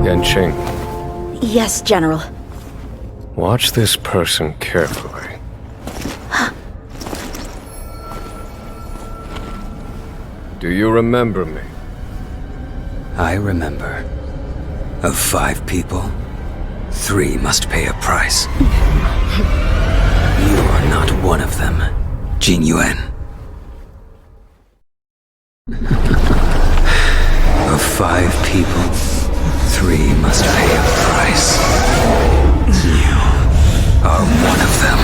Yanqing. Yes, General. Watch this person carefully. Do you remember me? I remember. Of 5 people, 3 must pay a price. You are not one of them, Yuan. Of 5 people, 3 must pay a price. You are one of them.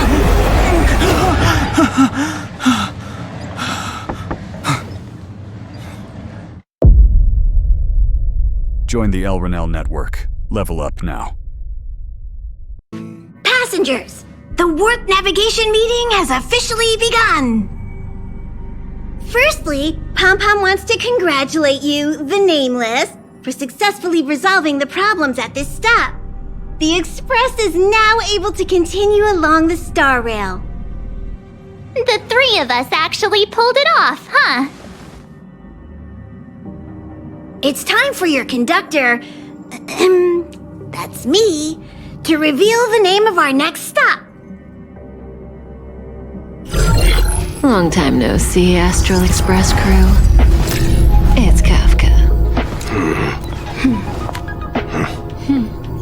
Join the Elrinell network. Level up now. Passengers, the warp navigation meeting has officially begun. Firstly, Pom-Pom wants to congratulate you, the Nameless, for successfully resolving the problems at this stop. The Express is now able to continue along the Star Rail. The 3 of us actually pulled it off, huh? It's time for your conductor, that's me, to reveal the name of our next stop. Long time no see, Astral Express crew. It's Kafka.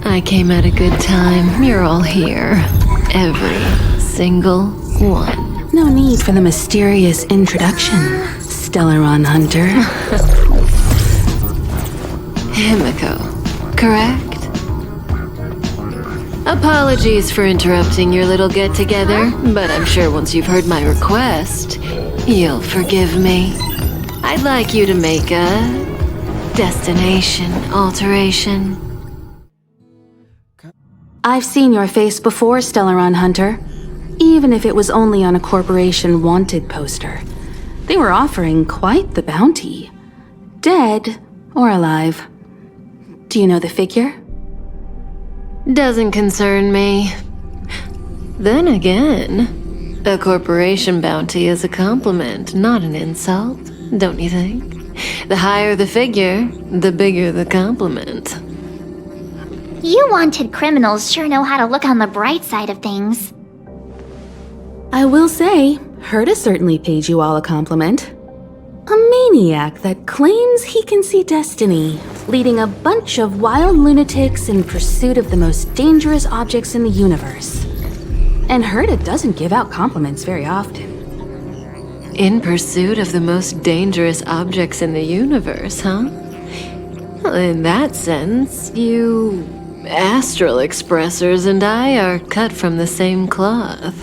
I came at a good time. You're all here. Every single one. No need for the mysterious introduction, Stellaron Hunter. Himiko, correct? Apologies for interrupting your little get-together, but I'm sure once you've heard my request, you'll forgive me. I'd like you to make a destination alteration. I've seen your face before, Stellaron Hunter. Even if it was only on a corporation wanted poster. They were offering quite the bounty. Dead or alive. Do you know the figure? Doesn't concern me. Then again, a corporation bounty is a compliment, not an insult, don't you think? The higher the figure, the bigger the compliment. You wanted criminals sure know how to look on the bright side of things. I will say, Herta certainly paid you all a compliment. A maniac that claims he can see destiny, leading a bunch of wild lunatics in pursuit of the most dangerous objects in the universe. And Herta doesn't give out compliments very often. In pursuit of the most dangerous objects in the universe, huh? Well, in that sense, you Astral Expressers and I are cut from the same cloth.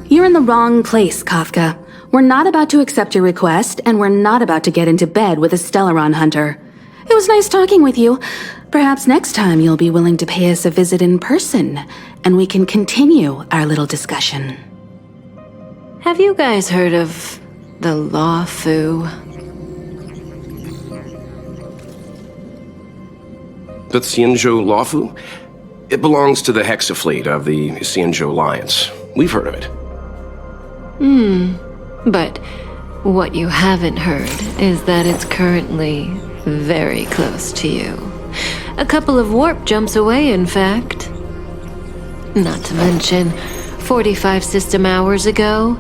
You're in the wrong place, Kafka. We're not about to accept your request, and we're not about to get into bed with a Stellaron Hunter. It was nice talking with you. Perhaps next time you'll be willing to pay us a visit in person, and we can continue our little discussion. Have you guys heard of the Luofu? The Xianzhou Luofu? It belongs to the Hexafleet of the Xianzhou Alliance. We've heard of it. But what you haven't heard is that it's currently very close to you. A couple of warp jumps away, in fact. Not to mention, 45 system hours ago,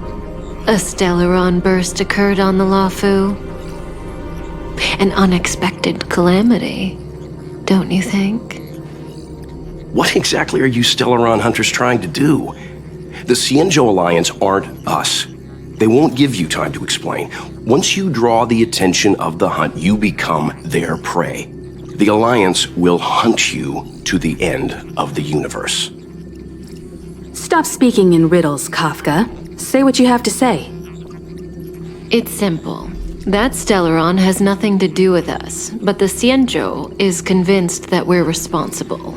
a Stellaron burst occurred on the Luofu. An unexpected calamity, don't you think? What exactly are you Stellaron hunters trying to do? The Xianzhou Alliance aren't us. They won't give you time to explain. Once you draw the attention of the hunt, you become their prey. The Alliance will hunt you to the end of the universe. Stop speaking in riddles, Kafka. Say what you have to say. It's simple. That Stellaron has nothing to do with us, but the Xianzhou is convinced that we're responsible.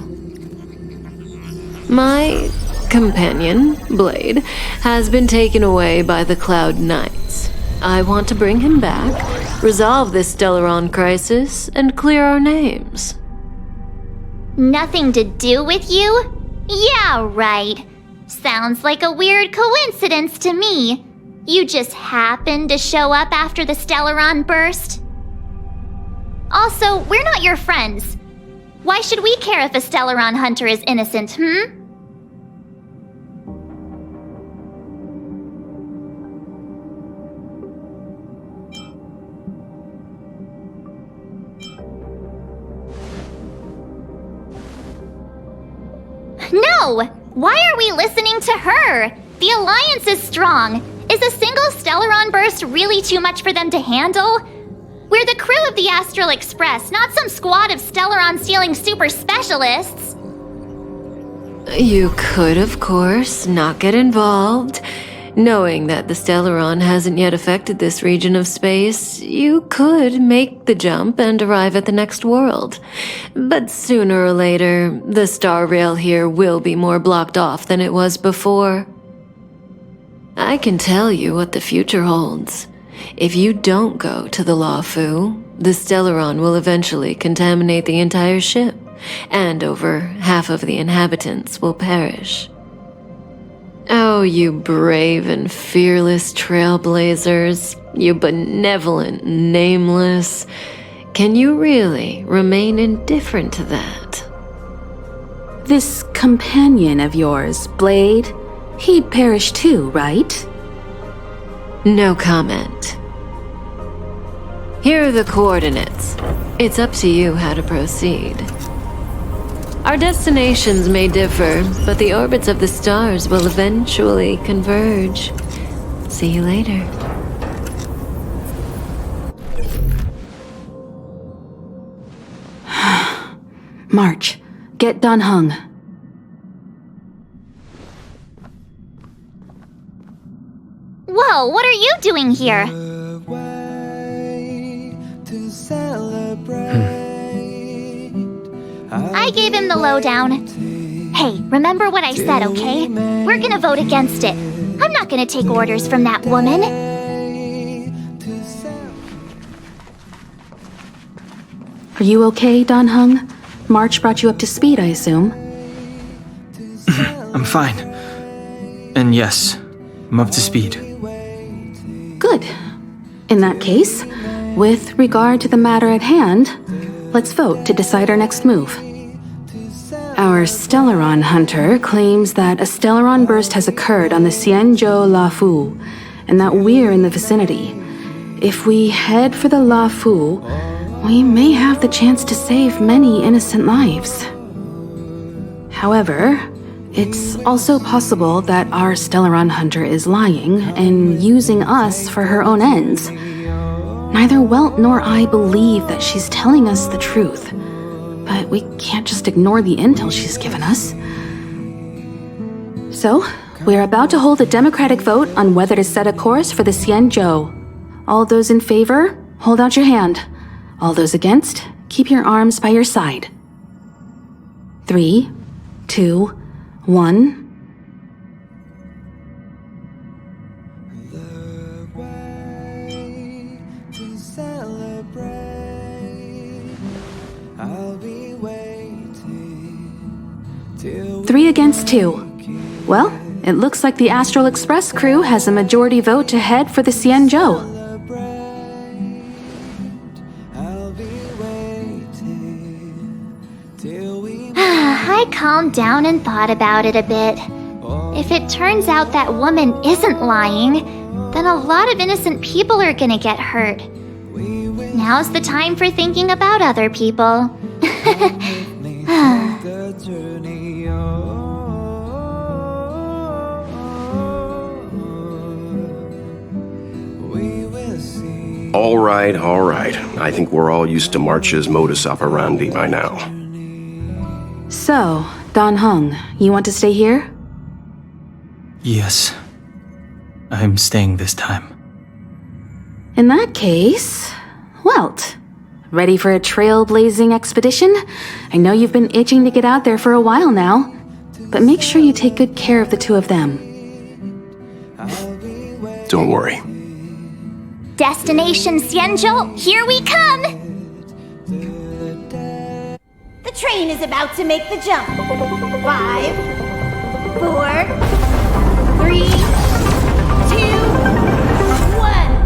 My companion, Blade, has been taken away by the Cloud Knights. I want to bring him back, resolve this Stellaron crisis, and clear our names. Nothing to do with you? Yeah, right. Sounds like a weird coincidence to me. You just happened to show up after the Stellaron burst? Also, we're not your friends. Why should we care if a Stellaron hunter is innocent, No! Why are we listening to her? The Alliance is strong. Is a single Stellaron burst really too much for them to handle? We're the crew of the Astral Express, not some squad of Stellaron-stealing super specialists. You could, of course, not get involved. Knowing that the Stellaron hasn't yet affected this region of space, you could make the jump and arrive at the next world. But sooner or later, the Star Rail here will be more blocked off than it was before. I can tell you what the future holds. If you don't go to the Luofu, the Stellaron will eventually contaminate the entire ship, and over half of the inhabitants will perish. Oh, you brave and fearless trailblazers, you benevolent nameless. Can you really remain indifferent to that? This companion of yours, Blade, he'd perish too, right? No comment. Here are the coordinates. It's up to you how to proceed. Our destinations may differ, but the orbits of the stars will eventually converge. See you later. March, get Don Heng. Whoa, what are you doing here? I gave him the lowdown. Hey, remember what I said, okay? We're gonna vote against it. I'm not gonna take orders from that woman. Are you okay, Don Heng? March brought you up to speed, I assume. I'm fine. And yes, I'm up to speed. Good. In that case, with regard to the matter at hand, let's vote to decide our next move. Our Stellaron hunter claims that a Stellaron burst has occurred on the Xianzhou Luofu, and that we're in the vicinity. If we head for the Luofu, we may have the chance to save many innocent lives. However, it's also possible that our Stellaron hunter is lying and using us for her own ends. Neither Welt nor I believe that she's telling us the truth, but we can't just ignore the intel she's given us. So, we're about to hold a democratic vote on whether to set a course for the Xianzhou. All those in favor, hold out your hand. All those against, keep your arms by your side. 3, 2, 1... Three against 2. Well, it looks like the Astral Express crew has a majority vote to head for the Xianzhou. I calmed down and thought about it a bit. If it turns out that woman isn't lying, then a lot of innocent people are gonna get hurt. Now's the time for thinking about other people. All right. I think we're all used to March's modus operandi by now. So, Don Heng, you want to stay here? Yes. I'm staying this time. In that case, Welt, ready for a trailblazing expedition? I know you've been itching to get out there for a while now, but make sure you take good care of the two of them. Don't worry. Destination Xianzhou, here we come! The train is about to make the jump. 5, 4, 3, 2, 1.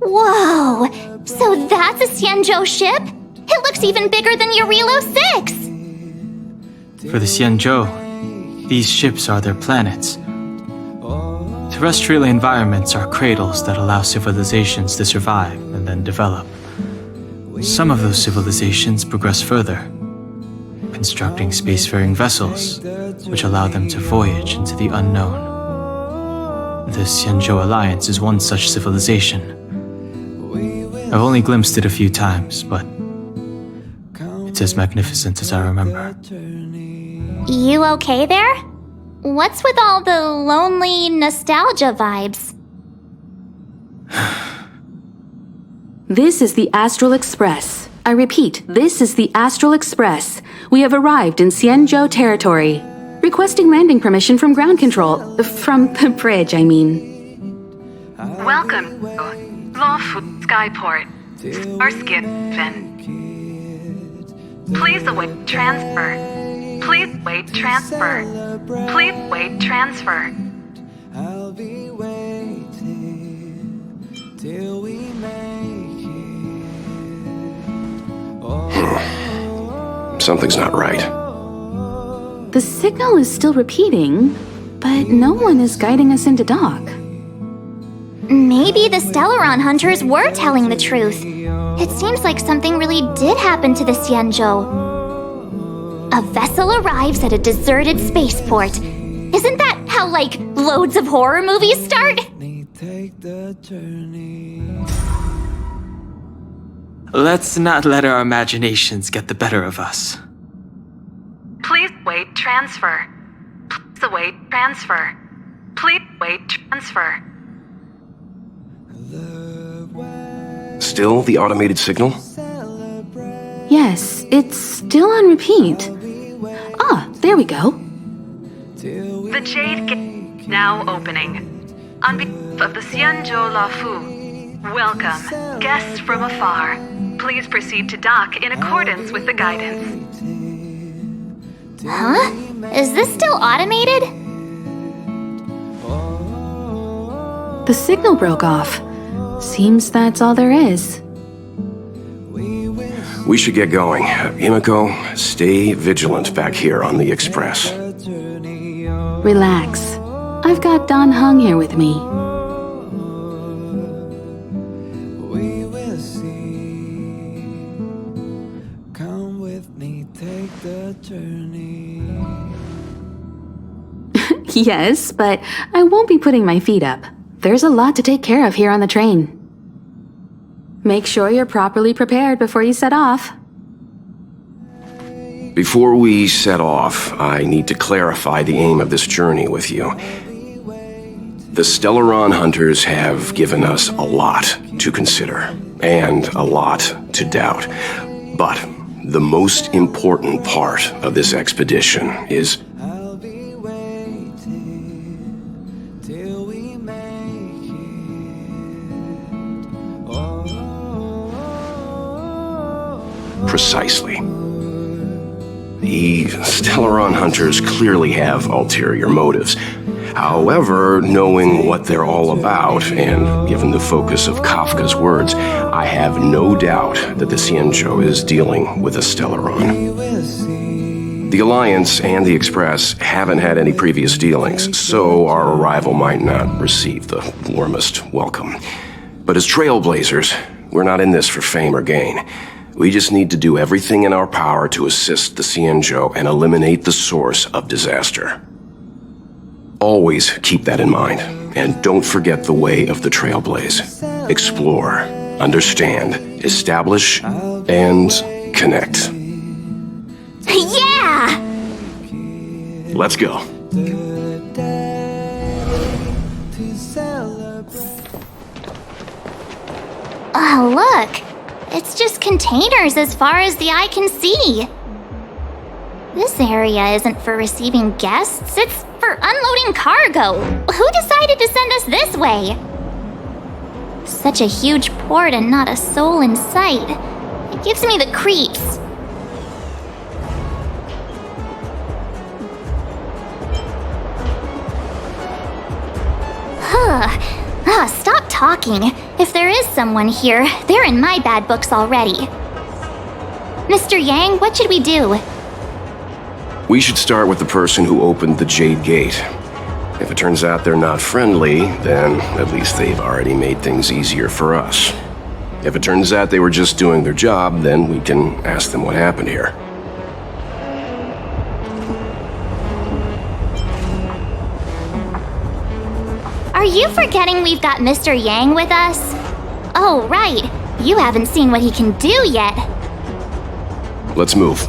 Whoa! So that's a Xianzhou ship? It looks even bigger than Eurilo 6! For the Xianzhou, these ships are their planets. Terrestrial environments are cradles that allow civilizations to survive and then develop. Some of those civilizations progress further, constructing spacefaring vessels, which allow them to voyage into the unknown. The Xianzhou Alliance is one such civilization. I've only glimpsed it a few times, but it's as magnificent as I remember. You okay there? What's with all the lonely nostalgia vibes? This is the Astral Express. I repeat, this is the Astral Express. We have arrived in Xianzhou territory. Requesting landing permission from ground control. From the bridge, I mean. Welcome to Luofu Skyport, Starskiff. Please await transfer. Please wait transfer. Please wait transfer. I'll be waiting till we make it. Something's not right. The signal is still repeating, but no one is guiding us into dock. Maybe the Stellaron hunters were telling the truth. It seems like something really did happen to the Xianzhou. A vessel arrives at a deserted spaceport. Isn't that how, like, loads of horror movies start? Let's not let our imaginations get the better of us. Please wait transfer. Please await transfer. Please wait transfer. Still the automated signal? Yes, it's still on repeat. Ah, there we go. The Jade Gate now opening. On behalf of the Xianzhou Luofu, welcome, guests from afar. Please proceed to dock in accordance with the guidance. Huh? Is this still automated? The signal broke off. Seems that's all there is. We should get going. Himiko, stay vigilant back here on the Express. Relax. I've got Don Heng here with me. We will see. Come with me, take the journey. Yes, but I won't be putting my feet up. There's a lot to take care of here on the train. Make sure you're properly prepared before you set off. Before we set off, I need to clarify the aim of this journey with you. The Stellaron hunters have given us a lot to consider, and a lot to doubt. But the most important part of this expedition is precisely. The Stellaron hunters clearly have ulterior motives. However, knowing what they're all about, and given the focus of Kafka's words, I have no doubt that the Xianzhou is dealing with a Stellaron. The Alliance and the Express haven't had any previous dealings, so our arrival might not receive the warmest welcome. But as Trailblazers, we're not in this for fame or gain. We just need to do everything in our power to assist the Xianzhou and eliminate the source of disaster. Always keep that in mind, and don't forget the way of the Trailblaze. Explore, understand, establish, and connect. Yeah! Let's go. Look! It's just containers as far as the eye can see. This area isn't for receiving guests, it's for unloading cargo. Who decided to send us this way? Such a huge port and not a soul in sight. It gives me the creeps. Stop talking. If there is someone here, they're in my bad books already. Mr. Yang, what should we do? We should start with the person who opened the Jade Gate. If it turns out they're not friendly, then at least they've already made things easier for us. If it turns out they were just doing their job, then we can ask them what happened here. Are you forgetting we've got Mr. Yang with us? Oh, right. You haven't seen what he can do yet. Let's move.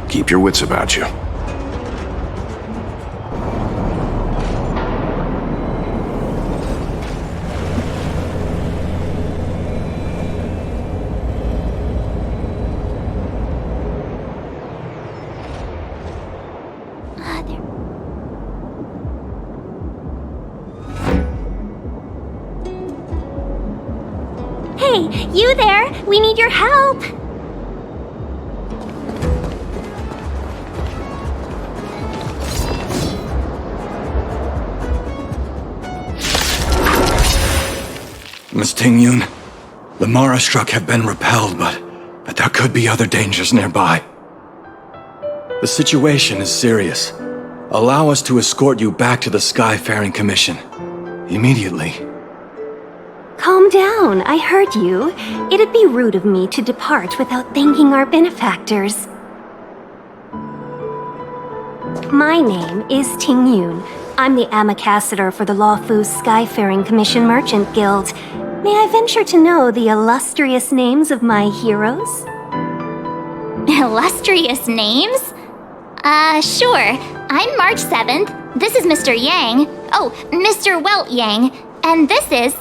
Keep your wits about you. Hey, you there! We need your help! Miss Tingyun, the Mara struck have been repelled, but there could be other dangers nearby. The situation is serious. Allow us to escort you back to the Skyfaring Commission. Immediately. Calm down, I heard you. It'd be rude of me to depart without thanking our benefactors. My name is Tingyun. I'm the ambassador for the Luofu Skyfaring Commission Merchant Guild. May I venture to know the illustrious names of my heroes? Illustrious names? Sure. I'm March 7th. This is Mr. Yang. Oh, Mr. Welt Yang. And this is...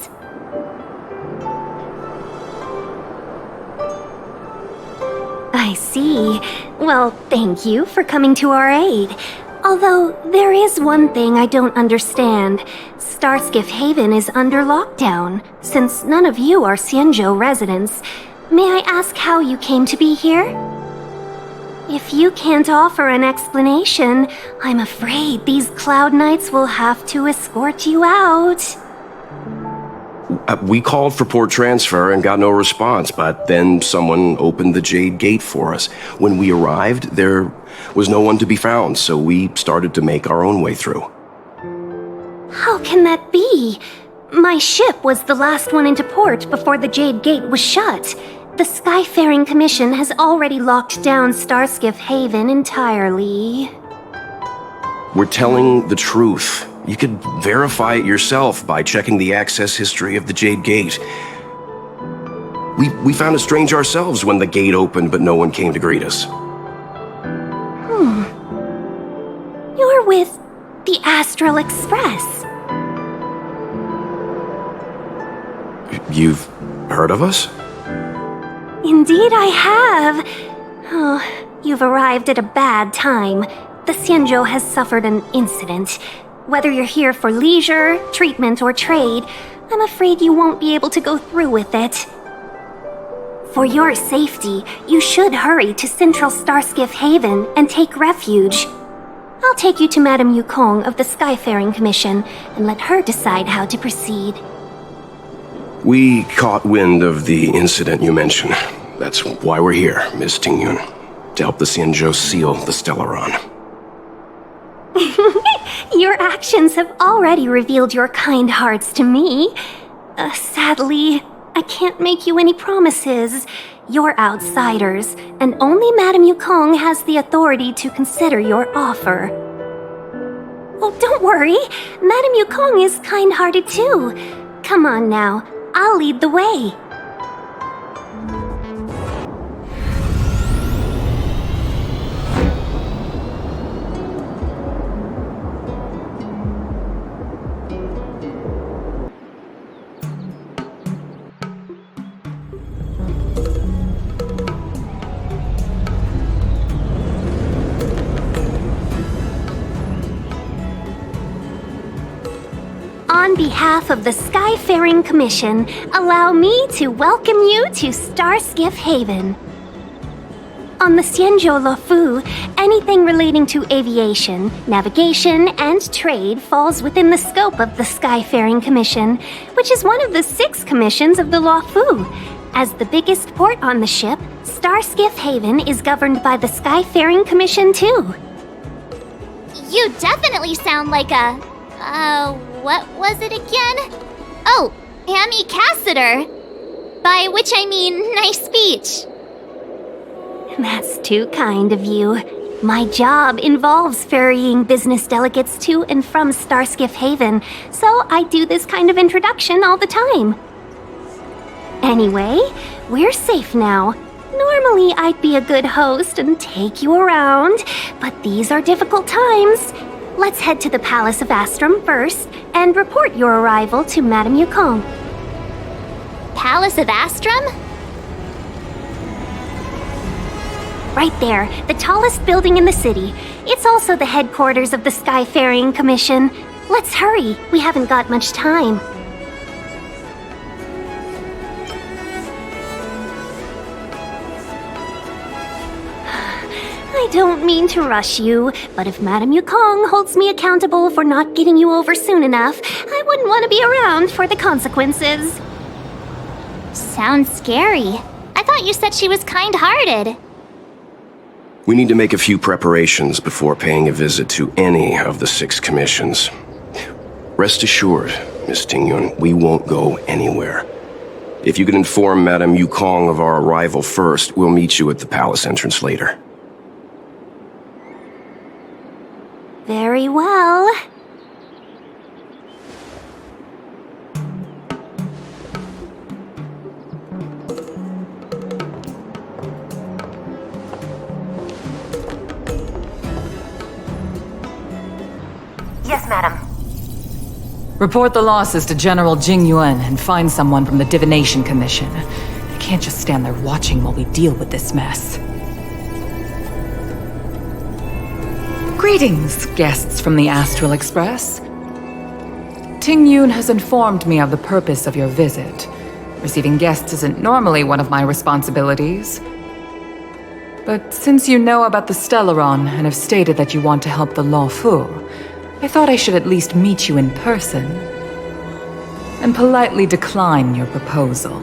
I see. Well, thank you for coming to our aid. Although, there is one thing I don't understand. Starskiff Haven is under lockdown. Since none of you are Xianzhou residents, may I ask how you came to be here? If you can't offer an explanation, I'm afraid these Cloud Knights will have to escort you out. We called for port transfer and got no response, but then someone opened the Jade Gate for us. When we arrived, there was no one to be found, so we started to make our own way through. How can that be? My ship was the last one into port before the Jade Gate was shut. The Skyfaring Commission has already locked down Starskiff Haven entirely. We're telling the truth. You could verify it yourself by checking the access history of the Jade Gate. We found it strange ourselves when the gate opened, but no one came to greet us. You're with the Astral Express. You've heard of us? Indeed I have. Oh, you've arrived at a bad time. The Xianzhou has suffered an incident. Whether you're here for leisure, treatment, or trade, I'm afraid you won't be able to go through with it. For your safety, you should hurry to Central Starskiff Haven and take refuge. I'll take you to Madame Yukong of the Skyfaring Commission and let her decide how to proceed. We caught wind of the incident you mentioned. That's why we're here, Miss Tingyun, to help the Xianzhou seal the Stellaron. Your actions have already revealed your kind hearts to me. Sadly, I can't make you any promises. You're outsiders, and only Madame Yukong has the authority to consider your offer. Oh, don't worry. Madame Yukong is kind-hearted too. Come on now, I'll lead the way. behalf of the Skyfaring Commission, allow me to welcome you to Starskiff Haven. On the Xianzhou Luofu, anything relating to aviation, navigation, and trade falls within the scope of the Skyfaring Commission, which is one of the 6 commissions of the Luofu. As the biggest port on the ship, Starskiff Haven is governed by the Skyfaring Commission too. You definitely sound like a... what was it again? Oh, Hammy Cassider. By which I mean, nice speech. That's too kind of you. My job involves ferrying business delegates to and from Starskiff Haven, so I do this kind of introduction all the time. Anyway, we're safe now. Normally, I'd be a good host and take you around, but these are difficult times. Let's head to the Palace of Astrum first and report your arrival to Madame Yukong. Palace of Astrum? Right there, the tallest building in the city. It's also the headquarters of the Skyfaring Commission. Let's hurry, we haven't got much time. I don't mean to rush you, but if Madame Yukong holds me accountable for not getting you over soon enough, I wouldn't want to be around for the consequences. Sounds scary. I thought you said she was kind-hearted. We need to make a few preparations before paying a visit to any of the 6 commissions. Rest assured, Miss Tingyun, we won't go anywhere. If you can inform Madame Yukong of our arrival first, we'll meet you at the palace entrance later. Very well. Yes, madam. Report the losses to General Jing Yuan and find someone from the Divination Commission. I can't just stand there watching while we deal with this mess. Greetings, guests from the Astral Express. Tingyun has informed me of the purpose of your visit. Receiving guests isn't normally one of my responsibilities. But since you know about the Stellaron and have stated that you want to help the Luofu, I thought I should at least meet you in person and politely decline your proposal.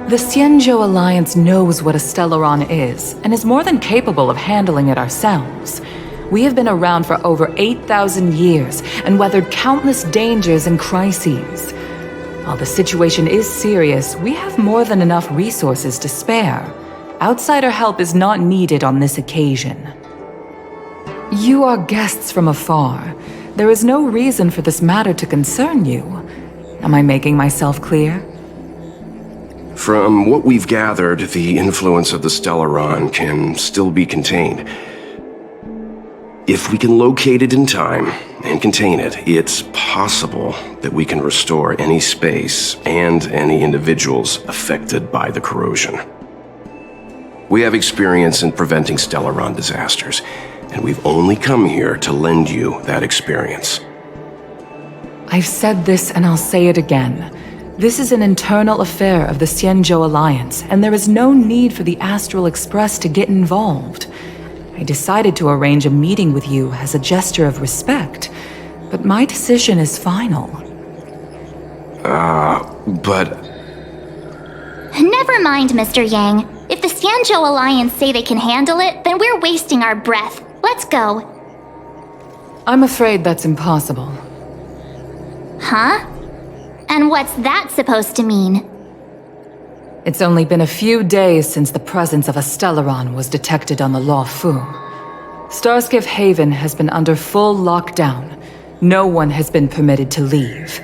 The Xianzhou Alliance knows what a Stellaron is, and is more than capable of handling it ourselves. We have been around for over 8,000 years, and weathered countless dangers and crises. While the situation is serious, we have more than enough resources to spare. Outsider help is not needed on this occasion. You are guests from afar. There is no reason for this matter to concern you. Am I making myself clear? From what we've gathered, the influence of the Stellaron can still be contained. If we can locate it in time and contain it, it's possible that we can restore any space and any individuals affected by the corrosion. We have experience in preventing Stellaron disasters, and we've only come here to lend you that experience. I've said this and I'll say it again. This is an internal affair of the Xianzhou Alliance, and there is no need for the Astral Express to get involved. I decided to arrange a meeting with you as a gesture of respect, but my decision is final. But... Never mind, Mr. Yang. If the Xianzhou Alliance say they can handle it, then we're wasting our breath. Let's go. I'm afraid that's impossible. Huh? And what's that supposed to mean? It's only been a few days since the presence of a Stellaron was detected on the Luofu. Starskiff Haven has been under full lockdown. No one has been permitted to leave.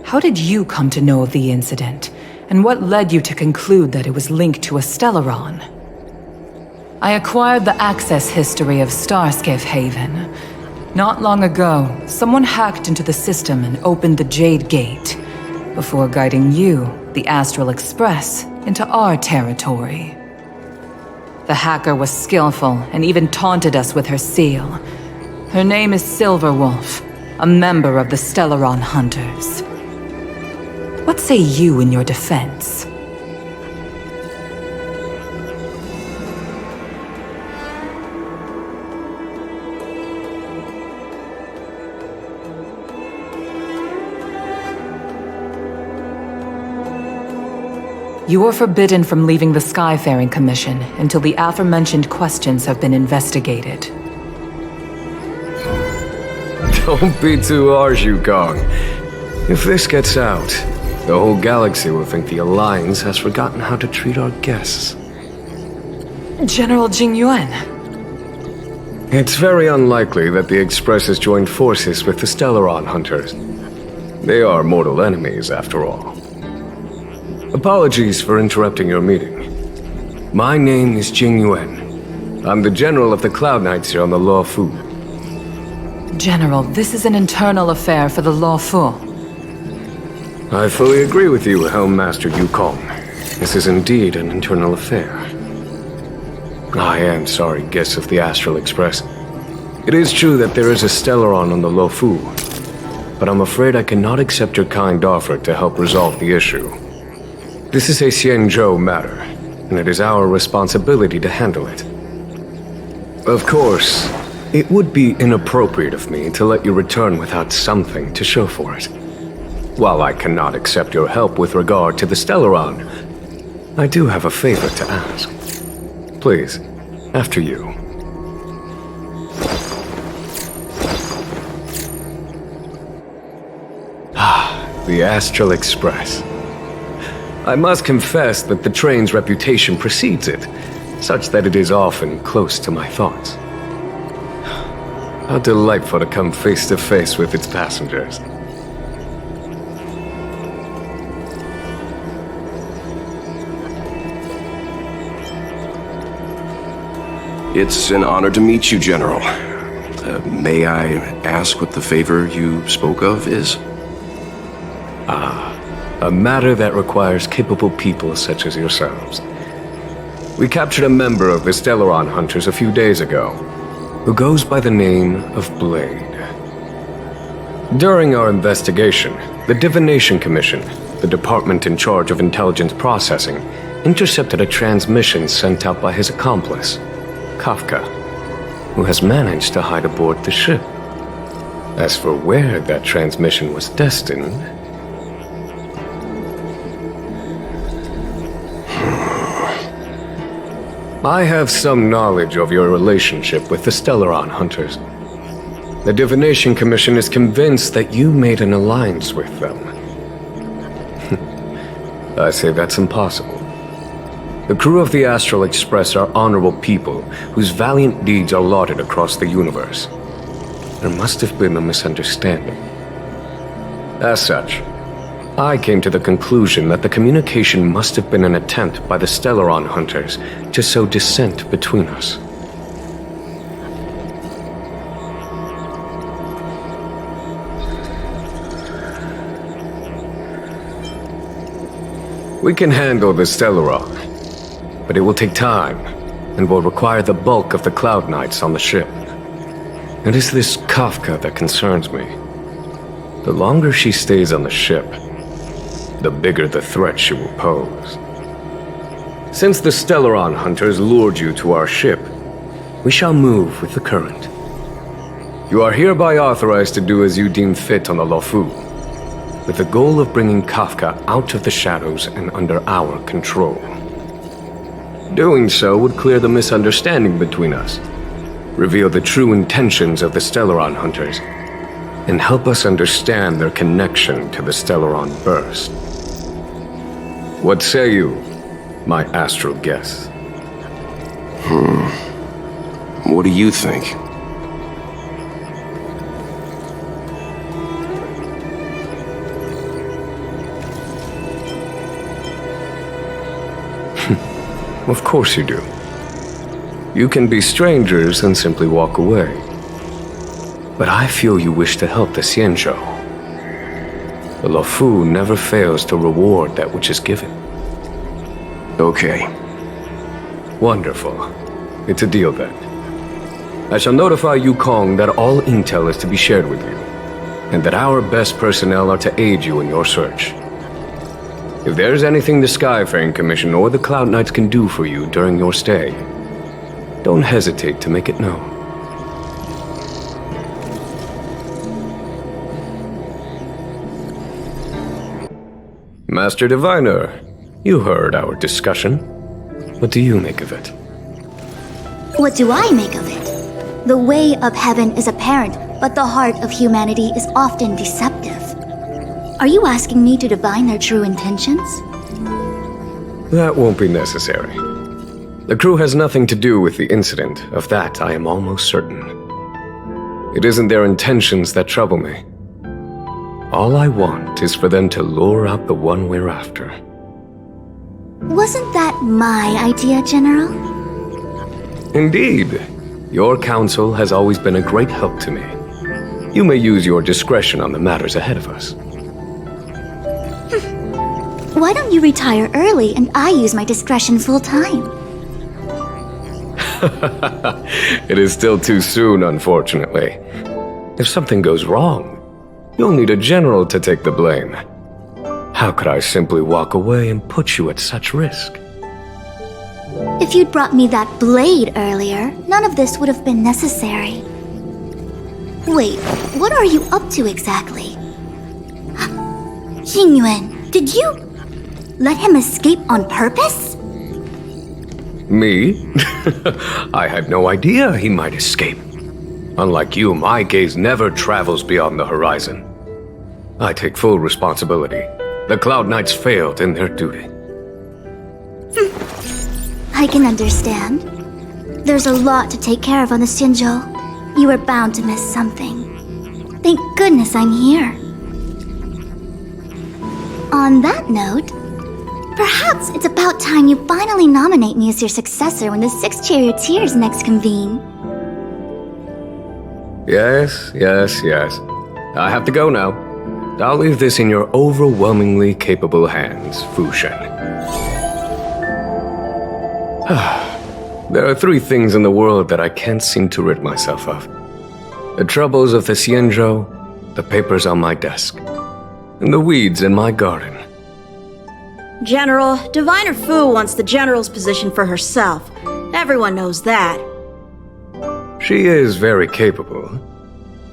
How did you come to know of the incident? And what led you to conclude that it was linked to a Stellaron? I acquired the access history of Starskiff Haven. Not long ago, someone hacked into the system and opened the Jade Gate, before guiding you, the Astral Express, into our territory. The hacker was skillful and even taunted us with her seal. Her name is Silverwolf, a member of the Stellaron Hunters. What say you in your defense? You are forbidden from leaving the Skyfaring Commission until the aforementioned questions have been investigated. Don't be too harsh, Yukong. If this gets out, the whole galaxy will think the Alliance has forgotten how to treat our guests. General Jing Yuan. It's very unlikely that the Express has joined forces with the Stellaron Hunters. They are mortal enemies, after all. Apologies for interrupting your meeting. My name is Jing Yuan. I'm the General of the Cloud Knights here on the Luofu. General, this is an internal affair for the Luofu. I fully agree with you, Helm Master Yukong. This is indeed an internal affair. I am sorry, guests of the Astral Express. It is true that there is a Stellaron on the Luofu, but I'm afraid I cannot accept your kind offer to help resolve the issue. This is a Xianzhou matter, and it is our responsibility to handle it. Of course, it would be inappropriate of me to let you return without something to show for it. While I cannot accept your help with regard to the Stellaron, I do have a favor to ask. Please, after you. The Astral Express. I must confess that the train's reputation precedes it, such that it is often close to my thoughts. How delightful to come face to face with its passengers. It's an honor to meet you, General. May I ask what the favor you spoke of is? A matter that requires capable people such as yourselves. We captured a member of the Stellaron Hunters a few days ago, who goes by the name of Blade. During our investigation, the Divination Commission, the department in charge of intelligence processing, intercepted a transmission sent out by his accomplice, Kafka, who has managed to hide aboard the ship. As for where that transmission was destined, I have some knowledge of your relationship with the Stellaron Hunters. The Divination Commission is convinced that you made an alliance with them. I say that's impossible. The crew of the Astral Express are honorable people whose valiant deeds are lauded across the universe. There must have been a misunderstanding. As such, I came to the conclusion that the communication must have been an attempt by the Stellaron Hunters to sow dissent between us. We can handle the Stellaron, but it will take time and will require the bulk of the Cloud Knights on the ship. It is this Kafka that concerns me. The longer she stays on the ship, the bigger the threat she will pose. Since the Stellaron Hunters lured you to our ship, we shall move with the current. You are hereby authorized to do as you deem fit on the Luofu, with the goal of bringing Kafka out of the shadows and under our control. Doing so would clear the misunderstanding between us, reveal the true intentions of the Stellaron Hunters, and help us understand their connection to the Stellaron Burst. What say you, my astral guests? What do you think? Of course you do. You can be strangers and simply walk away. But I feel you wish to help the Xianzhou. The Luofu never fails to reward that which is given. Okay. Wonderful. It's a deal then. I shall notify Yukong that all intel is to be shared with you, and that our best personnel are to aid you in your search. If there's anything the Skyfaring Commission or the Cloud Knights can do for you during your stay, don't hesitate to make it known. Master Diviner, you heard our discussion. What do you make of it? What do I make of it? The way of heaven is apparent, but the heart of humanity is often deceptive. Are you asking me to divine their true intentions? That won't be necessary. The crew has nothing to do with the incident, of that I am almost certain. It isn't their intentions that trouble me. All I want is for them to lure out the one we're after. Wasn't that my idea, General? Indeed. Your counsel has always been a great help to me. You may use your discretion on the matters ahead of us. Why don't you retire early and I use my discretion full time? It is still too soon, unfortunately. If something goes wrong, you'll need a general to take the blame. How could I simply walk away and put you at such risk? If you'd brought me that blade earlier, none of this would have been necessary. Wait, what are you up to exactly? Tingyun, did you let him escape on purpose? Me? I had no idea he might escape. Unlike you, my gaze never travels beyond the horizon. I take full responsibility. The Cloud Knights failed in their duty. I can understand. There's a lot to take care of on the Xianzhou. You were bound to miss something. Thank goodness I'm here. On that note, perhaps it's about time you finally nominate me as your successor when the 6 charioteers next convene. Yes. I have to go now. I'll leave this in your overwhelmingly capable hands, Fushang. There are 3 things in the world that I can't seem to rid myself of. The troubles of the Xianzhou, the papers on my desk, and the weeds in my garden. General, Diviner Fu wants the General's position for herself. Everyone knows that. She is very capable,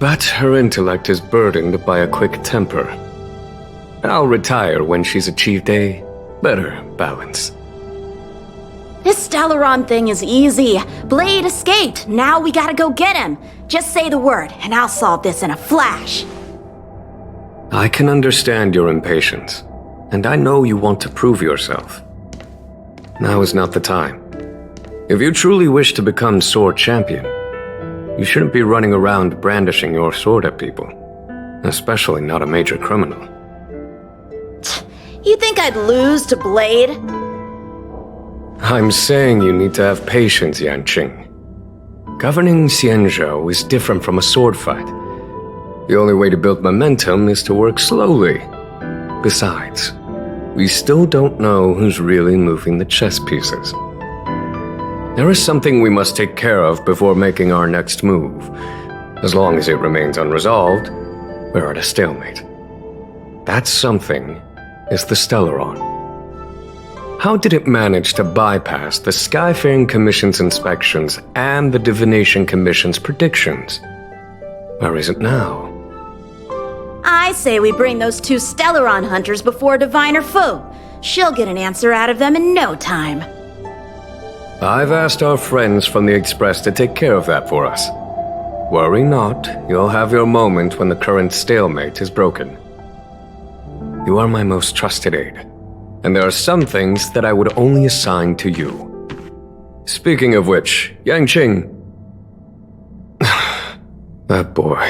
but her intellect is burdened by a quick temper. I'll retire when she's achieved a better balance. This Stellaron thing is easy. Blade escaped. Now we gotta go get him. Just say the word, and I'll solve this in a flash. I can understand your impatience, and I know you want to prove yourself. Now is not the time. If you truly wish to become sword champion, you shouldn't be running around brandishing your sword at people, especially not a major criminal. You think I'd lose to Blade? I'm saying you need to have patience, Yanqing. Governing Xianzhou is different from a sword fight. The only way to build momentum is to work slowly. Besides, we still don't know who's really moving the chess pieces. There is something we must take care of before making our next move. As long as it remains unresolved, we're at a stalemate. That something is the Stellaron. How did it manage to bypass the Skyfaring Commission's inspections and the Divination Commission's predictions? Where is it now? I say we bring those 2 Stellaron hunters before Diviner Fu. She'll get an answer out of them in no time. I've asked our friends from the Express to take care of that for us. Worry not, you'll have your moment when the current stalemate is broken. You are my most trusted aide, and there are some things that I would only assign to you. Speaking of which, Yanqing... that boy...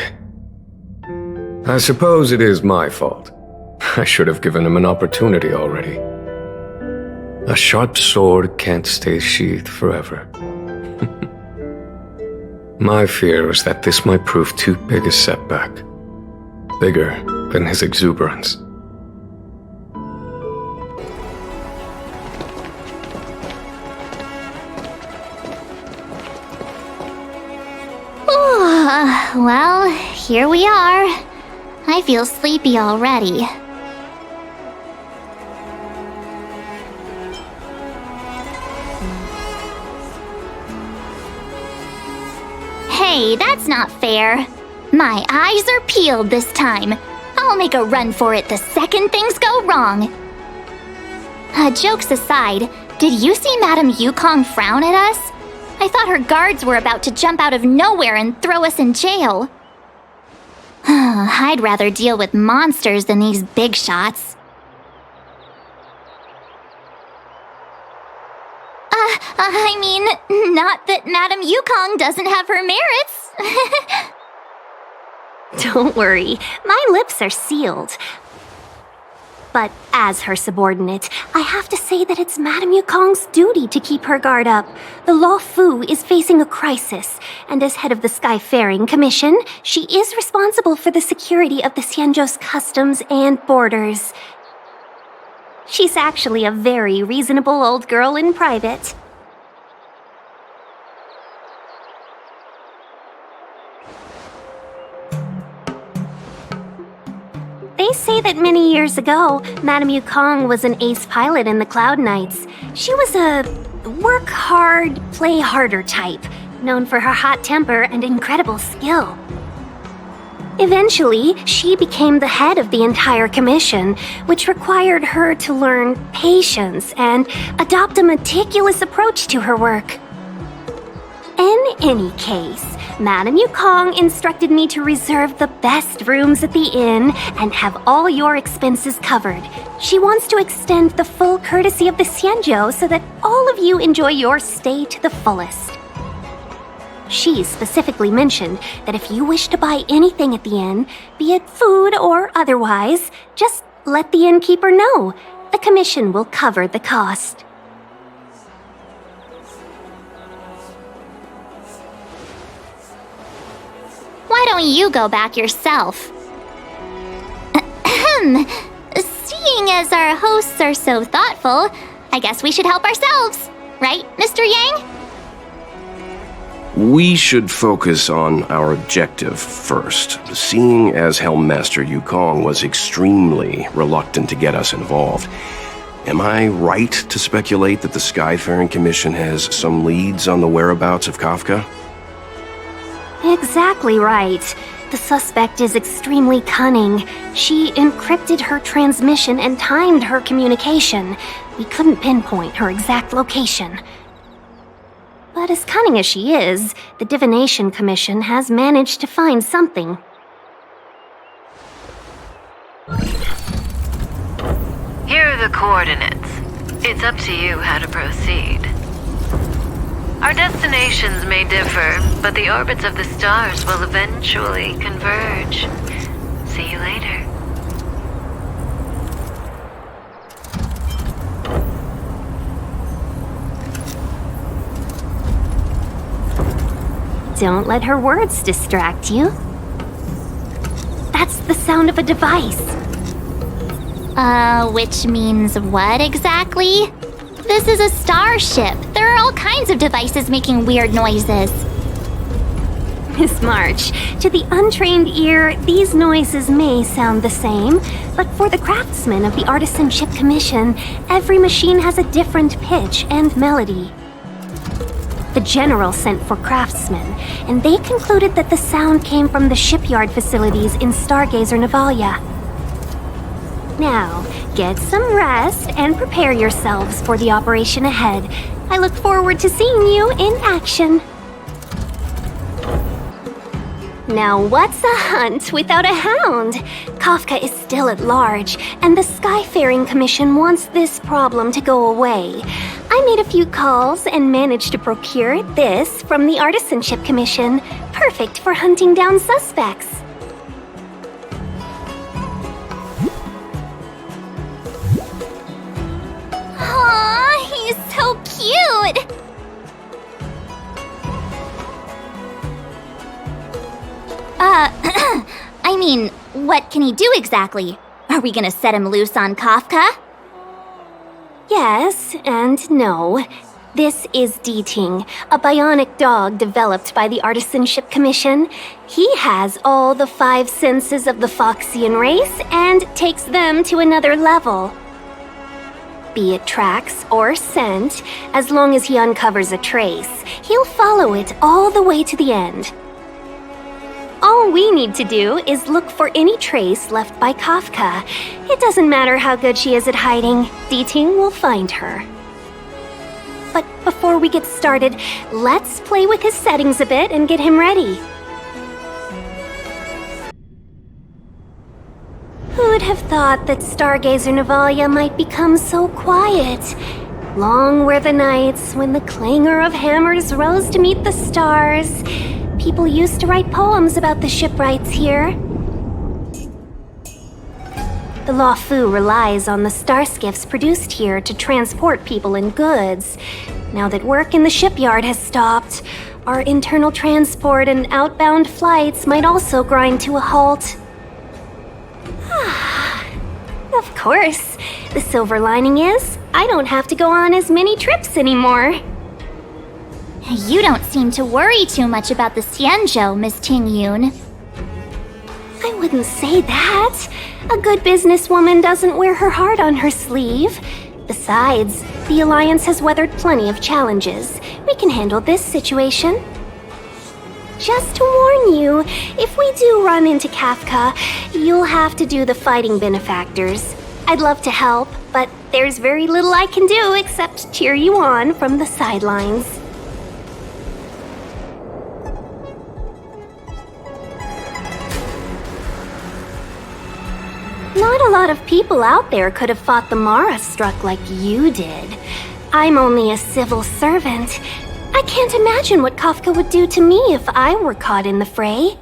I suppose it is my fault. I should have given him an opportunity already. A sharp sword can't stay sheathed forever. My fear is that this might prove too big a setback. Bigger than his exuberance. Well, here we are. I feel sleepy already. Hey, that's not fair. My eyes are peeled this time. I'll make a run for it the second things go wrong. Jokes aside, did you see Madame Yukong frown at us? I thought her guards were about to jump out of nowhere and throw us in jail. I'd rather deal with monsters than these big shots. I mean, not that Madame Yukong doesn't have her merits. Don't worry, my lips are sealed. But as her subordinate, I have to say that it's Madame Yukong's duty to keep her guard up. The Luofu is facing a crisis, and as head of the Skyfaring Commission, she is responsible for the security of the Xianzhou's customs and borders. She's actually a very reasonable old girl in private. They say that many years ago, Madame Yukong was an ace pilot in the Cloud Knights. She was a work hard, play harder type, known for her hot temper and incredible skill. Eventually, she became the head of the entire commission, which required her to learn patience and adopt a meticulous approach to her work. In any case, Madame Yukong instructed me to reserve the best rooms at the inn and have all your expenses covered. She wants to extend the full courtesy of the Xianzhou so that all of you enjoy your stay to the fullest. She specifically mentioned that if you wish to buy anything at the inn, be it food or otherwise, just let the innkeeper know. The commission will cover the cost. Why don't you go back yourself? Seeing as our hosts are so thoughtful, I guess we should help ourselves. Right, Mr. Yang? We should focus on our objective first. Seeing as Helmmaster Yukong was extremely reluctant to get us involved, am I right to speculate that the Skyfaring Commission has some leads on the whereabouts of Kafka? Exactly right. The suspect is extremely cunning. She encrypted her transmission and timed her communication. We couldn't pinpoint her exact location. But as cunning as she is, the Divination Commission has managed to find something. Here are the coordinates. It's up to you how to proceed. Our destinations may differ, but the orbits of the stars will eventually converge. See you later. Don't let her words distract you. That's the sound of a device. Which means what exactly? This is a starship. There are all kinds of devices making weird noises. Miss March, to the untrained ear, these noises may sound the same, but for the craftsmen of the Artisanship Commission, every machine has a different pitch and melody. The General sent for craftsmen, and they concluded that the sound came from the shipyard facilities in Stargazer Navalia. Now, get some rest and prepare yourselves for the operation ahead. I look forward to seeing you in action. Now what's a hunt without a hound? Kafka is still at large, and the Skyfaring Commission wants this problem to go away. I made a few calls and managed to procure this from the Artisanship Commission, perfect for hunting down suspects. Aww, he's so cute! I mean, what can he do exactly? Are we gonna set him loose on Kafka? Yes and no. This is Ting, a bionic dog developed by the Artisanship Commission. He has all the 5 senses of the Foxian race and takes them to another level. Be it tracks or scent, as long as he uncovers a trace, he'll follow it all the way to the end. All we need to do is look for any trace left by Kafka. It doesn't matter how good she is at hiding, Ting will find her. But before we get started, let's play with his settings a bit and get him ready. Who'd have thought that Stargazer Navalia might become so quiet? Long were the nights when the clangor of hammers rose to meet the stars. People used to write poems about the shipwrights here. The Luofu relies on the starskiffs produced here to transport people and goods. Now that work in the shipyard has stopped, our internal transport and outbound flights might also grind to a halt. Of course, the silver lining is I don't have to go on as many trips anymore. You don't seem to worry too much about the Xianzhou, Miss Tingyun. I wouldn't say that. A good businesswoman doesn't wear her heart on her sleeve. Besides, the Alliance has weathered plenty of challenges. We can handle this situation. Just to warn you, if we do run into Kafka, you'll have to do the fighting benefactors. I'd love to help, but there's very little I can do except cheer you on from the sidelines. Not a lot of people out there could have fought the Mara struck like you did. I'm only a civil servant. I can't imagine what Kafka would do to me if I were caught in the fray.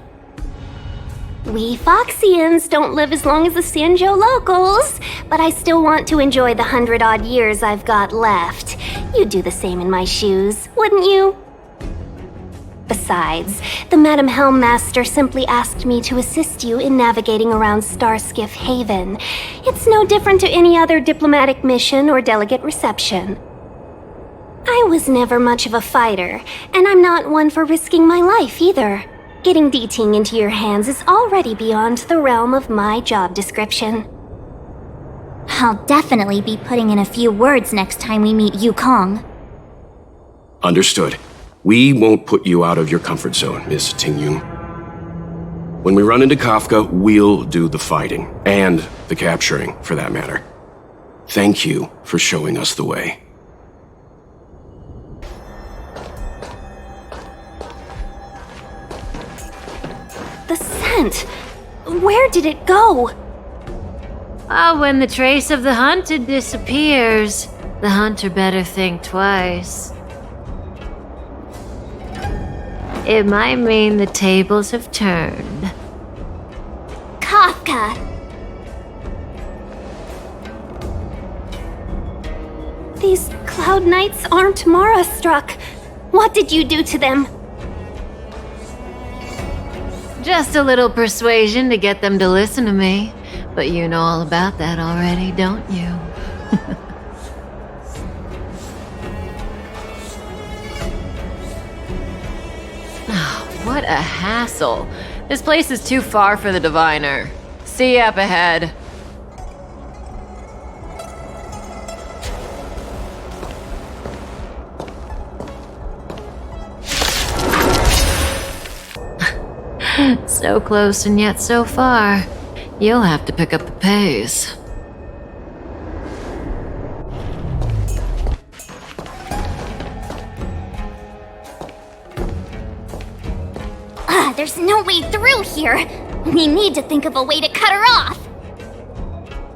We Foxians don't live as long as the Xianzhou locals, but I still want to enjoy the 100-odd years I've got left. You'd do the same in my shoes, wouldn't you? Besides, the Madam Helmmaster simply asked me to assist you in navigating around Starskiff Haven. It's no different to any other diplomatic mission or delegate reception. I was never much of a fighter, and I'm not one for risking my life either. Getting Ting into your hands is already beyond the realm of my job description. I'll definitely be putting in a few words next time we meet Yukong. Understood. We won't put you out of your comfort zone, Miss Tingyun. When we run into Kafka, we'll do the fighting, and the capturing, for that matter. Thank you for showing us the way. The scent! Where did it go? When the trace of the hunted disappears, the hunter better think twice. It might mean the tables have turned. Kafka! These Cloud Knights aren't Mara struck. What did you do to them? Just a little persuasion to get them to listen to me. But you know all about that already, don't you? What a hassle. This place is too far for the diviner. See you up ahead. So close and yet so far. You'll have to pick up the pace. There's no way through here. We need to think of a way to cut her off.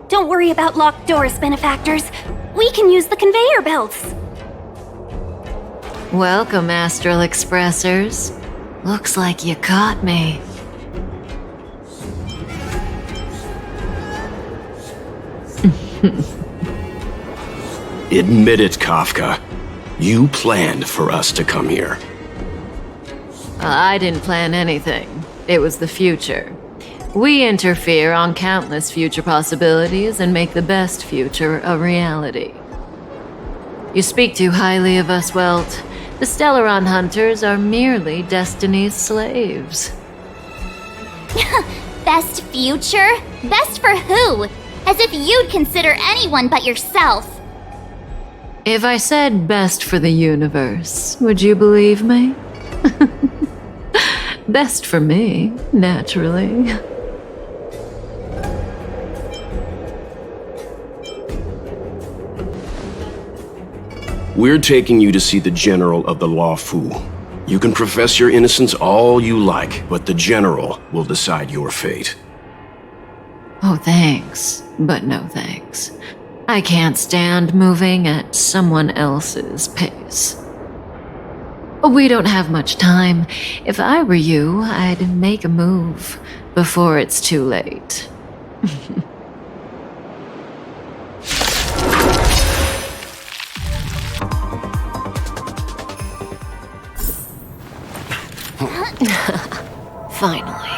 Don't worry about locked doors, benefactors. We can use the conveyor belts. Welcome, Astral Expressers. Looks like you caught me. Admit it, Kafka. You planned for us to come here. I didn't plan anything. It was the future. We interfere on countless future possibilities and make the best future a reality. You speak too highly of us, Welt. The Stellaron hunters are merely Destiny's slaves. Best future? Best for who? As if you'd consider anyone but yourself. If I said best for the universe, would you believe me? Best for me, naturally. We're taking you to see the General of the Luofu. You can profess your innocence all you like, but the General will decide your fate. Oh, thanks, but no thanks. I can't stand moving at someone else's pace. We don't have much time. If I were you, I'd make a move before it's too late. Finally.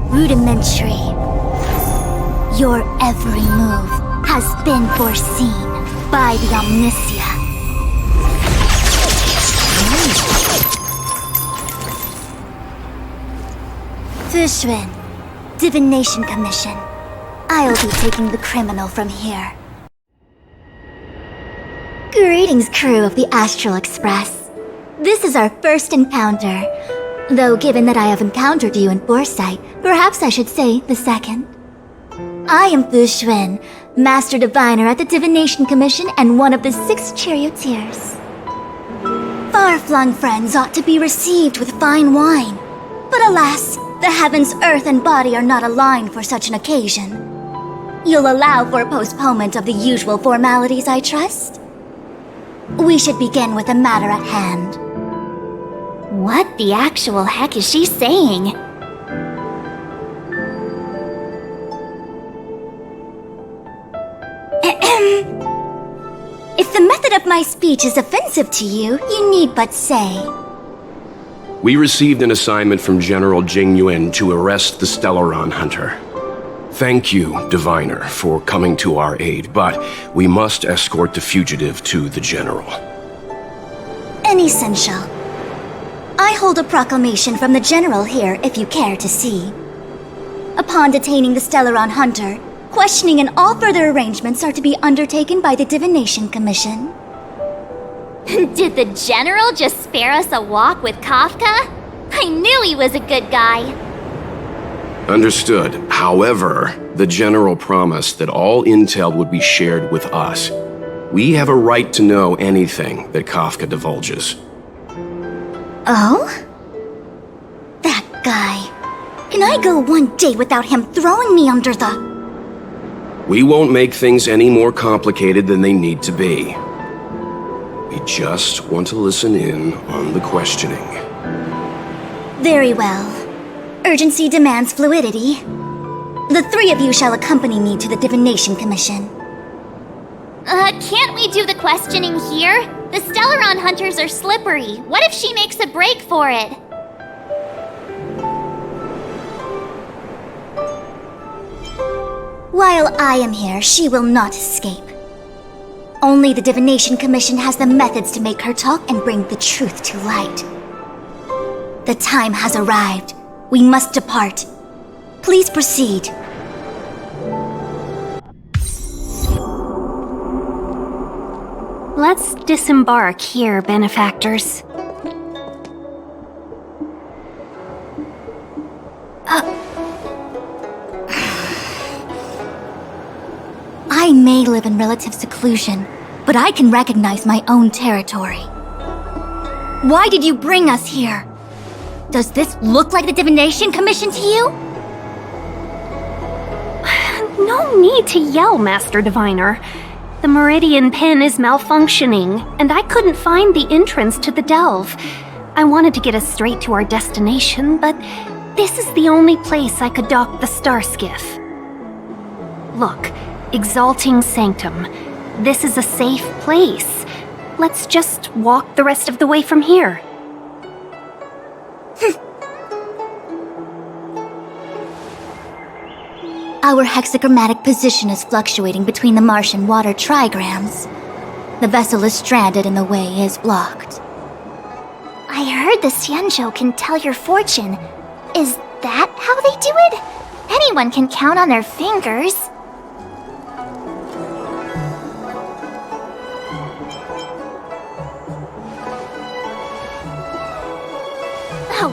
Rudimentary. Your every move has been foreseen by the Omniscia. Xuan, Divination Commission. I'll be taking the criminal from here. Greetings, crew of the Astral Express. This is our first encounter. Though given that I have encountered you in foresight, perhaps I should say the second. I am Xuan, Master Diviner at the Divination Commission and one of the 6 charioteers. Far-flung friends ought to be received with fine wine. But alas, the heavens, earth, and body are not aligned for such an occasion. You'll allow for a postponement of the usual formalities, I trust? We should begin with the matter at hand. What the actual heck is she saying? If the method of my speech is offensive to you, you need but say. We received an assignment from General Tingyun to arrest the Stellaron hunter. Thank you, Diviner, for coming to our aid, but we must escort the fugitive to the General. Essential. I hold a proclamation from the General here if you care to see. Upon detaining the Stellaron hunter, questioning and all further arrangements are to be undertaken by the Divination Commission. Did the General just spare us a walk with Kafka? I knew he was a good guy. Understood. However, the General promised that all intel would be shared with us. We have a right to know anything that Kafka divulges. Oh? That guy. Can I go one day without him throwing me under the... We won't make things any more complicated than they need to be. We just want to listen in on the questioning. Very well. Urgency demands fluidity. The 3 of you shall accompany me to the Divination Commission. Can't we do the questioning here? The Stellaron hunters are slippery. What if she makes a break for it? While I am here, she will not escape. Only the Divination Commission has the methods to make her talk and bring the truth to light. The time has arrived. We must depart. Please proceed. Let's disembark here, benefactors. I may live in relative seclusion, but I can recognize my own territory. Why did you bring us here? Does this look like the Divination Commission to you? No need to yell, Master Diviner. The Meridian pin is malfunctioning, and I couldn't find the entrance to the delve. I wanted to get us straight to our destination, but this is the only place I could dock the Starskiff. Look, Exalting Sanctum. This is a safe place. Let's just walk the rest of the way from here. Our hexagrammatic position is fluctuating between the marsh and water trigrams. The vessel is stranded and the way is blocked. I heard the Xianzhou can tell your fortune. Is that how they do it? Anyone can count on their fingers.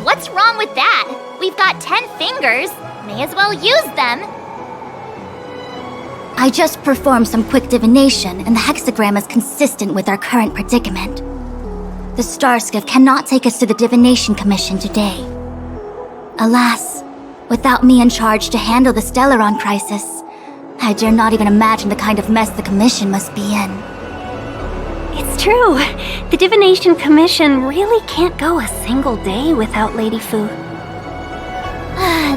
What's wrong with that? We've got 10 fingers. May as well use them. I just performed some quick divination, and the hexagram is consistent with our current predicament. The Starskiff cannot take us to the Divination Commission today. Alas, without me in charge to handle the Stellaron crisis, I dare not even imagine the kind of mess the Commission must be in. It's true. The Divination Commission really can't go a single day without Lady Fu.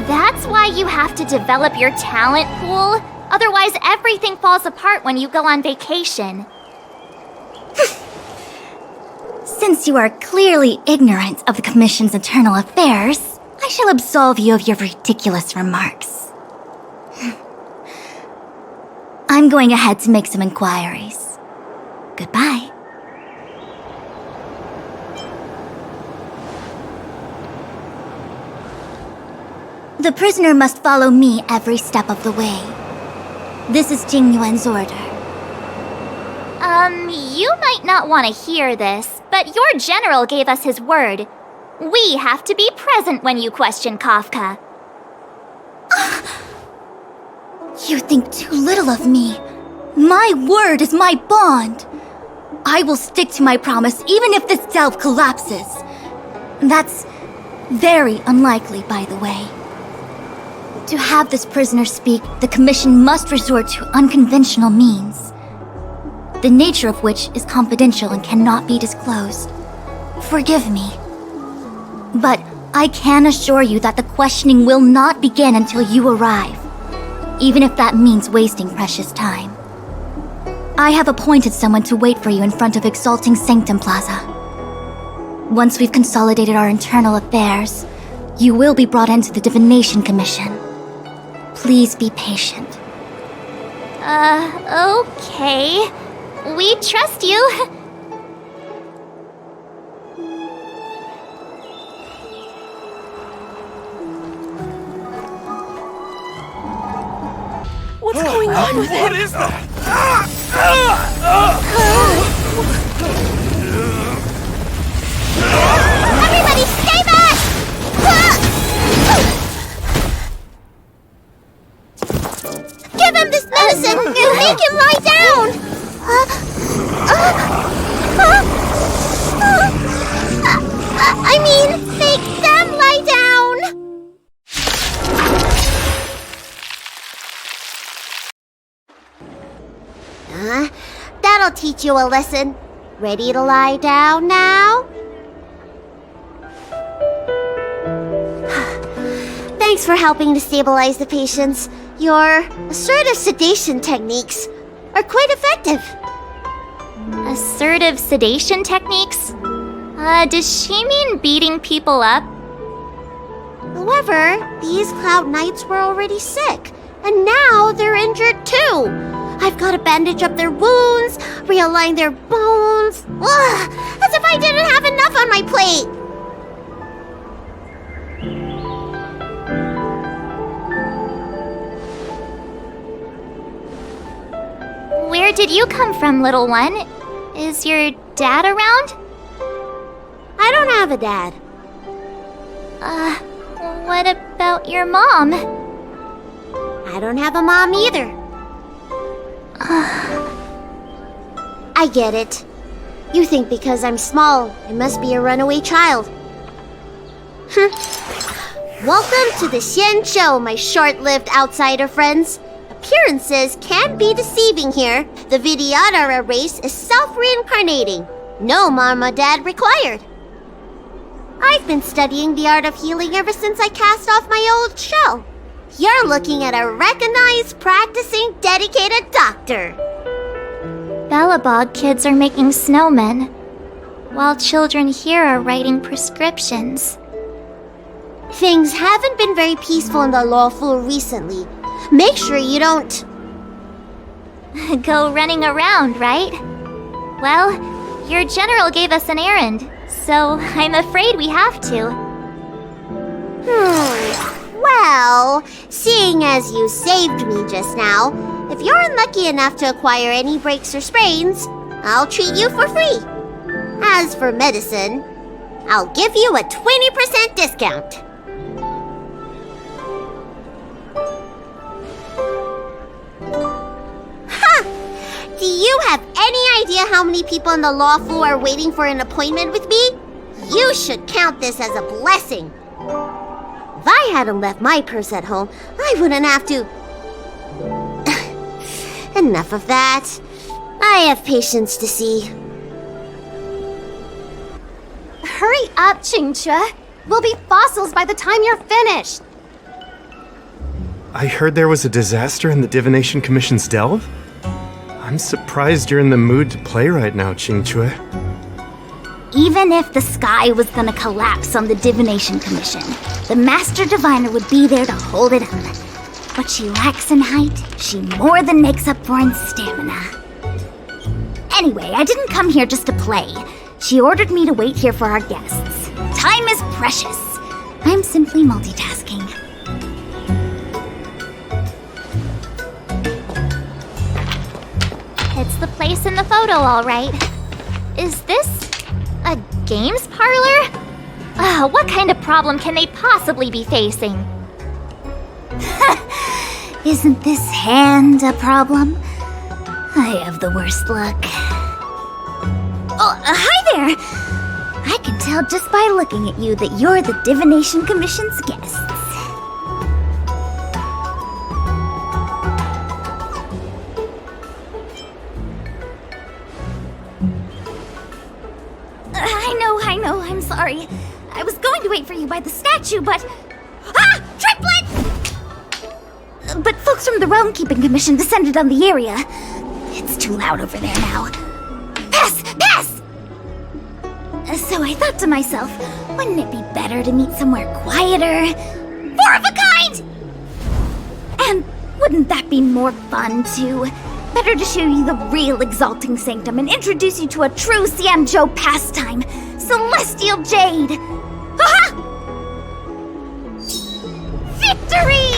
That's why you have to develop your talent pool. Otherwise, everything falls apart when you go on vacation. Since you are clearly ignorant of the Commission's internal affairs, I shall absolve you of your ridiculous remarks. I'm going ahead to make some inquiries. Goodbye. The prisoner must follow me every step of the way. This is Jing Yuan's order. You might not want to hear this, but your general gave us his word. We have to be present when you question Kafka. You think too little of me. My word is my bond. I will stick to my promise even if this delve collapses. That's very unlikely, by the way. To have this prisoner speak, the Commission must resort to unconventional means, the nature of which is confidential and cannot be disclosed. Forgive me. But I can assure you that the questioning will not begin until you arrive, even if that means wasting precious time. I have appointed someone to wait for you in front of Exalting Sanctum Plaza. Once we've consolidated our internal affairs, you will be brought into the Divination Commission. Please be patient. Okay. We trust you. What's going on with What him? is that? Everybody stay back! Give him this medicine and make him lie down! I mean, make them lie down! That'll teach you a lesson. Ready to lie down now? Thanks for helping to stabilize the patients. Your assertive sedation techniques are quite effective. Assertive sedation techniques? Does she mean beating people up? However, these Cloud Knights were already sick, and now they're injured too. I've got to bandage up their wounds, realign their bones. Ugh, as if I didn't have enough on my plate. Where did you come from, little one? Is your dad around? I don't have a dad. What about your mom? I don't have a mom either. I get it. You think because I'm small, I must be a runaway child. Welcome to the Xianzhou, my short-lived outsider friends. Appearances can be deceiving here. The Vidyadhara race is self-reincarnating. No mom or dad required. I've been studying the art of healing ever since I cast off my old shell. You're looking at a recognized, practicing, dedicated doctor. Bellabog kids are making snowmen, while children here are writing prescriptions. Things haven't been very peaceful in the Luofu recently. Make sure you don't... Go running around, right? Well, your general gave us an errand, so I'm afraid we have to. Well, seeing as you saved me just now, if you're unlucky enough to acquire any breaks or sprains, I'll treat you for free. As for medicine, I'll give you a 20% discount. Do you have any idea how many people in the Luofu are waiting for an appointment with me? You should count this as a blessing. If I hadn't left my purse at home, I wouldn't have to... Enough of that. I have patience to see. Hurry up, Qingque. We'll be fossils by the time you're finished. I heard there was a disaster in the Divination Commission's delve? I'm surprised you're in the mood to play right now, Qingque. Even if the sky was gonna collapse on the Divination Commission, the Master Diviner would be there to hold it up. What she lacks in height, she more than makes up for in stamina. Anyway, I didn't come here just to play. She ordered me to wait here for our guests. Time is precious. I'm simply multitasking. It's the place in the photo, all right. Is this a games parlor? What kind of problem can they possibly be facing? Isn't this hand a problem? I have the worst luck. Oh, hi there! I can tell just by looking at you that you're the Divination Commission's guests. I know, I'm sorry. I was going to wait for you by the statue, but... Ah! Triplet! But folks from the Realm Keeping Commission descended on the area. It's too loud over there now. Pass! Pass! So I thought to myself, wouldn't it be better to meet somewhere quieter? Four of a kind! And wouldn't that be more fun, too? Better to show you the real Exalting Sanctum and introduce you to a true Xianzhou pastime, Celestial Jade! Aha! Victory!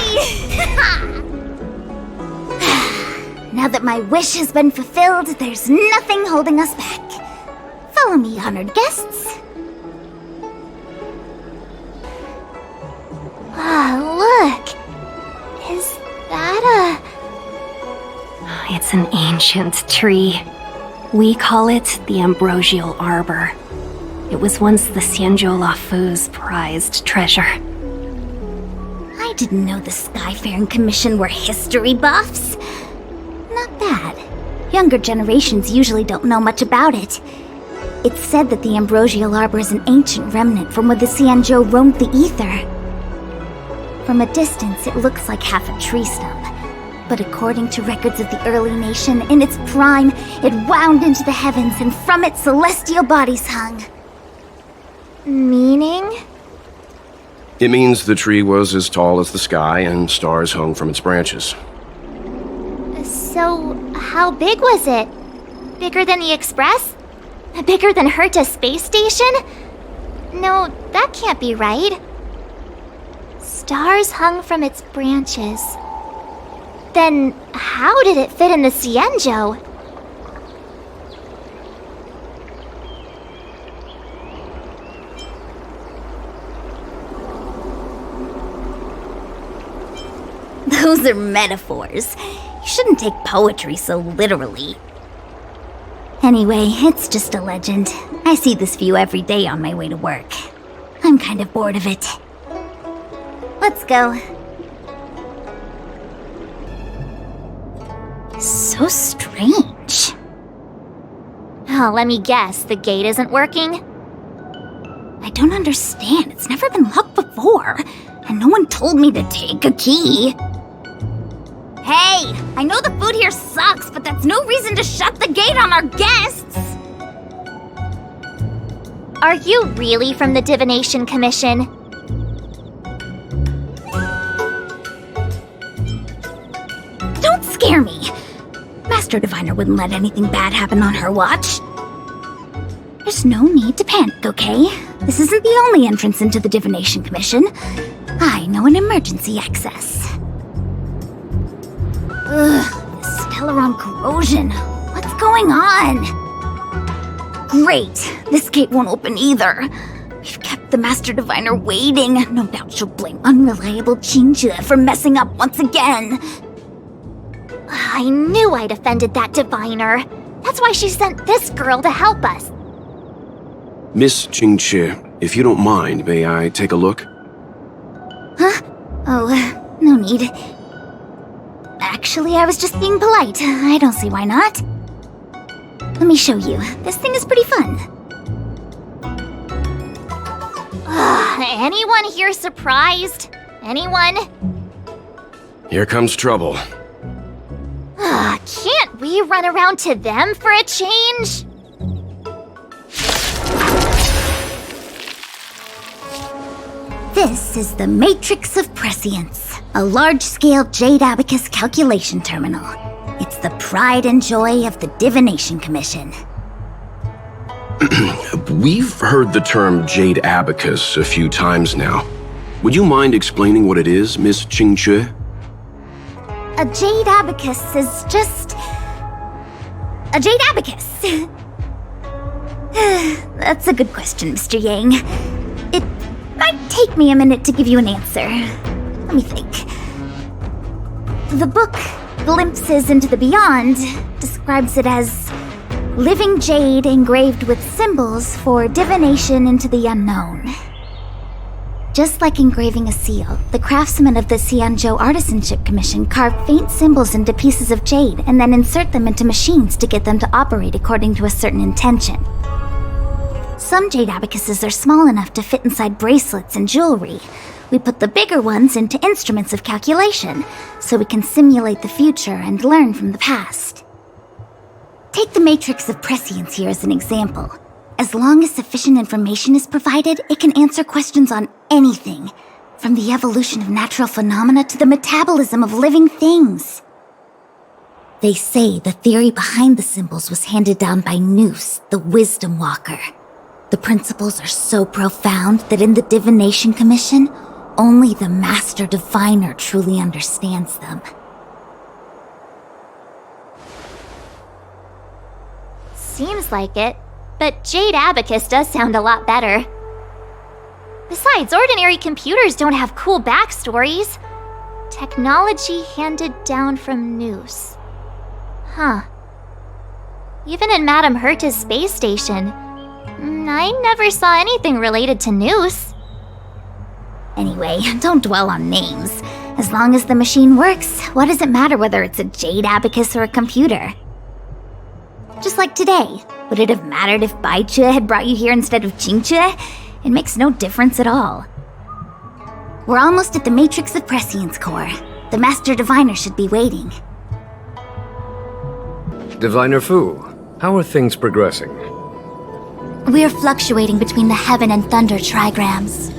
Now that my wish has been fulfilled, there's nothing holding us back. Follow me, honored guests. Look! Is that It's an ancient tree. We call it the Ambrosial Arbor. It was once the Xianzhou Luofu's prized treasure. I didn't know the Skyfaring Commission were history buffs. Not bad. Younger generations usually don't know much about it. It's said that the Ambrosial Arbor is an ancient remnant from when the Xianzhou roamed the ether. From a distance, it looks like half a tree stump. But according to records of the early nation, in its prime, it wound into the heavens and from it celestial bodies hung. Meaning? It means the tree was as tall as the sky and stars hung from its branches. So, how big was it? Bigger than the Express? Bigger than Herta's space station? No, that can't be right. Stars hung from its branches. Then, how did it fit in the Xianzhou? Those are metaphors. You shouldn't take poetry so literally. Anyway, it's just a legend. I see this view every day on my way to work. I'm kind of bored of it. Let's go. So strange. Oh, let me guess, the gate isn't working? I don't understand. It's never been locked before, and no one told me to take a key. Hey, I know the food here sucks, but that's no reason to shut the gate on our guests! Are you really from the Divination Commission? Master Diviner wouldn't let anything bad happen on her watch. There's no need to panic, okay? This isn't the only entrance into the Divination Commission. I know an emergency access. Ugh, this Stellaron corrosion. What's going on? Great, this gate won't open either. We've kept the Master Diviner waiting. No doubt she'll blame unreliable Qingque for messing up once again. I knew I'd offended that diviner. That's why she sent this girl to help us. Miss Qingque, if you don't mind, may I take a look? Huh? Oh, no need. Actually, I was just being polite. I don't see why not. Let me show you. This thing is pretty fun. Anyone here surprised? Anyone? Here comes trouble. Can't we run around to them for a change? This is the Matrix of Prescience, a large-scale Jade Abacus calculation terminal. It's the pride and joy of the Divination Commission. We've heard the term Jade Abacus a few times now. Would you mind explaining what it is, Miss Qingque? A Jade Abacus is just... a Jade Abacus. That's a good question, Mr. Yang. It might take me a minute to give you an answer. Let me think. The book, Glimpses into the Beyond, describes it as living jade engraved with symbols for divination into the unknown. Just like engraving a seal, the craftsmen of the Xianzhou Artisanship Commission carve faint symbols into pieces of jade and then insert them into machines to get them to operate according to a certain intention. Some jade abacuses are small enough to fit inside bracelets and jewelry. We put the bigger ones into instruments of calculation, so we can simulate the future and learn from the past. Take the Matrix of Prescience here as an example. As long as sufficient information is provided, it can answer questions on anything, from the evolution of natural phenomena to the metabolism of living things. They say the theory behind the symbols was handed down by Nous, the Wisdom Walker. The principles are so profound that in the Divination Commission, only the Master Diviner truly understands them. Seems like it, but Jade Abacus does sound a lot better. Besides, ordinary computers don't have cool backstories. Technology handed down from Nous. Huh. Even in Madame Herta's space station, I never saw anything related to Nous. Anyway, don't dwell on names. As long as the machine works, what does it matter whether it's a Jade Abacus or a computer? Just like today, would it have mattered if Bailu had brought you here instead of Qingque? It makes no difference at all. We're almost at the Matrix of Prescience core. The Master Diviner should be waiting. Diviner Fu, how are things progressing? We are fluctuating between the heaven and thunder trigrams.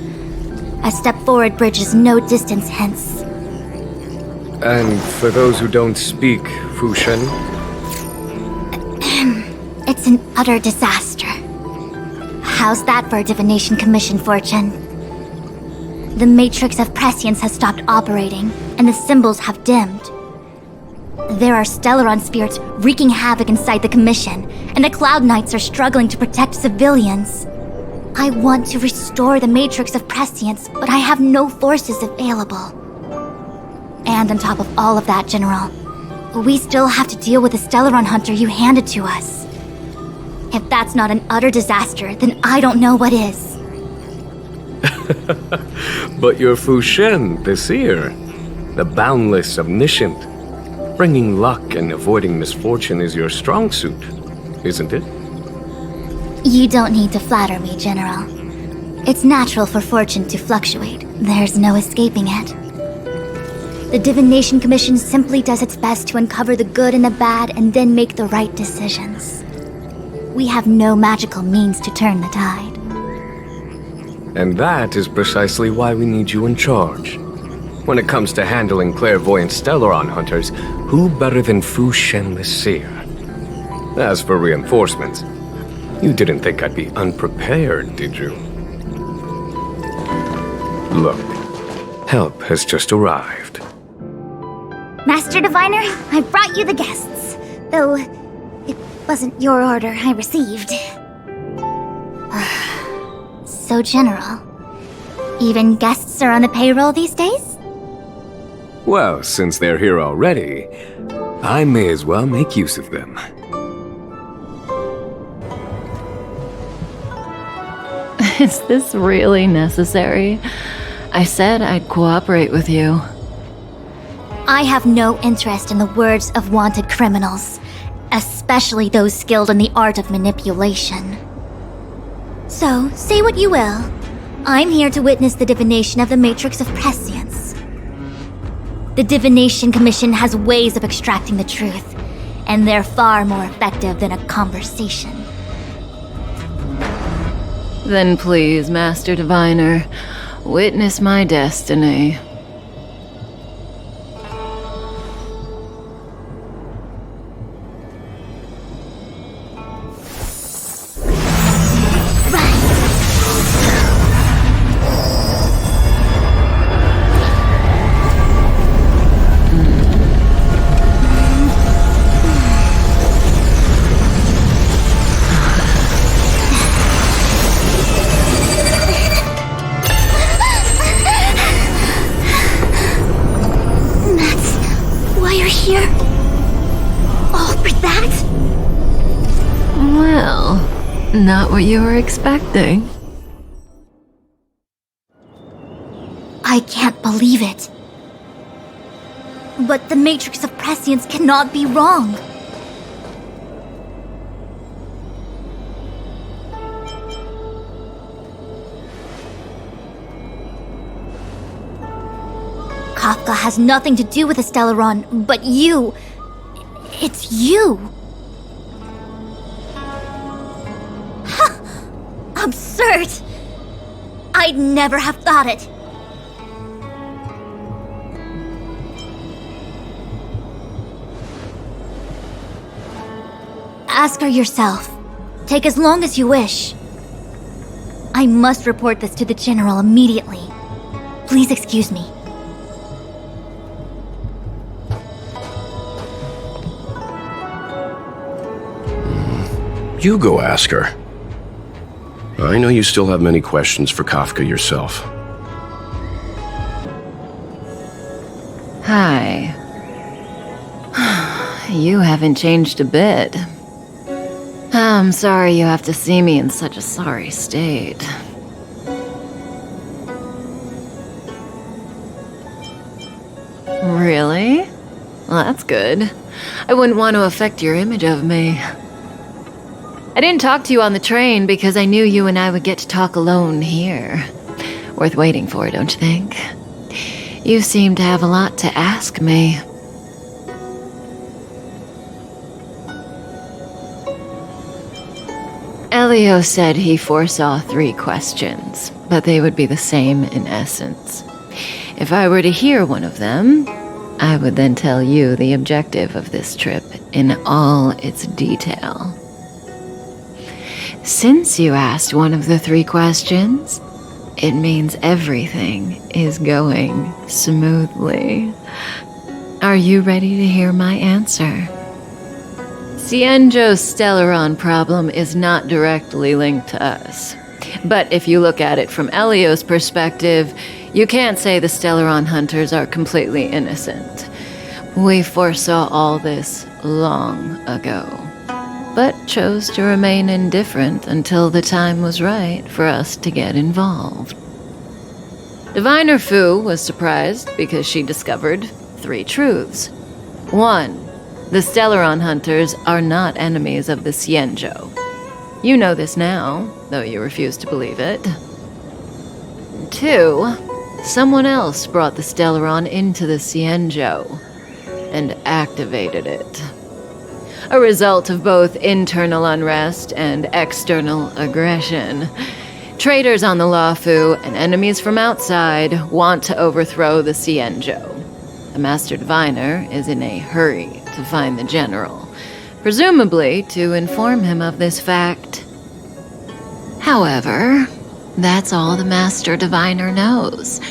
A step forward bridges no distance hence. And for those who don't speak Fu Shen? It's an utter disaster. How's that for a Divination Commission fortune? The Matrix of Prescience has stopped operating, and the symbols have dimmed. There are Stellaron spirits wreaking havoc inside the Commission, and the Cloud Knights are struggling to protect civilians. I want to restore the Matrix of Prescience, but I have no forces available. And on top of all of that, General, we still have to deal with the Stellaron hunter you handed to us. If that's not an utter disaster, then I don't know what is. But you're Fu Shen, the seer, the boundless omniscient. Bringing luck and avoiding misfortune is your strong suit, isn't it? You don't need to flatter me, General. It's natural for fortune to fluctuate. There's no escaping it. The Divination Commission simply does its best to uncover the good and the bad and then make the right decisions. We have no magical means to turn the tide. And that is precisely why we need you in charge. When it comes to handling clairvoyant Stellaron hunters, who better than Fu Shen the Seer? As for reinforcements, you didn't think I'd be unprepared, did you? Look, help has just arrived. Master Diviner, I brought you the guests. Though, it wasn't your order I received. So general. Even guests are on the payroll these days? Well, since they're here already, I may as well make use of them. Is this really necessary? I said I'd cooperate with you. I have no interest in the words of wanted criminals, especially those skilled in the art of manipulation. So, say what you will. I'm here to witness the divination of the Matrix of Prescience. The Divination Commission has ways of extracting the truth, and they're far more effective than a conversation. Then please, Master Diviner, witness my destiny. Not what you were expecting. I can't believe it. But the Matrix of Prescience cannot be wrong. Kafka has nothing to do with the Stellaron, but you... It's you! Absurd! I'd never have thought it. Ask her yourself. Take as long as you wish. I must report this to the General immediately. Please excuse me. You go ask her. I know you still have many questions for Kafka yourself. Hi. You haven't changed a bit. I'm sorry you have to see me in such a sorry state. Really? Well, that's good. I wouldn't want to affect your image of me. I didn't talk to you on the train because I knew you and I would get to talk alone here. Worth waiting for, don't you think? You seem to have a lot to ask me. Elio said he foresaw 3 questions, but they would be the same in essence. If I were to hear one of them, I would then tell you the objective of this trip in all its detail. Since you asked one of the 3 questions, it means everything is going smoothly. Are you ready to hear my answer? Xianzhou's Stellaron problem is not directly linked to us. But if you look at it from Elio's perspective, you can't say the Stellaron hunters are completely innocent. We foresaw all this long ago, but chose to remain indifferent until the time was right for us to get involved. Diviner Fu was surprised because she discovered 3 truths. 1. The Stellaron hunters are not enemies of the Xianzhou. You know this now, though you refuse to believe it. 2. Someone else brought the Stellaron into the Xianzhou and activated it. A result of both internal unrest and external aggression. Traitors on the Luofu and enemies from outside want to overthrow the Xianzhou. The Master Diviner is in a hurry to find the General, presumably to inform him of this fact. However, that's all the Master Diviner knows,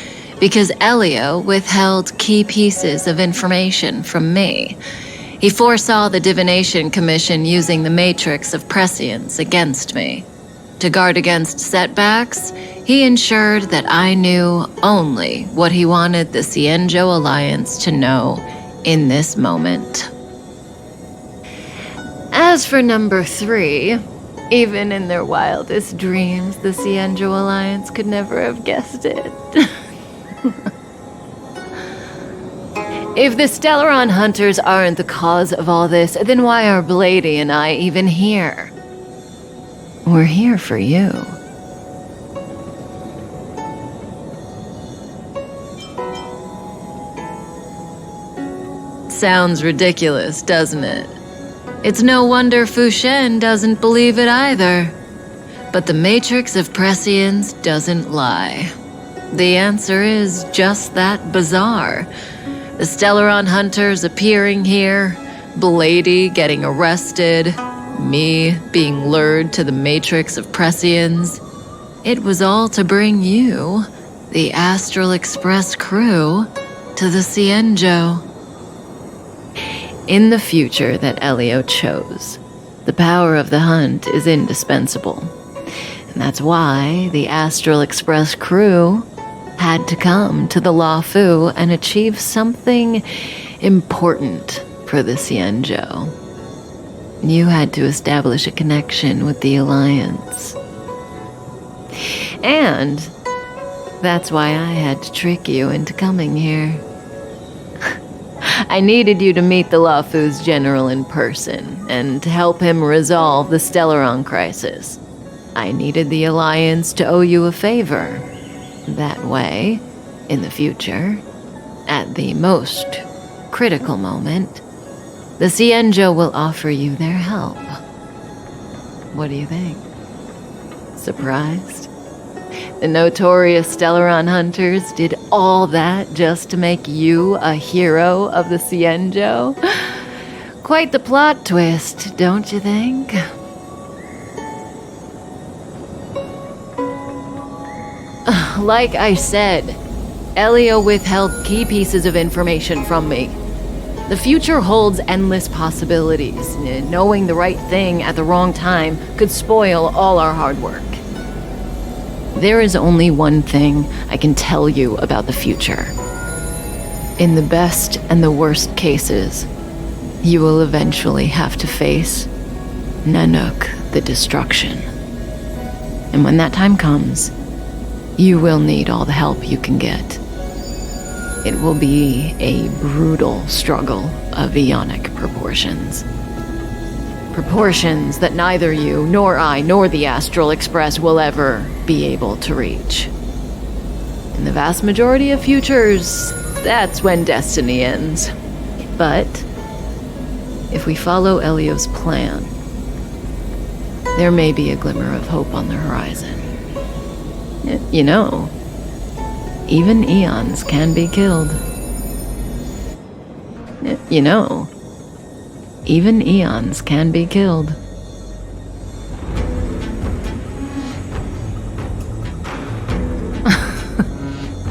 because Elio withheld key pieces of information from me. He foresaw the Divination Commission using the matrix of prescience against me. To guard against setbacks, he ensured that I knew only what he wanted the Xianzhou Alliance to know in this moment. As for number 3, even in their wildest dreams, the Xianzhou Alliance could never have guessed it. If the Stellaron hunters aren't the cause of all this, then why are Blady and I even here? We're here for you. Sounds ridiculous, doesn't it? It's no wonder Fu Shen doesn't believe it either. But the Matrix of Prescience doesn't lie. The answer is just that bizarre. The Stellaron hunters appearing here, Blady getting arrested, me being lured to the Matrix of Prescience. It was all to bring you, the Astral Express crew, to the Xianzhou. In the future that Elio chose, the power of the hunt is indispensable. And that's why the Astral Express crew had to come to the Luofu and achieve something important for the Xianzhou. You had to establish a connection with the Alliance. And that's why I had to trick you into coming here. I needed you to meet the Luofu's general in person and to help him resolve the Stellaron crisis. I needed the Alliance to owe you a favor. That way, in the future, at the most critical moment, the Xianzhou will offer you their help. What do you think? Surprised? The notorious Stellaron hunters did all that just to make you a hero of the Xianzhou? Quite the plot twist, don't you think? Like I said, Elio withheld key pieces of information from me. The future holds endless possibilities. Knowing the right thing at the wrong time could spoil all our hard work. There is only one thing I can tell you about the future. In the best and the worst cases, you will eventually have to face Nanook the Destruction. And when that time comes, you will need all the help you can get. It will be a brutal struggle of Ionic proportions. Proportions that neither you, nor I, nor the Astral Express will ever be able to reach. In the vast majority of futures, that's when destiny ends. But if we follow Elio's plan, there may be a glimmer of hope on the horizon. You know, even eons can be killed. You know, even eons can be killed.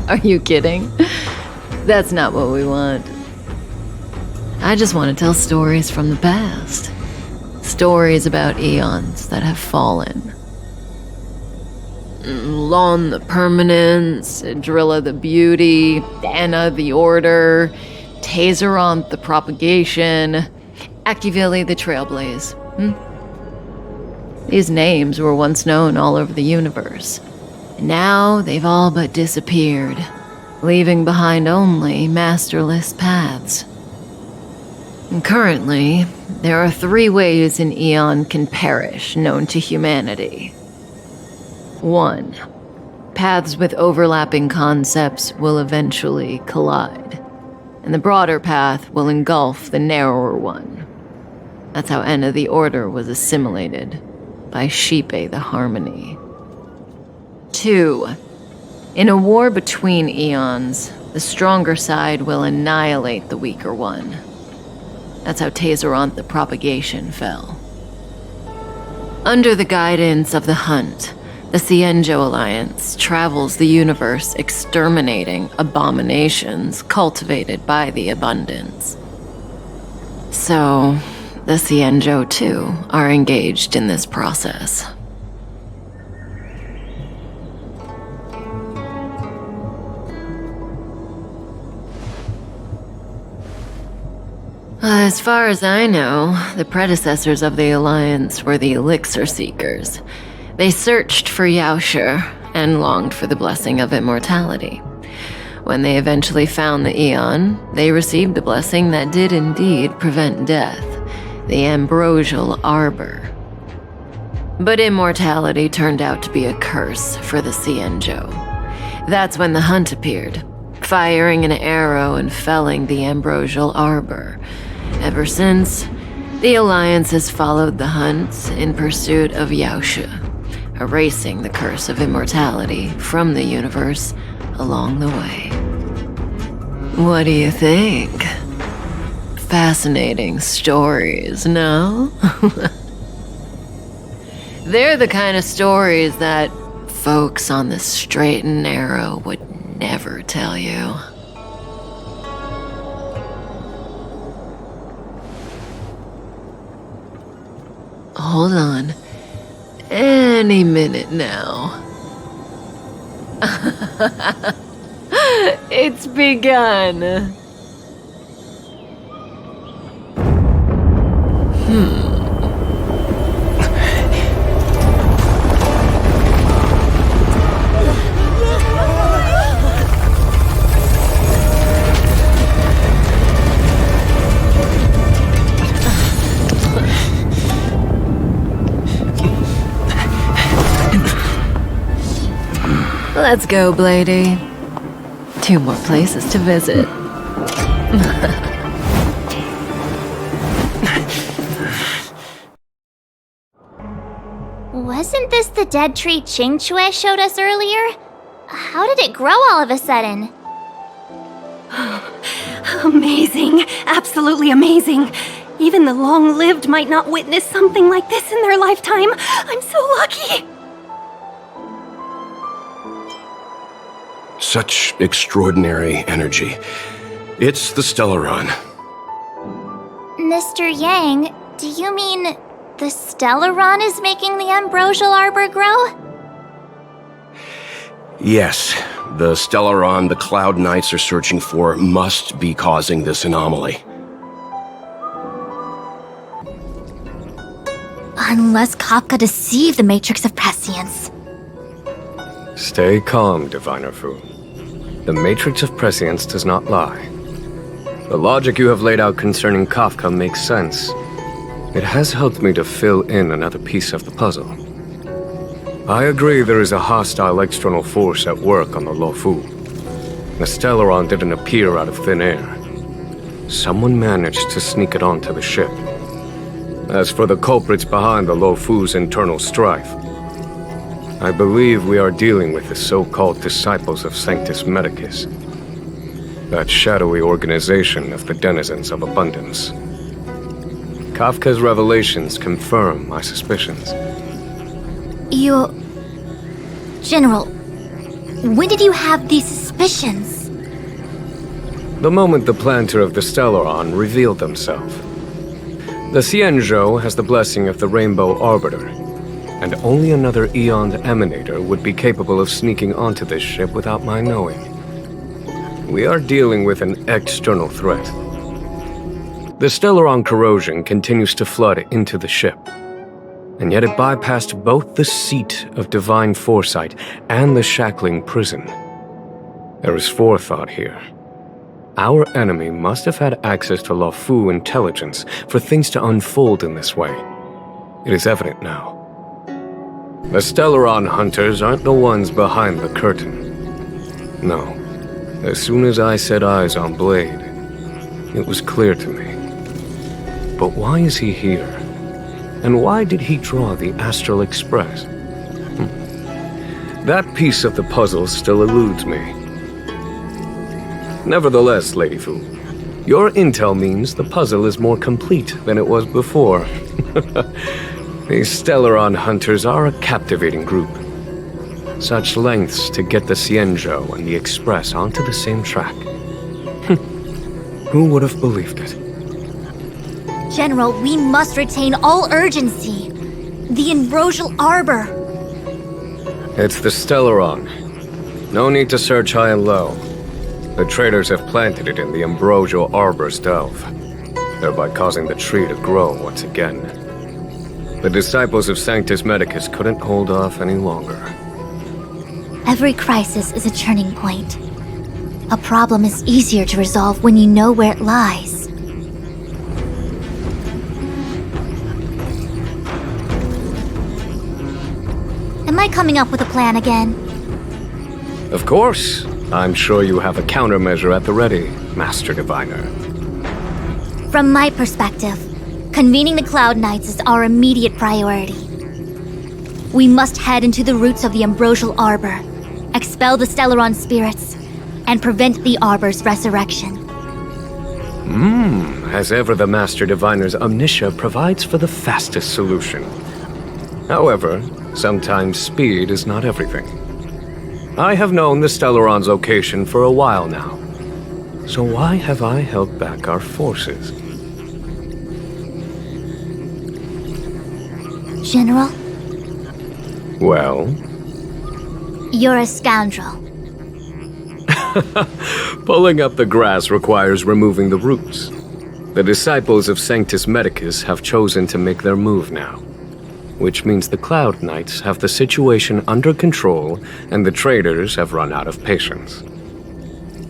Are you kidding? That's not what we want. I just want to tell stories from the past. Stories about eons that have fallen. Lon the Permanence, Drilla the Beauty, Anna the Order, Taseront the Propagation, Akivili the Trailblazer. These names were once known all over the universe. Now they've all but disappeared, leaving behind only masterless paths. And currently, there are 3 ways an eon can perish known to humanity. 1. Paths with overlapping concepts will eventually collide, and the broader path will engulf the narrower one. That's how Enna the Order was assimilated by Qingque the Harmony. 2. In a war between eons, the stronger side will annihilate the weaker one. That's how Tazeronth the Propagation fell. Under the guidance of the Hunt, the Xianzhou Alliance travels the universe exterminating abominations cultivated by the Abundance. So, the Xianzhou too are engaged in this process. As far as I know, the predecessors of the Alliance were the Elixir Seekers. They searched for Yaoshi and longed for the blessing of immortality. When they eventually found the Eon, they received the blessing that did indeed prevent death, the Ambrosial Arbor. But immortality turned out to be a curse for the Xianzhou. That's when the Hunt appeared, firing an arrow and felling the Ambrosial Arbor. Ever since, the Alliance has followed the Hunt in pursuit of Yaoshi, erasing the curse of immortality from the universe along the way. What do you think? Fascinating stories, no? They're the kind of stories that folks on the straight and narrow would never tell you. Hold on. Any minute now. It's begun. Let's go, Blady. 2 more places to visit. Wasn't this the dead tree Qingque showed us earlier? How did it grow all of a sudden? Amazing. Absolutely amazing. Even the long-lived might not witness something like this in their lifetime. I'm so lucky. Such extraordinary energy. It's the Stellaron. Mr. Yang, do you mean the Stellaron is making the Ambrosial Arbor grow? Yes, the Stellaron the Cloud Knights are searching for must be causing this anomaly. Unless Kafka deceived the Matrix of Prescience. Stay calm, Diviner Fu. The Matrix of Prescience does not lie. The logic you have laid out concerning Kafka makes sense. It has helped me to fill in another piece of the puzzle. I agree there is a hostile external force at work on the Luofu. The Stellaron didn't appear out of thin air. Someone managed to sneak it onto the ship. As for the culprits behind the Luofu's internal strife, I believe we are dealing with the so-called Disciples of Sanctus Medicus, that shadowy organization of the denizens of abundance. Kafka's revelations confirm my suspicions. General, when did you have these suspicions? The moment the planter of the Stellaron revealed himself. The Xianzhou has the blessing of the Rainbow Arbiter, and only another Eon Emanator would be capable of sneaking onto this ship without my knowing. We are dealing with an external threat. The Stellaron corrosion continues to flood into the ship, and yet it bypassed both the seat of divine foresight and the shackling prison. There is forethought here. Our enemy must have had access to Luofu intelligence for things to unfold in this way. It is evident now. The Stellaron hunters aren't the ones behind the curtain. No. As soon as I set eyes on Blade, it was clear to me. But why is he here? And why did he draw the Astral Express? That piece of the puzzle still eludes me. Nevertheless, Lady Fu, your intel means the puzzle is more complete than it was before. These Stellaron hunters are a captivating group. Such lengths to get the Xianzhou and the Express onto the same track. Who would have believed it? General, we must retain all urgency. The Ambrosial Arbor. It's the Stellaron. No need to search high and low. The traders have planted it in the Ambrosial Arbor's delve, thereby causing the tree to grow once again. The Disciples of Sanctus Medicus couldn't hold off any longer. Every crisis is a turning point. A problem is easier to resolve when you know where it lies. Am I coming up with a plan again? Of course. I'm sure you have a countermeasure at the ready, Master Diviner. From my perspective, convening the Cloud Knights is our immediate priority. We must head into the roots of the Ambrosial Arbor, expel the Stellaron spirits, and prevent the Arbor's resurrection. As ever, the Master Diviner's omniscia provides for the fastest solution. However, sometimes speed is not everything. I have known the Stellaron's location for a while now. So why have I held back our forces? General? Well? You're a scoundrel. Pulling up the grass requires removing the roots. The Disciples of Sanctus Medicus have chosen to make their move now, which means the Cloud Knights have the situation under control and the traders have run out of patience.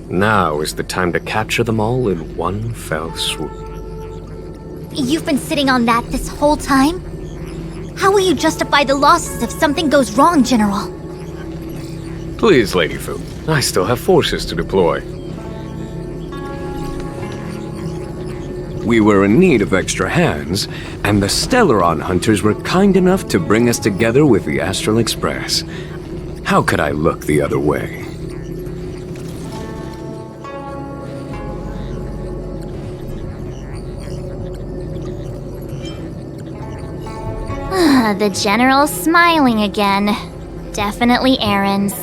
Now is the time to capture them all in one fell swoop. You've been sitting on that this whole time? How will you justify the losses if something goes wrong, General? Please, Lady Fu, I still have forces to deploy. We were in need of extra hands, and the Stellaron hunters were kind enough to bring us together with the Astral Express. How could I look the other way? The General's smiling again. Definitely errands.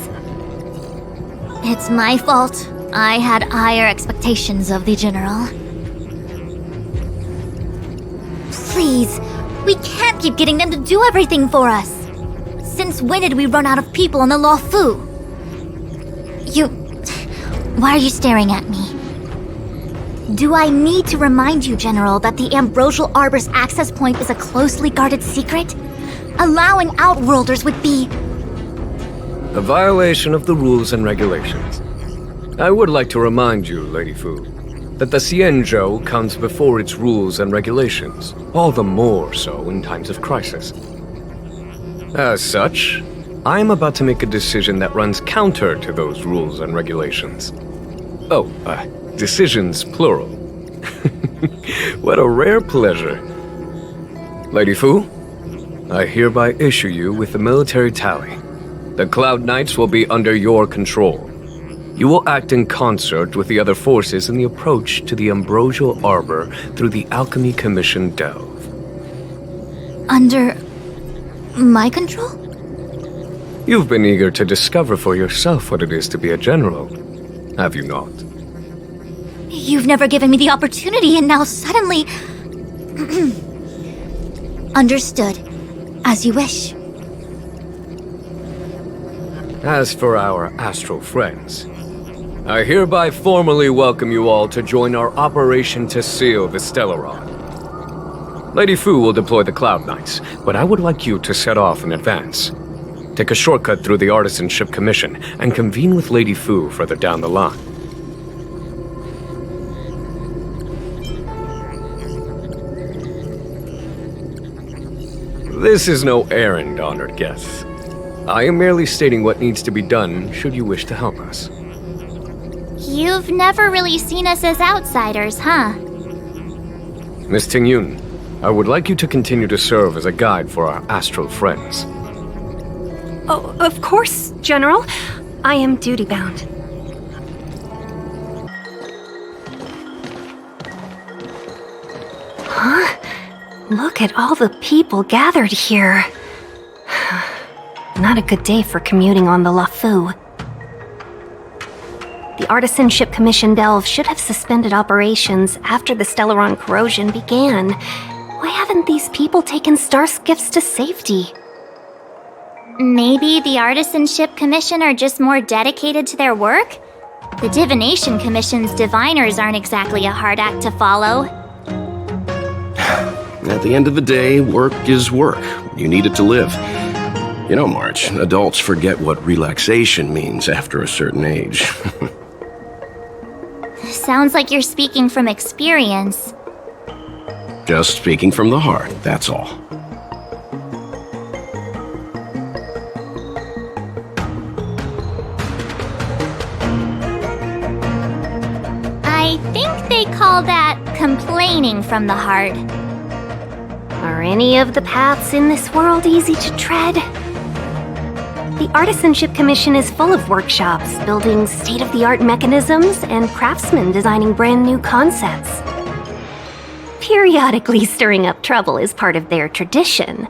It's my fault. I had higher expectations of the General. Please, we can't keep getting them to do everything for us. Since when did we run out of people on the Luofu? Why are you staring at me? Do I need to remind you, General, that the Ambrosial Arbor's access point is a closely guarded secret? Allowing Outworlders would be... a violation of the rules and regulations. I would like to remind you, Lady Fu, that the Xianzhou comes before its rules and regulations, all the more so in times of crisis. As such, I am about to make a decision that runs counter to those rules and regulations. Oh, decisions plural. What a rare pleasure. Lady Fu, I hereby issue you with the military tally. The Cloud Knights will be under your control. You will act in concert with the other forces in the approach to the Ambrosial Arbor through the Alchemy Commission delve. Under... my control? You've been eager to discover for yourself what it is to be a general, have you not? You've never given me the opportunity, and now suddenly... Understood. As you wish. As for our astral friends, I hereby formally welcome you all to join our operation to seal the Stellaron. Lady Fu will deploy the Cloud Knights, but I would like you to set off in advance. Take a shortcut through the Artisanship Commission and convene with Lady Fu further down the line. This is no errand, honored guests. I am merely stating what needs to be done should you wish to help us. You've never really seen us as outsiders, huh? Miss Tingyun, I would like you to continue to serve as a guide for our astral friends. Oh, of course, General. I am duty-bound. Huh? Look at all the people gathered here. Not a good day for commuting on the Luofu. The Artisanship Commission Delve should have suspended operations after the Stellaron corrosion began. Why haven't these people taken Starskiffs to safety? Maybe the Artisanship Commission are just more dedicated to their work? The Divination Commission's diviners aren't exactly a hard act to follow. At the end of the day, work is work. You need it to live. You know, March, adults forget what relaxation means after a certain age. Sounds like you're speaking from experience. Just speaking from the heart, that's all. I think they call that complaining from the heart. Are any of the paths in this world easy to tread? The Artisanship Commission is full of workshops, building state-of-the-art mechanisms and craftsmen designing brand new concepts. Periodically stirring up trouble is part of their tradition.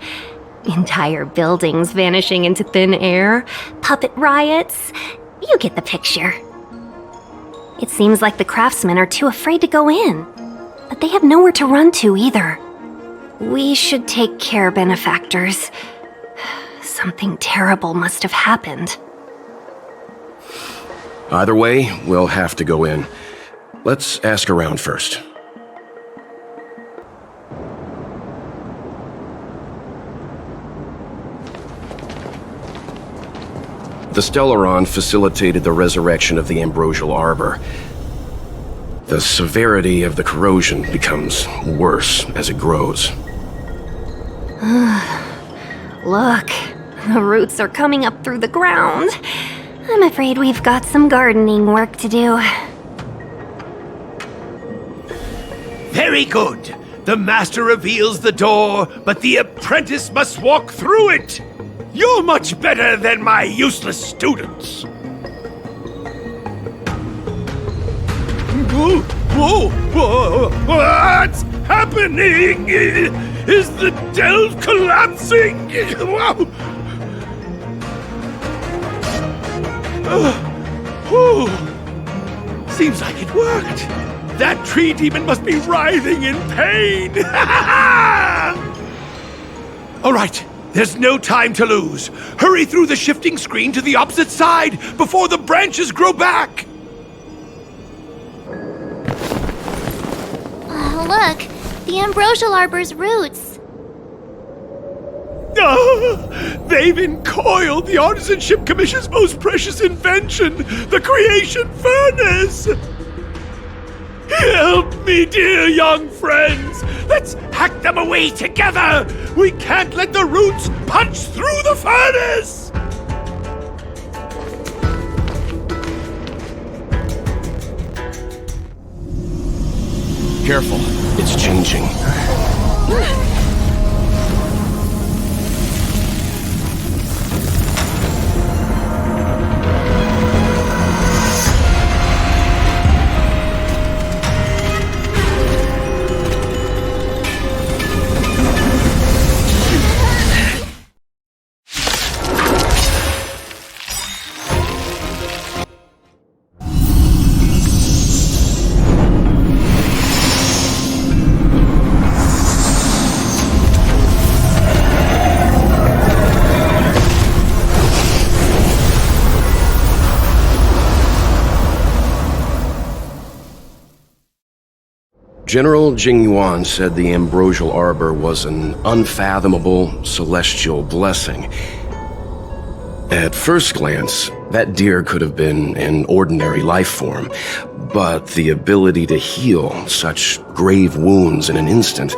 Entire buildings vanishing into thin air, puppet riots. You get the picture. It seems like the craftsmen are too afraid to go in, but they have nowhere to run to either. We should take care, benefactors. Something terrible must have happened. Either way, we'll have to go in. Let's ask around first. The Stellaron facilitated the resurrection of the Ambrosial Arbor. The severity of the corrosion becomes worse as it grows. Look, the roots are coming up through the ground. I'm afraid we've got some gardening work to do. Very good. The master reveals the door, but the apprentice must walk through it. You're much better than my useless students. Whoa! What's happening? Is the delve collapsing? Seems like it worked. That tree demon must be writhing in pain. All right, there's no time to lose. Hurry through the shifting screen to the opposite side before the branches grow back. Look, the Ambrosial Arbor's roots. They've encoiled the Artisanship Commission's most precious invention, the Creation Furnace! Help me, dear young friends! Let's hack them away together! We can't let the roots punch through the furnace! Careful, it's changing. General Jing Yuan said the Ambrosial Arbor was an unfathomable celestial blessing. At first glance, that deer could have been an ordinary life form, but the ability to heal such grave wounds in an instant...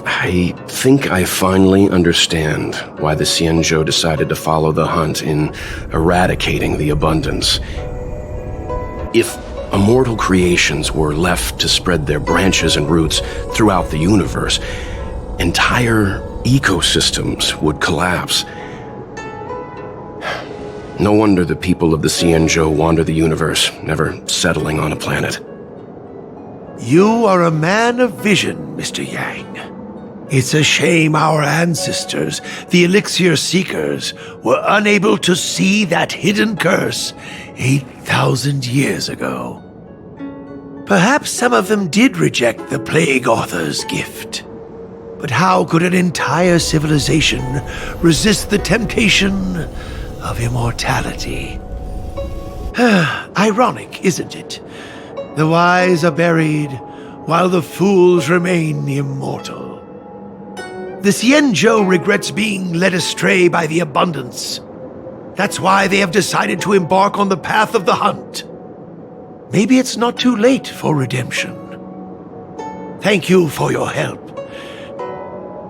I think I finally understand why the Xianzhou decided to follow the hunt in eradicating the abundance. If immortal creations were left to spread their branches and roots throughout the universe, entire ecosystems would collapse. No wonder the people of the Xianzhou wander the universe, never settling on a planet. You are a man of vision, Mr. Yang. It's a shame our ancestors, the Elixir Seekers, were unable to see that hidden curse 8,000 years ago. Perhaps some of them did reject the Plague Author's gift. But how could an entire civilization resist the temptation of immortality? Ironic, isn't it? The wise are buried, while the fools remain immortal. The Xianzhou regrets being led astray by the abundance. That's why they have decided to embark on the path of the hunt. Maybe it's not too late for redemption. Thank you for your help.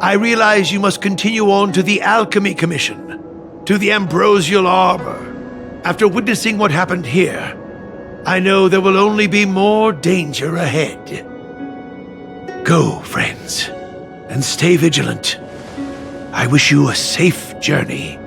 I realize you must continue on to the Alchemy Commission, to the Ambrosial Arbor. After witnessing what happened here, I know there will only be more danger ahead. Go, friends, and stay vigilant. I wish you a safe journey.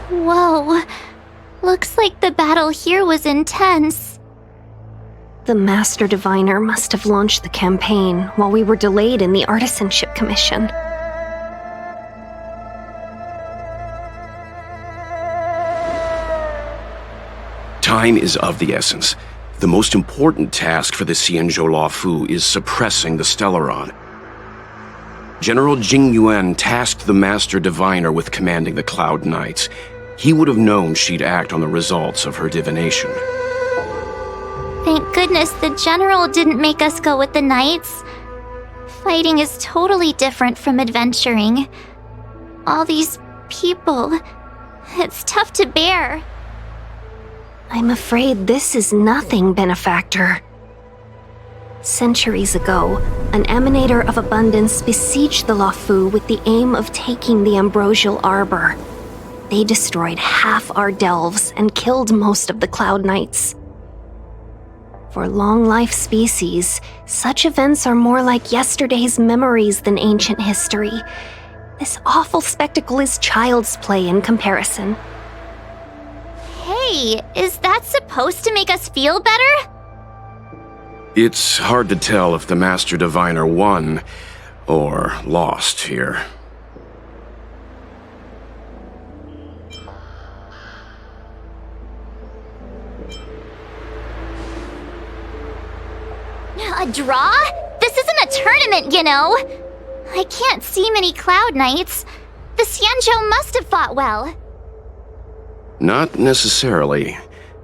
Whoa. Looks like the battle here was intense. The Master Diviner must have launched the campaign while we were delayed in the Artisanship Commission. Time is of the essence. The most important task for the Xianzhou Luofu is suppressing the Stellaron. General Jing Yuan tasked the Master Diviner with commanding the Cloud Knights. He would have known she'd act on the results of her divination. Thank goodness the General didn't make us go with the Knights. Fighting is totally different from adventuring. All these people, it's tough to bear. I'm afraid this is nothing, Benefactor. Centuries ago, an emanator of abundance besieged the Luofu with the aim of taking the Ambrosial Arbor. They destroyed half our delves and killed most of the Cloud Knights. For long-life species, such events are more like yesterday's memories than ancient history. This awful spectacle is child's play in comparison. Hey, is that supposed to make us feel better? It's hard to tell if the Master Diviner won or lost here. A draw? This isn't a tournament, you know. I can't see many Cloud Knights. The Xianzhou must have fought well. Not necessarily.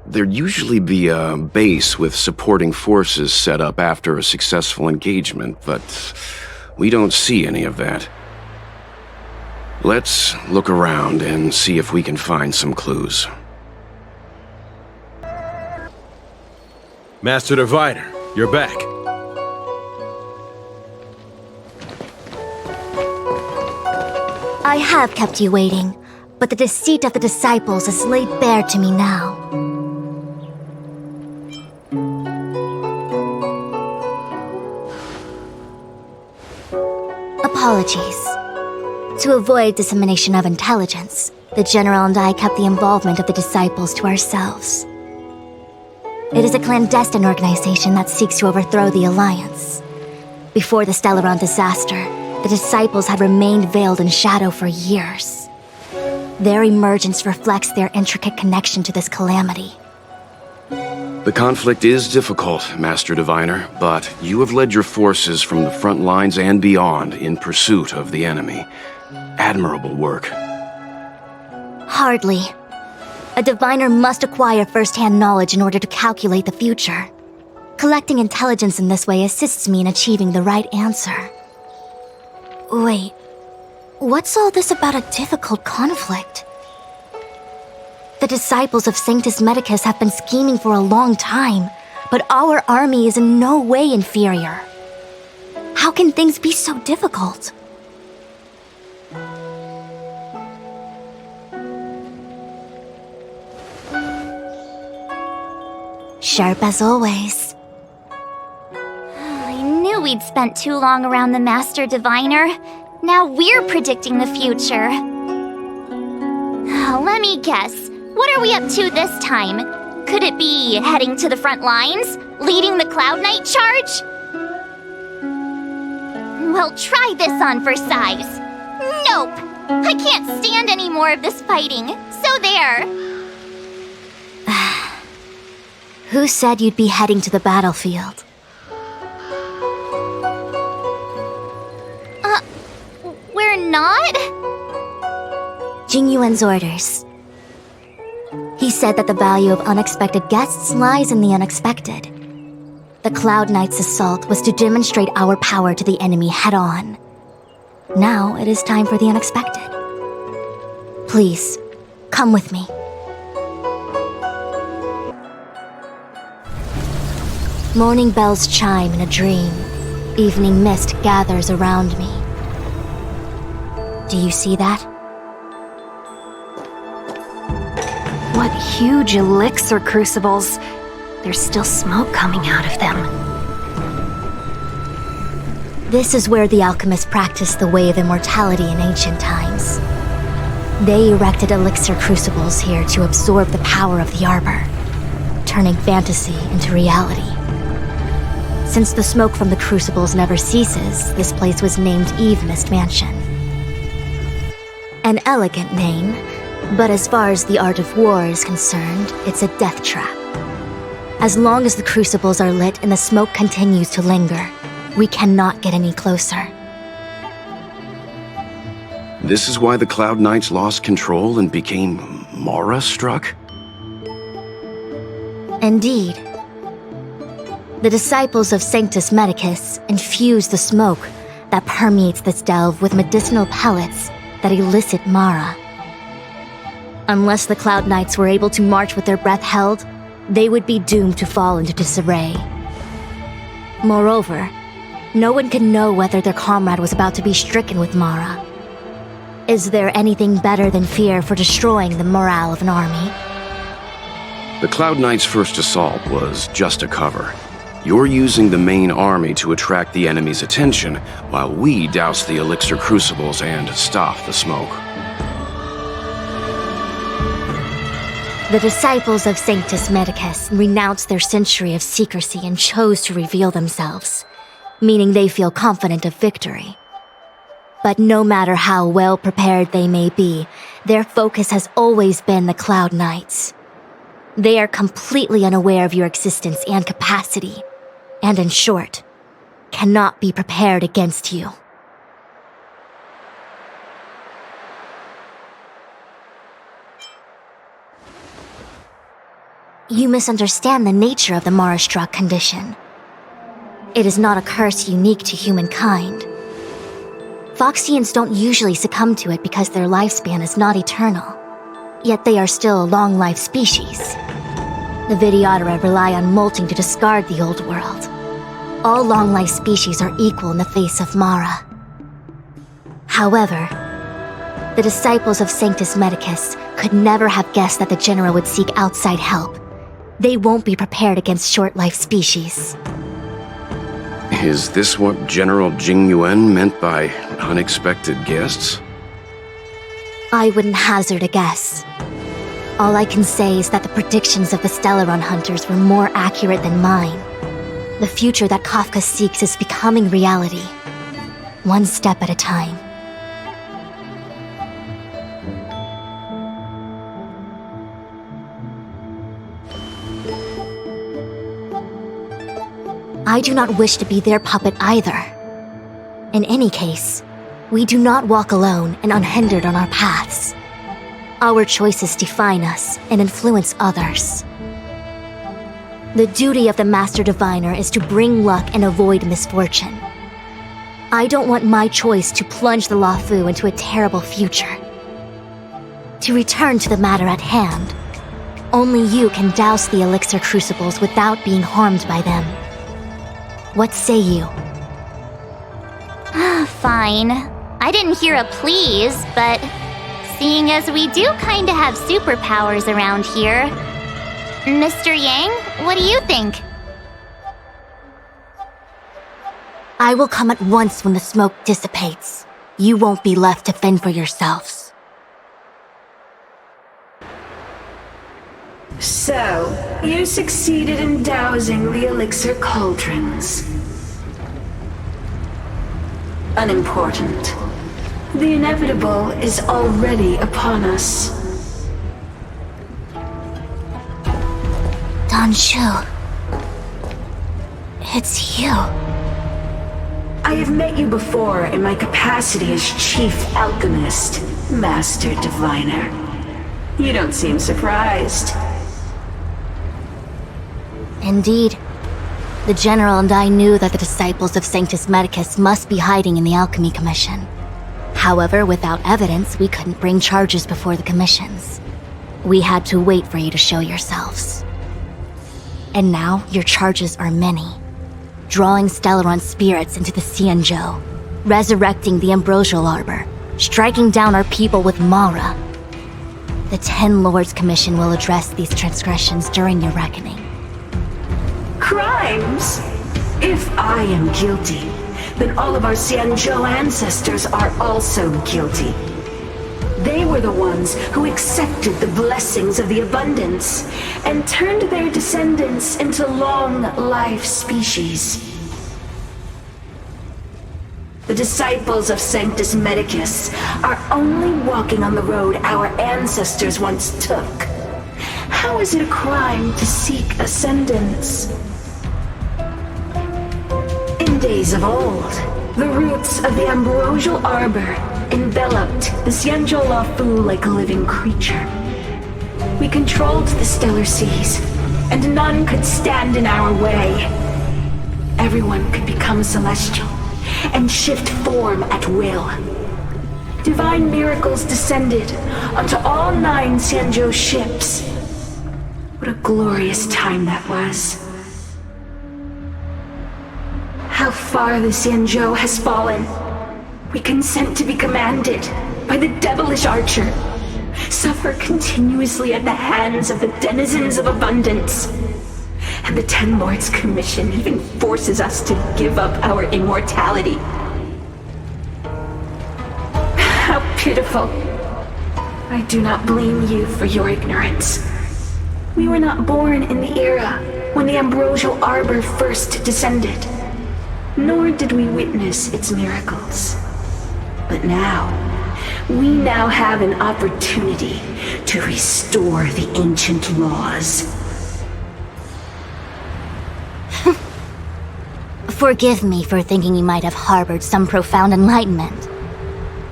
There'd usually be a base with supporting forces set up after a successful engagement, but we don't see any of that. Let's look around and see if we can find some clues. Master Diviner, you're back. I have kept you waiting, but the deceit of the Disciples is laid bare to me now. Apologies. To avoid dissemination of intelligence, the General and I kept the involvement of the Disciples to ourselves. It is a clandestine organization that seeks to overthrow the Alliance. Before the Stellaron disaster, the Disciples had remained veiled in shadow for years. Their emergence reflects their intricate connection to this calamity. The conflict is difficult, Master Diviner, but you have led your forces from the front lines and beyond in pursuit of the enemy. Admirable work. Hardly. A diviner must acquire first-hand knowledge in order to calculate the future. Collecting intelligence in this way assists me in achieving the right answer. Wait, what's all this about a difficult conflict? The Disciples of Sanctus Medicus have been scheming for a long time, but our army is in no way inferior. How can things be so difficult? Sharp as always. I knew we'd spent too long around the Master Diviner. Now we're predicting the future. Let me guess. What are we up to this time? Could it be heading to the front lines? Leading the Cloud Knight charge? Well, try this on for size. Nope! I can't stand any more of this fighting. So there. Who said you'd be heading to the battlefield? We're not? Jingyuan's orders. He said that the value of unexpected guests lies in the unexpected. The Cloud Knight's assault was to demonstrate our power to the enemy head-on. Now it is time for the unexpected. Please, come with me. Morning bells chime in a dream. Evening mist gathers around me. Do you see that? What huge elixir crucibles. There's still smoke coming out of them. This is where the alchemists practiced the way of immortality in ancient times. They erected elixir crucibles here to absorb the power of the Arbor, turning fantasy into reality. Since the smoke from the crucibles never ceases, this place was named Eve Mist Mansion. An elegant name, but as far as the art of war is concerned, it's a death trap. As long as the crucibles are lit and the smoke continues to linger, we cannot get any closer. This is why the Cloud Knights lost control and became Mara-struck? Indeed. The Disciples of Sanctus Medicus infuse the smoke that permeates this delve with medicinal pellets that elicit Mara. Unless the Cloud Knights were able to march with their breath held, they would be doomed to fall into disarray. Moreover, no one could know whether their comrade was about to be stricken with Mara. Is there anything better than fear for destroying the morale of an army? The Cloud Knights' first assault was just a cover. You're using the main army to attract the enemy's attention, while we douse the elixir crucibles and stop the smoke. The Disciples of Sanctus Medicus renounced their century of secrecy and chose to reveal themselves, meaning they feel confident of victory. But no matter how well prepared they may be, their focus has always been the Cloud Knights. They are completely unaware of your existence and capacity, and in short, cannot be prepared against you. You misunderstand the nature of the Mara-struck condition. It is not a curse unique to humankind. Foxians don't usually succumb to it because their lifespan is not eternal. Yet they are still a long-life species. The Vidyadhara rely on molting to discard the old world. All long-life species are equal in the face of Mara. However, the Disciples of Sanctus Medicus could never have guessed that the General would seek outside help. They won't be prepared against short-life species. Is this what General Jing Yuan meant by unexpected guests? I wouldn't hazard a guess. All I can say is that the predictions of the Stellaron hunters were more accurate than mine. The future that Kafka seeks is becoming reality, one step at a time. I do not wish to be their puppet either. In any case, we do not walk alone and unhindered on our paths. Our choices define us and influence others. The duty of the Master Diviner is to bring luck and avoid misfortune. I don't want my choice to plunge the Luofu into a terrible future. To return to the matter at hand, only you can douse the elixir crucibles without being harmed by them. What say you? Fine. I didn't hear a please, but seeing as we do kinda have superpowers around here, Mr. Yang, what do you think? I will come at once when the smoke dissipates. You won't be left to fend for yourselves. So, you succeeded in dousing the elixir cauldrons. Unimportant. The inevitable is already upon us. Don Shu. It's you. I have met you before in my capacity as Chief Alchemist, Master Diviner. You don't seem surprised. Indeed. The General and I knew that the Disciples of Sanctus Medicus must be hiding in the Alchemy Commission. However, without evidence, we couldn't bring charges before the commissions. We had to wait for you to show yourselves. And now, your charges are many. Drawing Stellaron spirits into the Xianzhou, resurrecting the Ambrosial Arbor, striking down our people with Mara. The 10 Lords Commission will address these transgressions during your reckoning. Crimes? If I am guilty, then all of our Xianzhou ancestors are also guilty. They were the ones who accepted the blessings of the abundance and turned their descendants into long-life species. The Disciples of Sanctus Medicus are only walking on the road our ancestors once took. How is it a crime to seek ascendance? In days of old, the roots of the Ambrosial Arbor enveloped the Xianzhou Luofu like a living creature. We controlled the stellar seas, and none could stand in our way. Everyone could become celestial and shift form at will. Divine miracles descended onto all 9 Xianzhou ships. What a glorious time that was. How far the Xianzhou has fallen. We consent to be commanded by the devilish archer. Suffer continuously at the hands of the denizens of abundance. And the 10 Lords Commission even forces us to give up our immortality. How pitiful. I do not blame you for your ignorance. We were not born in the era when the Ambrosial Arbor first descended. Nor did we witness its miracles. But now, we now have an opportunity to restore the ancient laws. Forgive me for thinking you might have harbored some profound enlightenment.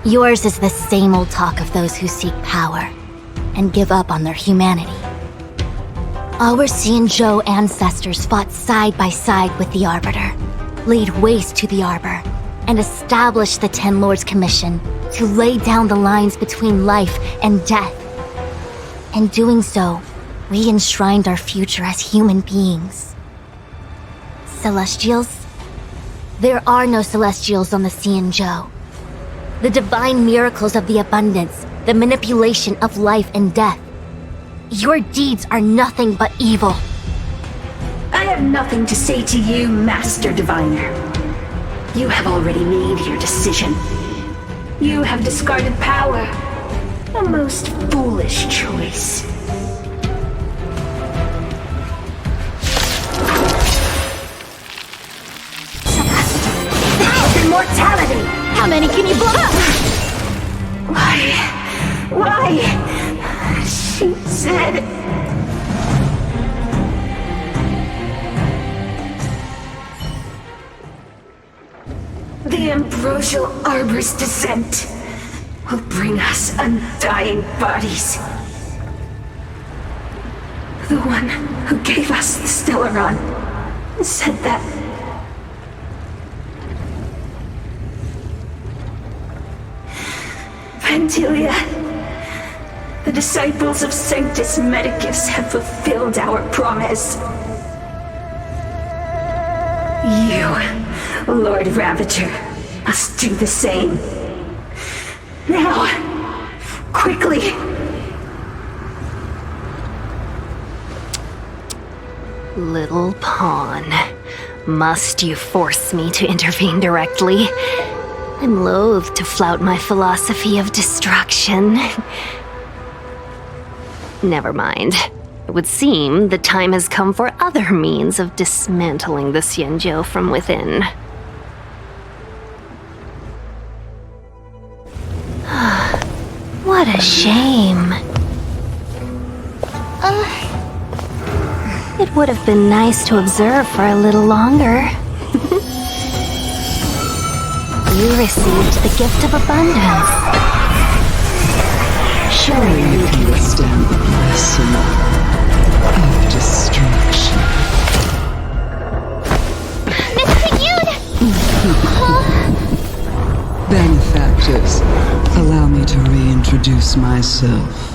Yours is the same old talk of those who seek power and give up on their humanity. Our Xianzhou ancestors fought side by side with the Arbiter, laid waste to the Arbor, and established the 10 Lords Commission to lay down the lines between life and death. In doing so, we enshrined our future as human beings. Celestials? There are no Celestials on the Xianzhou. The divine miracles of the abundance, the manipulation of life and death. Your deeds are nothing but evil. I have nothing to say to you, Master Diviner. You have already made your decision. You have discarded power. A most foolish choice. Immortality! How many can you blow up? Why? She said... The Ambrosial Arbor's descent will bring us undying bodies. The one who gave us the Stellaron said that. Phantylia, the Disciples of Sanctus Medicus have fulfilled our promise. You, Lord Ravager, must do the same. Now, quickly. Little pawn. Must you force me to intervene directly? I'm loath to flout my philosophy of destruction. Never mind. It would seem the time has come for other means of dismantling the Xianzhou from within. What a shame. It would have been nice to observe for a little longer. You received the gift of abundance. Surely you can withstand the blessing of destruction. Miss Tingyun! Benefactors, allow me to reintroduce myself.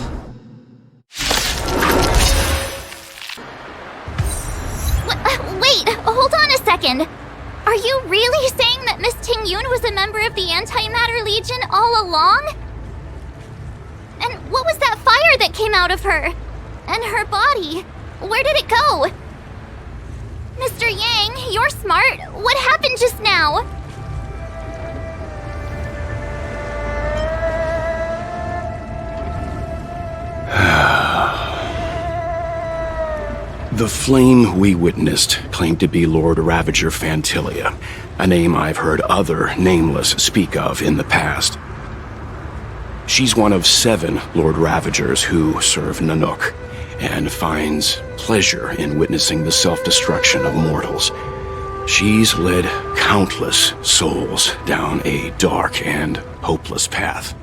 Wait, hold on a second. Are you really saying that Miss Tingyun was a member of the Antimatter Legion all along? And what was that fire that came out of her? And her body? Where did it go? Mr. Yang, you're smart. What happened just now? The flame we witnessed claimed to be Lord Ravager Phantylia, a name I've heard other nameless speak of in the past. She's one of 7 Lord Ravagers who serve Nanook, and finds pleasure in witnessing the self-destruction of mortals. She's led countless souls down a dark and hopeless path.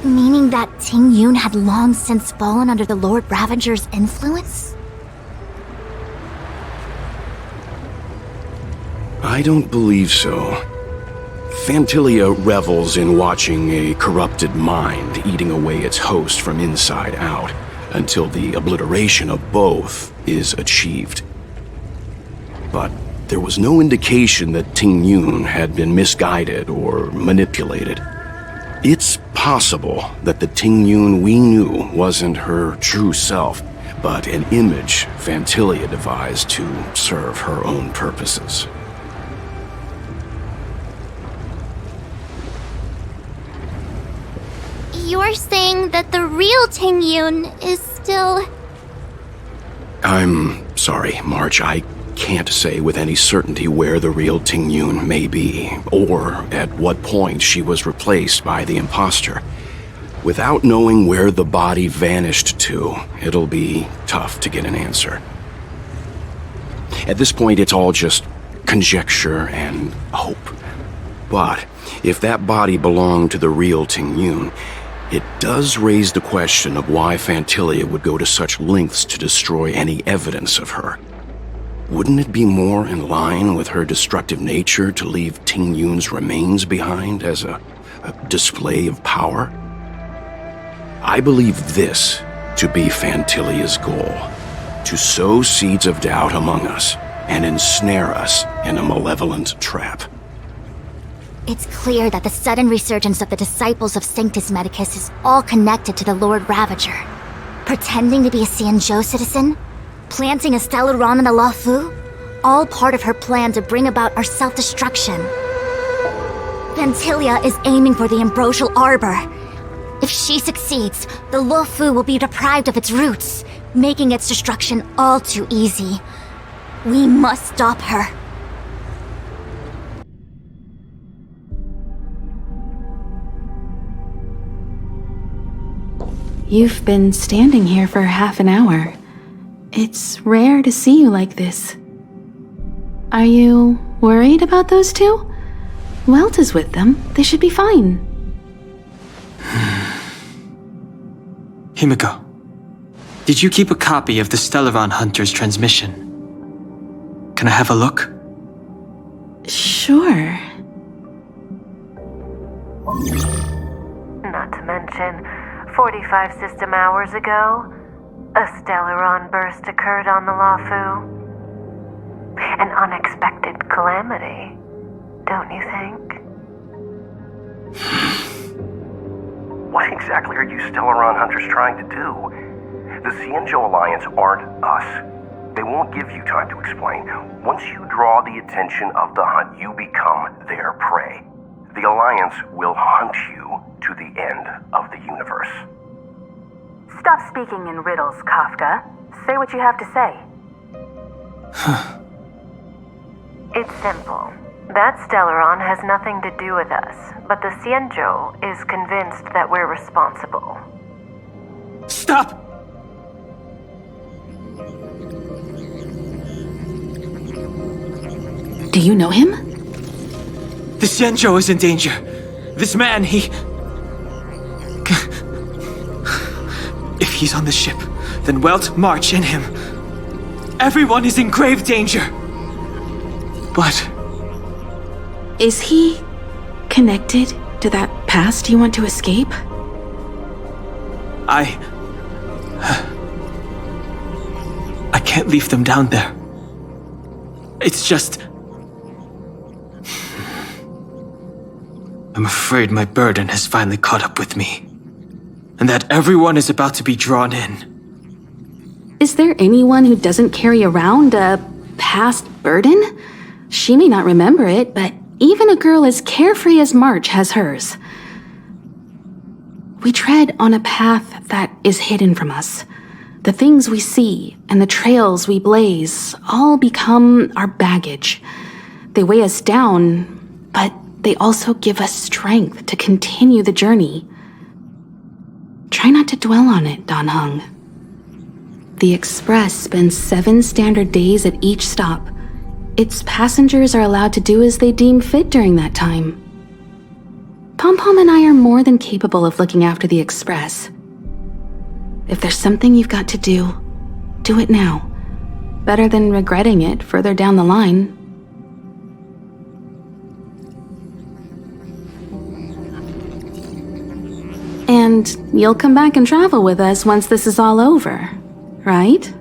Meaning that Tingyun had long since fallen under the Lord Ravager's influence? I don't believe so. Phantylia revels in watching a corrupted mind eating away its host from inside out, until the obliteration of both is achieved. But there was no indication that Tingyun had been misguided or manipulated. It's possible that the Tingyun we knew wasn't her true self, but an image Phantylia devised to serve her own purposes. You're saying that the real Tingyun is still... I'm sorry, March. I can't say with any certainty where the real Tingyun may be, or at what point she was replaced by the imposter. Without knowing where the body vanished to, it'll be tough to get an answer. At this point, it's all just conjecture and hope. But if that body belonged to the real Tingyun, it does raise the question of why Phantylia would go to such lengths to destroy any evidence of her. Wouldn't it be more in line with her destructive nature to leave Tingyun's remains behind as a display of power? I believe this to be Phantylia's goal, to sow seeds of doubt among us and ensnare us in a malevolent trap. It's clear that the sudden resurgence of the Disciples of Sanctus Medicus is all connected to the Lord Ravager. Pretending to be a Xianzhou citizen? Planting a Stellaron in the Luofu? All part of her plan to bring about our self-destruction. Phantylia is aiming for the Ambrosial Arbor. If she succeeds, the Luofu will be deprived of its roots, making its destruction all too easy. We must stop her. You've been standing here for half an hour. It's rare to see you like this. Are you worried about those two? Welt is with them. They should be fine. Himiko, did you keep a copy of the Stellaron Hunter's transmission? Can I have a look? Sure. Not to mention, 45 system hours ago, a Stellaron burst occurred on the Luofu. An unexpected calamity, don't you think? What exactly are you Stellaron Hunters trying to do? The Xianzhou Alliance aren't us. They won't give you time to explain. Once you draw the attention of the hunt, you become their prey. The Alliance will hunt you to the end of the universe. Stop speaking in riddles, Kafka. Say what you have to say. It's simple. That Stellaron has nothing to do with us, but the Xianzhou is convinced that we're responsible. Stop! Do you know him? The Xianzhou is in danger. This man, he... If he's on the ship, then Welt, March, and him. Everyone is in grave danger. But... Is he connected to that past you want to escape? I can't leave them down there. It's just... I'm afraid my burden has finally caught up with me. And that everyone is about to be drawn in. Is there anyone who doesn't carry around a past burden? She may not remember it, but even a girl as carefree as March has hers. We tread on a path that is hidden from us. The things we see and the trails we blaze all become our baggage. They weigh us down, but they also give us strength to continue the journey. Try not to dwell on it, Dan Heng. The Express spends 7 standard days at each stop. Its passengers are allowed to do as they deem fit during that time. Pom-Pom and I are more than capable of looking after the Express. If there's something you've got to do it now. Better than regretting it further down the line. And you'll come back and travel with us once this is all over, right?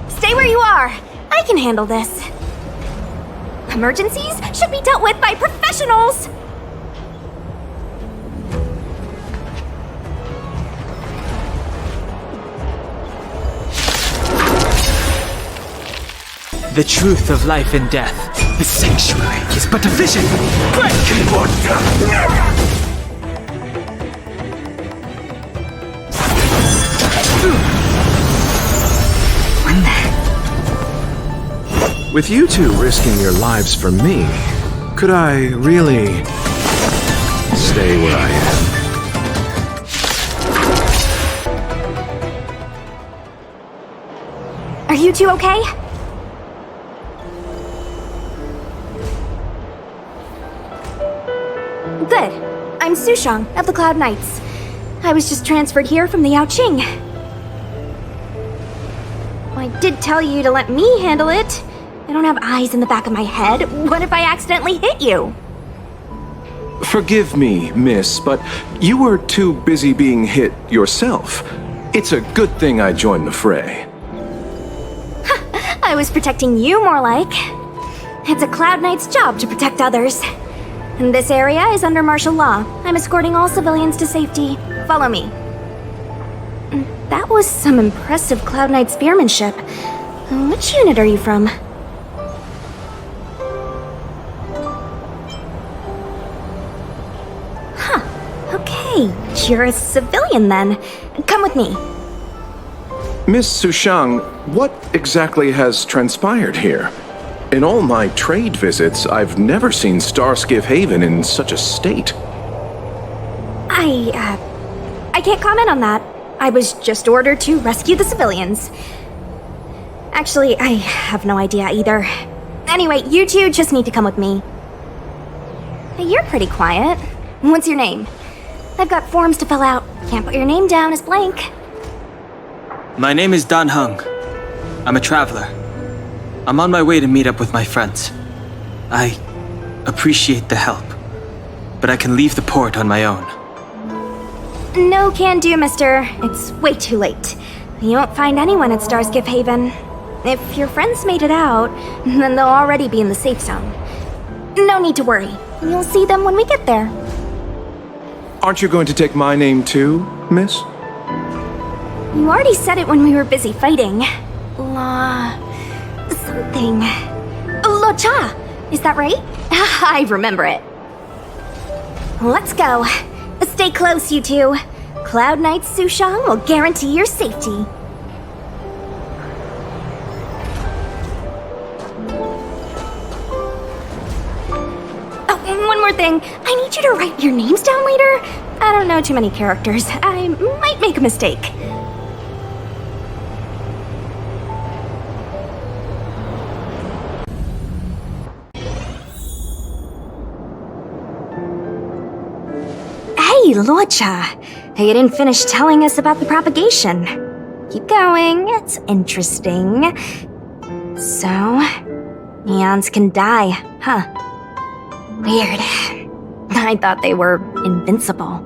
Stay where you are! I can handle this. Emergencies should be dealt with by professionals! The truth of life and death. The sanctuary is but a vision. Break! With you two risking your lives for me, could I really stay where I am? Are you two okay? Good. I'm Sushang of the Cloud Knights. I was just transferred here from the Yanqing. I did tell you to let me handle it. I don't have eyes in the back of my head. What if I accidentally hit you? Forgive me, miss, but you were too busy being hit yourself. It's a good thing I joined the fray. I was protecting you more like. It's a Cloud Knight's job to protect others. And this area is under martial law. I'm escorting all civilians to safety. Follow me. That was some impressive Cloud Knight spearmanship. Which unit are you from? Okay, you're a civilian then. Come with me. Miss Sushang, what exactly has transpired here? In all my trade visits, I've never seen Starskiff Haven in such a state. I can't comment on that. I was just ordered to rescue the civilians. Actually, I have no idea either. Anyway, you two just need to come with me. Hey, you're pretty quiet. What's your name? I've got forms to fill out. Can't put your name down as blank. My name is Dan Heng. I'm a traveler. I'm on my way to meet up with my friends. I appreciate the help, but I can leave the port on my own. No can do, mister. It's way too late. You won't find anyone at Starskiff Haven. If your friends made it out, then they'll already be in the safe zone. No need to worry. You'll see them when we get there. Aren't you going to take my name too, miss? You already said it when we were busy fighting. Something. Luocha! Is that right? I remember it. Let's go. Stay close, you two. Cloud Knight Sushang will guarantee your safety. Oh, and one more thing. I need you to write your names down later. I don't know too many characters. I might make a mistake. Hey, Luocha. You didn't finish telling us about the propagation. Keep going, it's interesting. So, eons can die, huh? Weird. I thought they were invincible.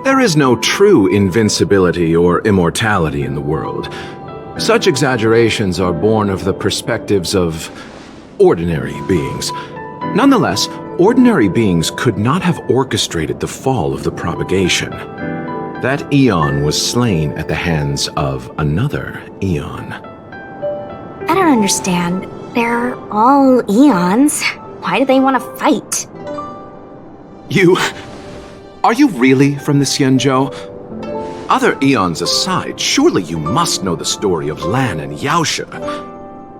There is no true invincibility or immortality in the world. Such exaggerations are born of the perspectives of ordinary beings. Nonetheless, ordinary beings could not have orchestrated the fall of the propagation. That eon was slain at the hands of another eon. I don't understand. They're all eons. Why do they want to fight? Are you really from the Xianzhou? Other eons aside, surely you must know the story of Lan and Yaoshe.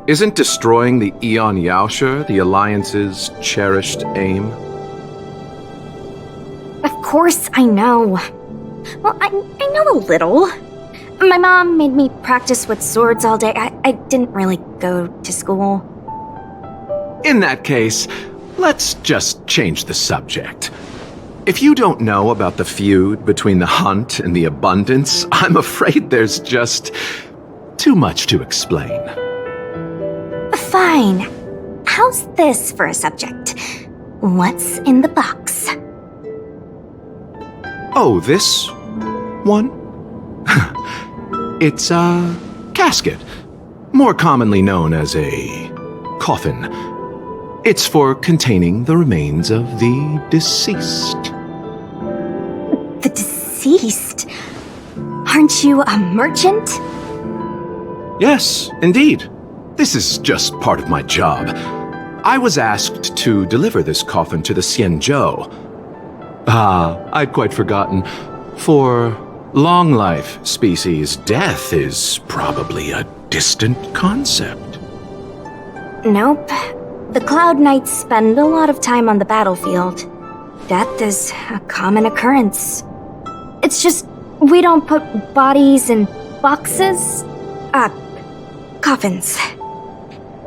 Isn't destroying the Eon Yaoshe the Alliance's cherished aim? Of course I know. Well, I know a little. My mom made me practice with swords all day. I didn't really go to school. In that case, let's just change the subject. If you don't know about the feud between the Hunt and the Abundance, I'm afraid there's just too much to explain. Fine. How's this for a subject? What's in the box? Oh, this one? It's a casket, more commonly known as a coffin. It's for containing the remains of the deceased. The deceased? Aren't you a merchant? Yes, indeed. This is just part of my job. I was asked to deliver this coffin to the Xianzhou. I'd quite forgotten. For long life species, death is probably a distant concept. Nope. The Cloud Knights spend a lot of time on the battlefield. Death is a common occurrence. It's just we don't put bodies in boxes. Coffins.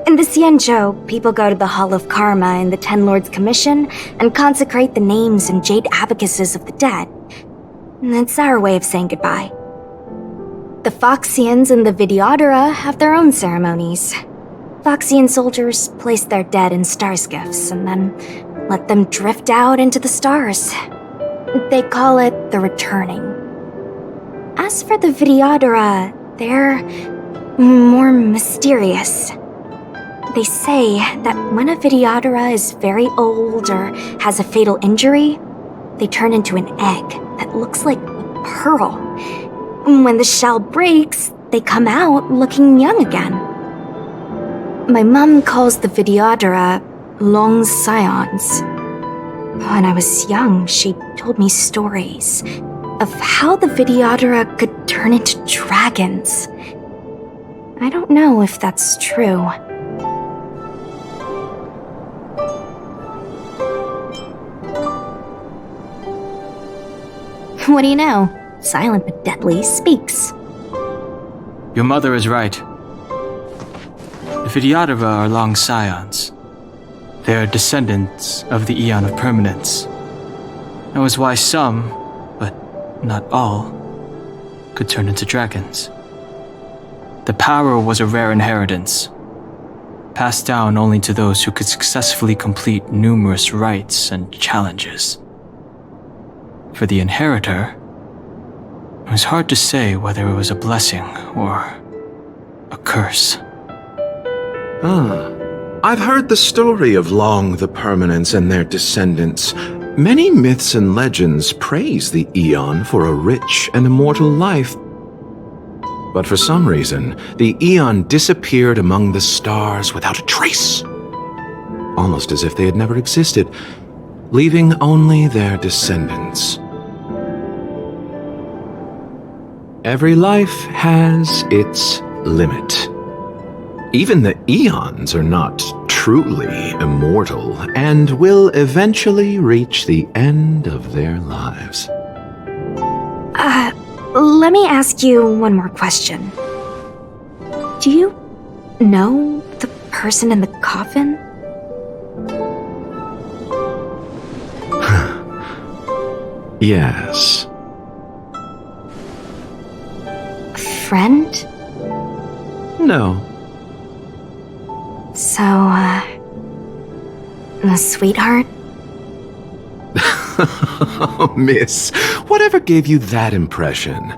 In the Xianzhou, people go to the Hall of Karma in the Ten Lords Commission and consecrate the names and jade abacuses of the dead. It's our way of saying goodbye. The Foxians and the Vidyadhara have their own ceremonies. Foxian soldiers place their dead in starskiffs and then let them drift out into the stars. They call it the returning. As for the Vidyadhara, they're more mysterious. They say that when a Vidyadhara is very old or has a fatal injury, they turn into an egg that looks like a pearl. When the shell breaks, they come out looking young again. My mom calls the Vidyadhara long scions. When I was young, she told me stories of how the Vidyadhara could turn into dragons. I don't know if that's true. What do you know? Silent but deadly speaks. Your mother is right. The Vidyadhara are long scions. They are descendants of the Eon of Permanence. That was why some, but not all, could turn into dragons. The power was a rare inheritance, passed down only to those who could successfully complete numerous rites and challenges. For the inheritor, it was hard to say whether it was a blessing or a curse. I've heard the story of Long the Permanents and their descendants. Many myths and legends praise the Eon for a rich and immortal life. But for some reason, the Eon disappeared among the stars without a trace. Almost as if they had never existed, leaving only their descendants. Every life has its limit. Even the Eons are not truly immortal and will eventually reach the end of their lives. Let me ask you one more question. Do you know the person in the coffin? Yes. Friend? No. So, a sweetheart? Miss, whatever gave you that impression?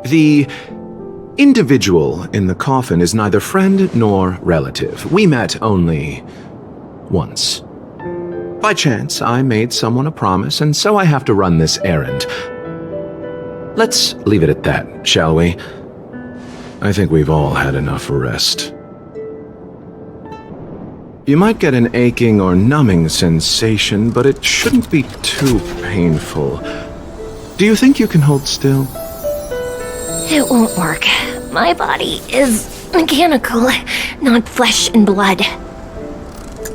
The individual in the coffin is neither friend nor relative. We met only once. By chance, I made someone a promise, and so I have to run this errand. Let's leave it at that, shall we? I think we've all had enough rest. You might get an aching or numbing sensation, but it shouldn't be too painful. Do you think you can hold still? It won't work. My body is mechanical, not flesh and blood.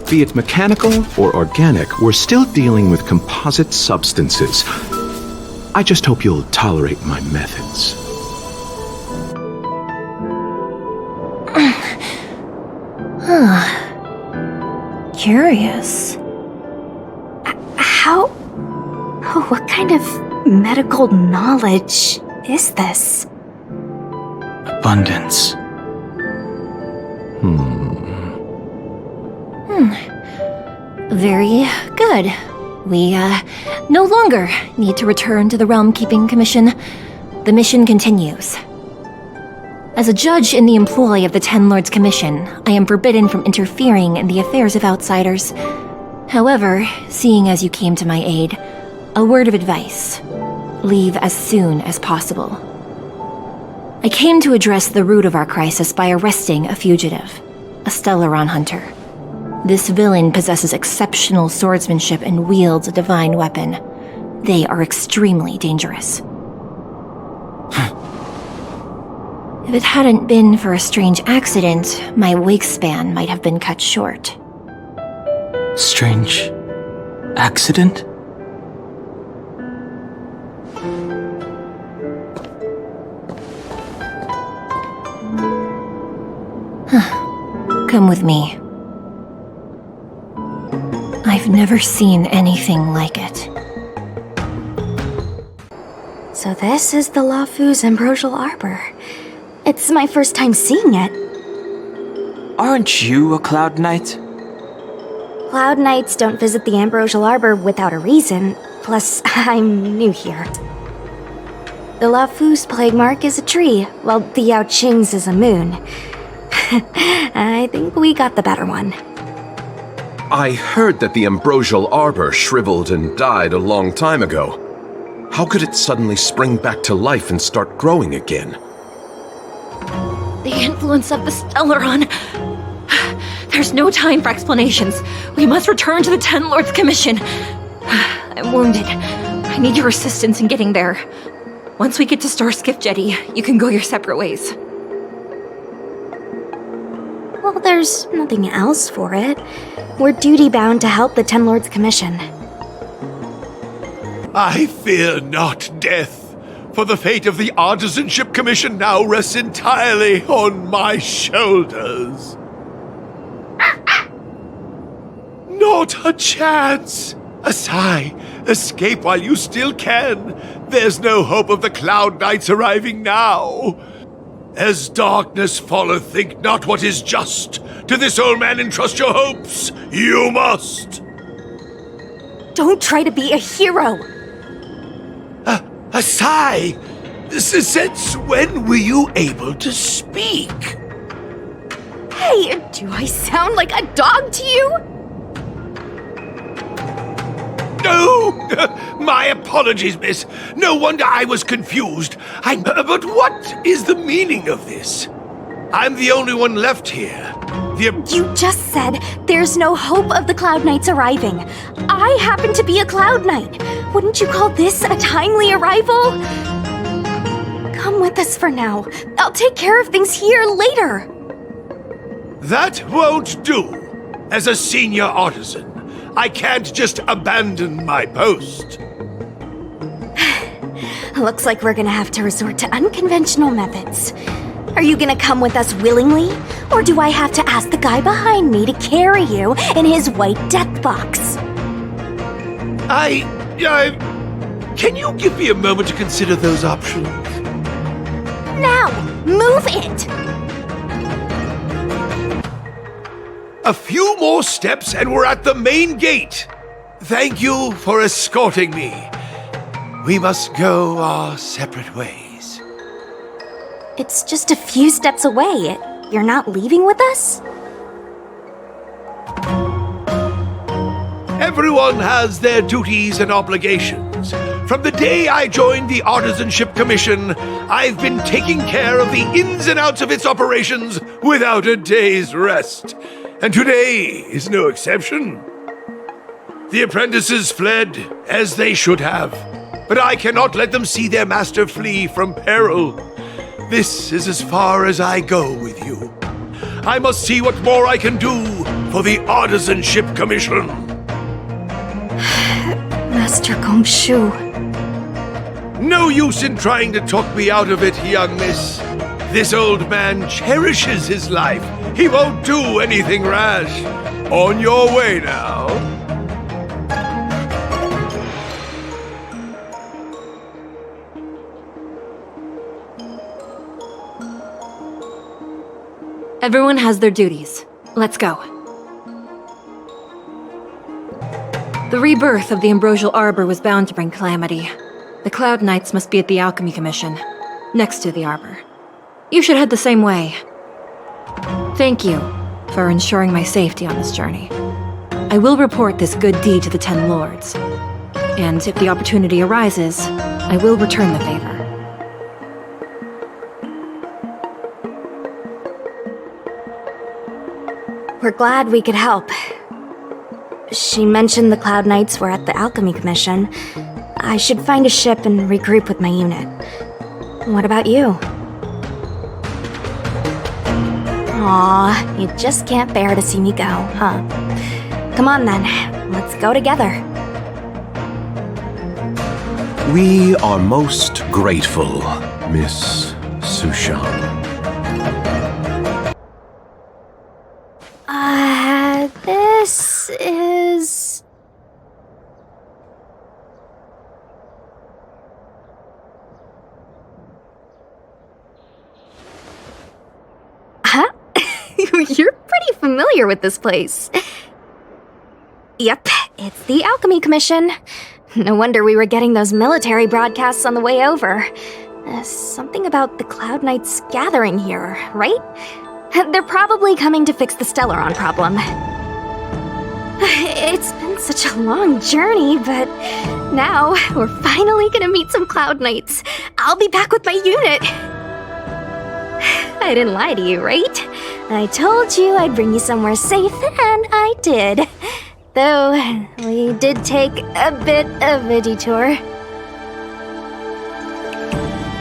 Be it mechanical or organic, we're still dealing with composite substances. I just hope you'll tolerate my methods. Curious. What kind of medical knowledge is this? Abundance. Very good. We, no longer need to return to the Realm Keeping Commission. The mission continues. As a judge in the employ of the Ten Lords Commission, I am forbidden from interfering in the affairs of outsiders. However, seeing as you came to my aid, a word of advice. Leave as soon as possible. I came to address the root of our crisis by arresting a fugitive, a Stellaron hunter. This villain possesses exceptional swordsmanship and wields a divine weapon. They are extremely dangerous. If it hadn't been for a strange accident, my wingspan might have been cut short. Strange accident? Come with me. I've never seen anything like it. So this is the Luofu's Ambrosial Arbor. It's my first time seeing it. Aren't you a Cloud Knight? Cloud Knights don't visit the Ambrosial Arbor without a reason. Plus, I'm new here. The Luofu's plague mark is a tree, while the Yanqing's is a moon. I think we got the better one. I heard that the Ambrosial Arbor shriveled and died a long time ago. How could it suddenly spring back to life and start growing again? The influence of the Stellaron. There's no time for explanations. We must return to the Ten Lords Commission. I'm wounded. I need your assistance in getting there. Once we get to Starskiff Jetty, you can go your separate ways. Well, there's nothing else for it. We're duty-bound to help the Ten Lords Commission. I fear not death, for the fate of the Artisanship Commission now rests entirely on my shoulders. Not a chance! Asai, escape while you still can. There's no hope of the Cloud Knights arriving now. As darkness falleth, think not what is just. To this old man entrust your hopes. You must. Don't try to be a hero. A sigh? Since when were you able to speak? Hey, do I sound like a dog to you? No! My apologies, miss. No wonder I was confused. But what is the meaning of this? I'm the only one left here. You just said there's no hope of the Cloud Knights arriving. I happen to be a Cloud Knight. Wouldn't you call this a timely arrival? Come with us for now. I'll take care of things here later. That won't do. As a senior artisan, I can't just abandon my post. Looks like we're gonna have to resort to unconventional methods. Are you gonna come with us willingly? Or do I have to ask the guy behind me to carry you in his white death box? Can you give me a moment to consider those options? Now, move it! A few more steps and we're at the main gate. Thank you for escorting me. We must go our separate ways. It's just a few steps away. You're not leaving with us? Everyone has their duties and obligations. From the day I joined the Artisanship Commission, I've been taking care of the ins and outs of its operations without a day's rest. And today is no exception. The apprentices fled, as they should have. But I cannot let them see their master flee from peril. This is as far as I go with you. I must see what more I can do for the Artisanship Commission. Master Gongshu. No use in trying to talk me out of it, young miss. This old man cherishes his life. He won't do anything rash. On your way now. Everyone has their duties. Let's go. The rebirth of the Ambrosial Arbor was bound to bring calamity. The Cloud Knights must be at the Alchemy Commission, next to the Arbor. You should head the same way. Thank you for ensuring my safety on this journey. I will report this good deed to the 10 Lords. And if the opportunity arises, I will return the favor. We're glad we could help. She mentioned the Cloud Knights were at the Alchemy Commission. I should find a ship and regroup with my unit. What about you? Aw, you just can't bear to see me go, huh? Come on then, let's go together. We are most grateful, Miss Sushang. This is... Huh? You're pretty familiar with this place. Yep, it's the Alchemy Commission. No wonder we were getting those military broadcasts on the way over. Something about the Cloud Knights gathering here, right? They're probably coming to fix the Stellaron problem. It's been such a long journey, but now we're finally gonna meet some Cloud Knights. I'll be back with my unit. I didn't lie to you, right? I told you I'd bring you somewhere safe, and I did. Though, we did take a bit of a detour.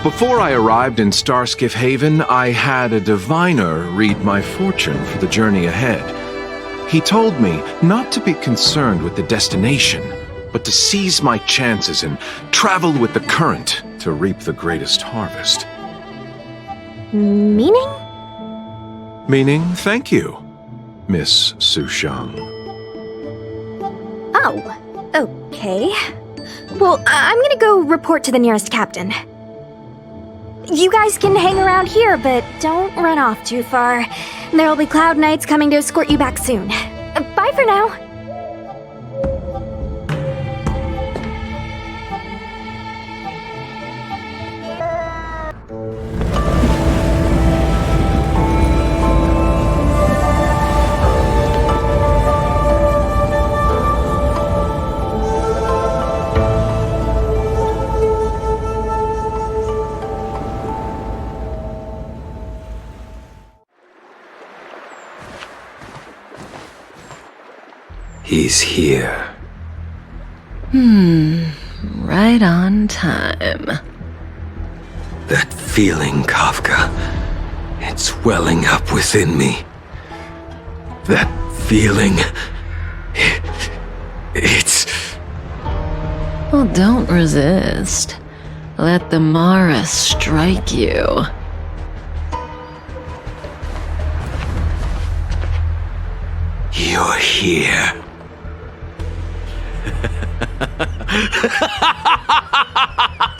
Before I arrived in Starskiff Haven, I had a diviner read my fortune for the journey ahead. He told me not to be concerned with the destination, but to seize my chances and travel with the current to reap the greatest harvest. Meaning? Meaning, thank you, Miss Sushang. Oh, okay. Well, I'm gonna go report to the nearest captain. You guys can hang around here, but don't run off too far. There'll be Cloud Knights coming to escort you back soon. Bye for now. He's here. Right on time. That feeling, Kafka. It's welling up within me. That feeling. It's... Well, don't resist. Let the Mara strike you. You're here.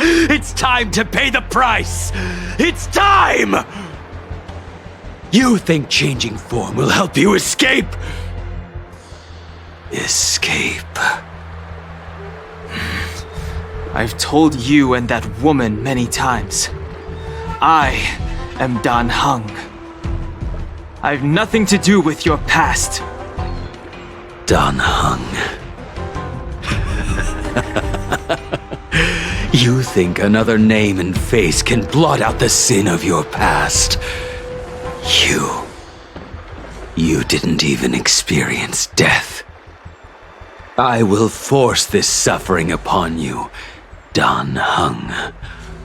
It's time to pay the price! It's time! You think changing form will help you escape? Escape. I've told you and that woman many times. I am Dan Heng. I've nothing to do with your past. Dan Heng. You think another name and face can blot out the sin of your past? You didn't even experience death. I will force this suffering upon you, Dan Heng.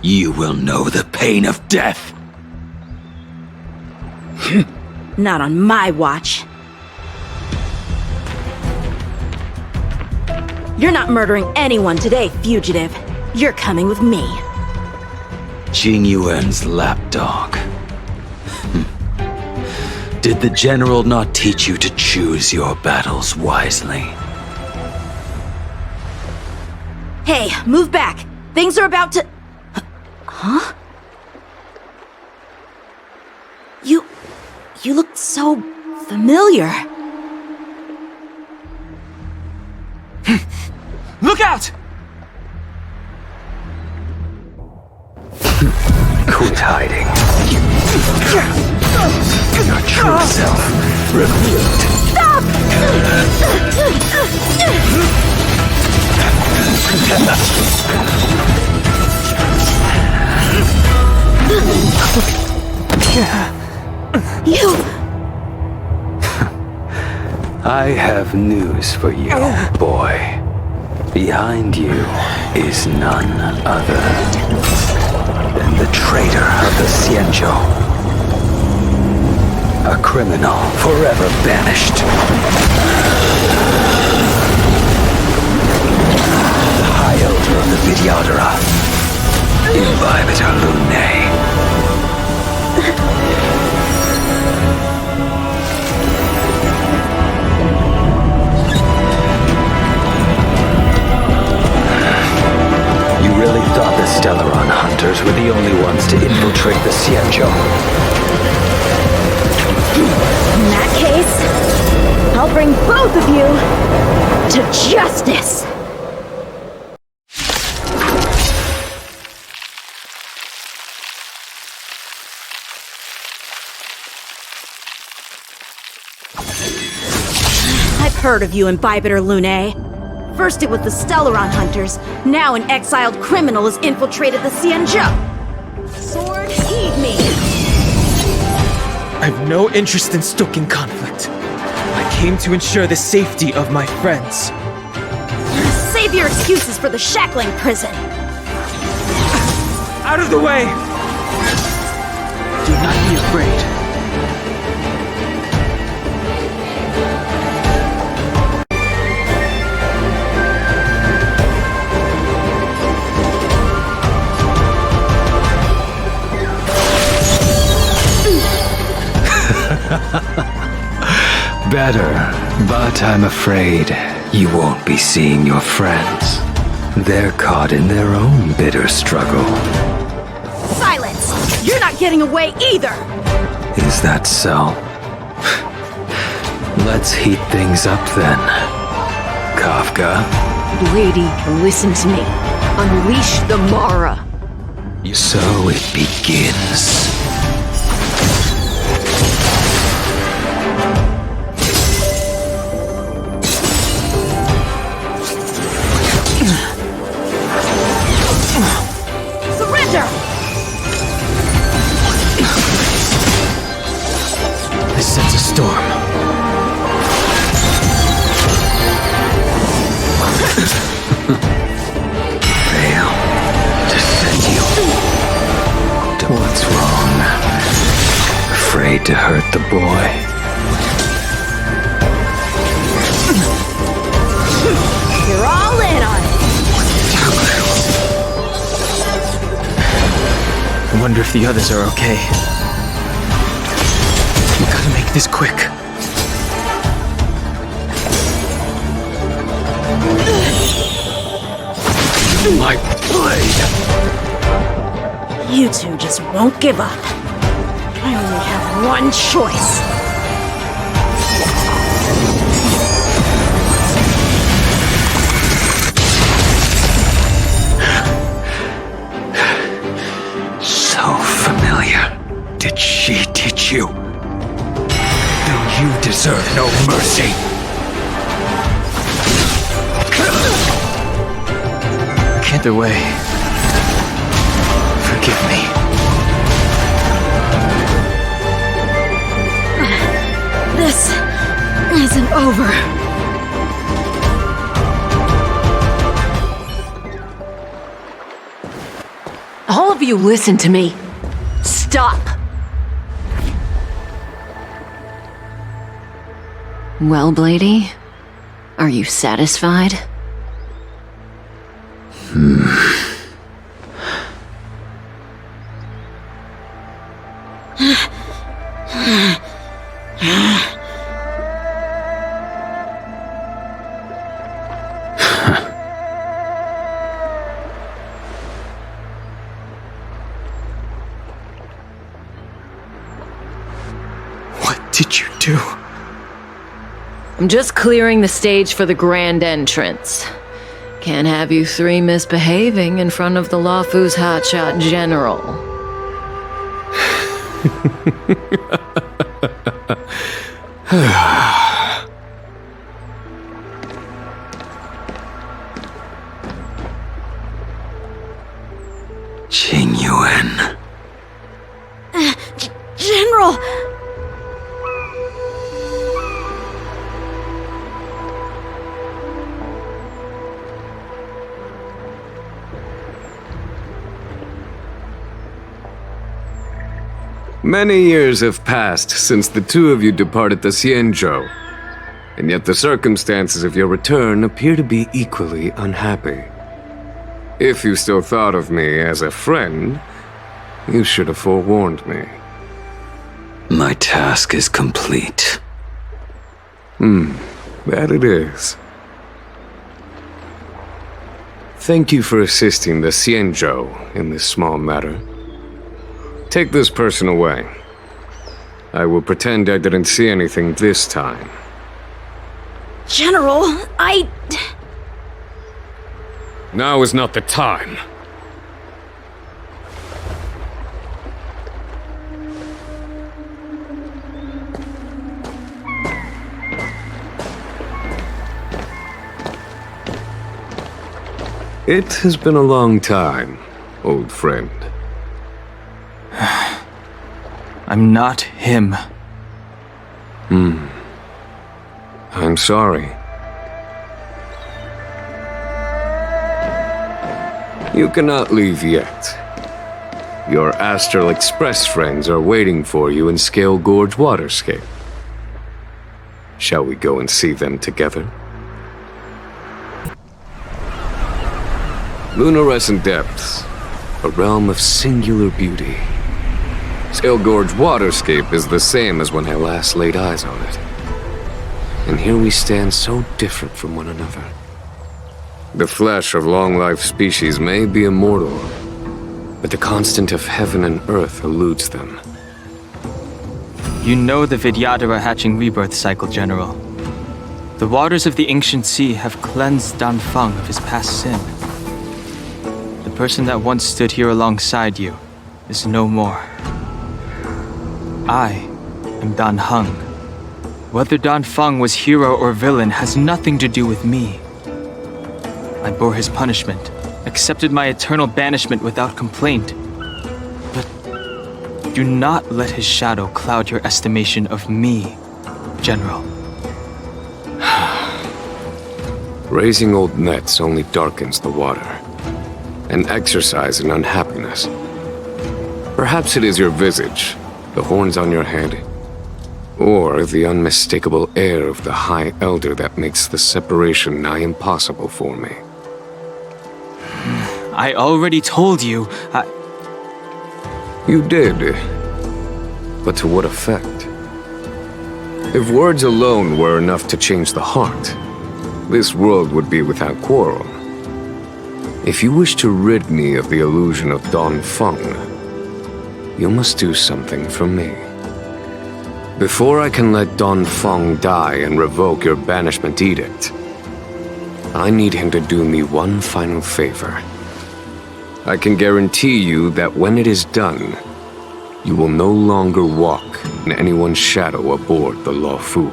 You will know the pain of death. Not on my watch. You're not murdering anyone today, fugitive. You're coming with me. Jing Yuan's lapdog. Did the general not teach you to choose your battles wisely? Hey, move back. Things are about to... Huh? You look so familiar. Look out! Quit hiding. Your true self revealed. Stop! You... I have news for you, boy. Behind you is none other than the traitor of the Xianzhou. A criminal forever banished. The High Elder of the Vidyadhara. Imbibitor Lunae. You really thought the Stellaron hunters were the only ones to infiltrate the Xianzhou? In that case, I'll bring both of you to justice! I've heard of you, Imbibitor Lunae. First it was the Stellaron hunters, now an exiled criminal has infiltrated the Xianzhou. Sword, heed me! I've no interest in stoking conflict. I came to ensure the safety of my friends. Save your excuses for the shackling prison! Out of the way! Do not be afraid. Better, but I'm afraid you won't be seeing your friends. They're caught in their own bitter struggle. Silence! not getting away either! Is that so? Let's heat things up then. Kafka? Lady, listen to me. Unleash the Mara. So it begins. Surrender! I sense a storm. Fail to send you. What's wrong? Afraid to hurt the boy. You're all in on it! I wonder if the others are okay. We gotta make this quick. My blade! You two just won't give up. I only have one choice. So familiar. Did she teach you? Then you deserve no mercy. Either way, forgive me. This isn't over. All of you listen to me. Stop. Well, Blady, are you satisfied? What did you do? I'm just clearing the stage for the grand entrance. Can't have you three misbehaving in front of the Luofu's hotshot general. Yuan. General! Many years have passed since the two of you departed the Xianzhou, and yet the circumstances of your return appear to be equally unhappy. If you still thought of me as a friend, you should have forewarned me. My task is complete. That it is. Thank you for assisting the Xianzhou in this small matter. Take this person away. I will pretend I didn't see anything this time. General, Now is not the time. It has been a long time, old friend. I'm not him. I'm sorry. You cannot leave yet. Your Astral Express friends are waiting for you in Scale Gorge Waterscape. Shall we go and see them together? Lunarescent Depths, a realm of singular beauty. Scale Gorge Waterscape is the same as when I last laid eyes on it. And here we stand so different from one another. The flesh of long-life species may be immortal, but the constant of heaven and earth eludes them. You know the Vidyadhara hatching rebirth cycle, General. The waters of the ancient sea have cleansed Danfeng of his past sin. The person that once stood here alongside you is no more. I am Dan Heng. Whether Danfeng was hero or villain has nothing to do with me. I bore his punishment, accepted my eternal banishment without complaint. But do not let his shadow cloud your estimation of me, General. Raising old nets only darkens the water, an exercise in unhappiness. Perhaps it is your visage, the horns on your head, or the unmistakable air of the High Elder that makes the separation nigh impossible for me. I already told you, You did, but to what effect? If words alone were enough to change the heart, this world would be without quarrel. If you wish to rid me of the illusion of Danfeng, you must do something for me. Before I can let Danfeng die and revoke your banishment edict, I need him to do me one final favor. I can guarantee you that when it is done, you will no longer walk in anyone's shadow aboard the Luofu.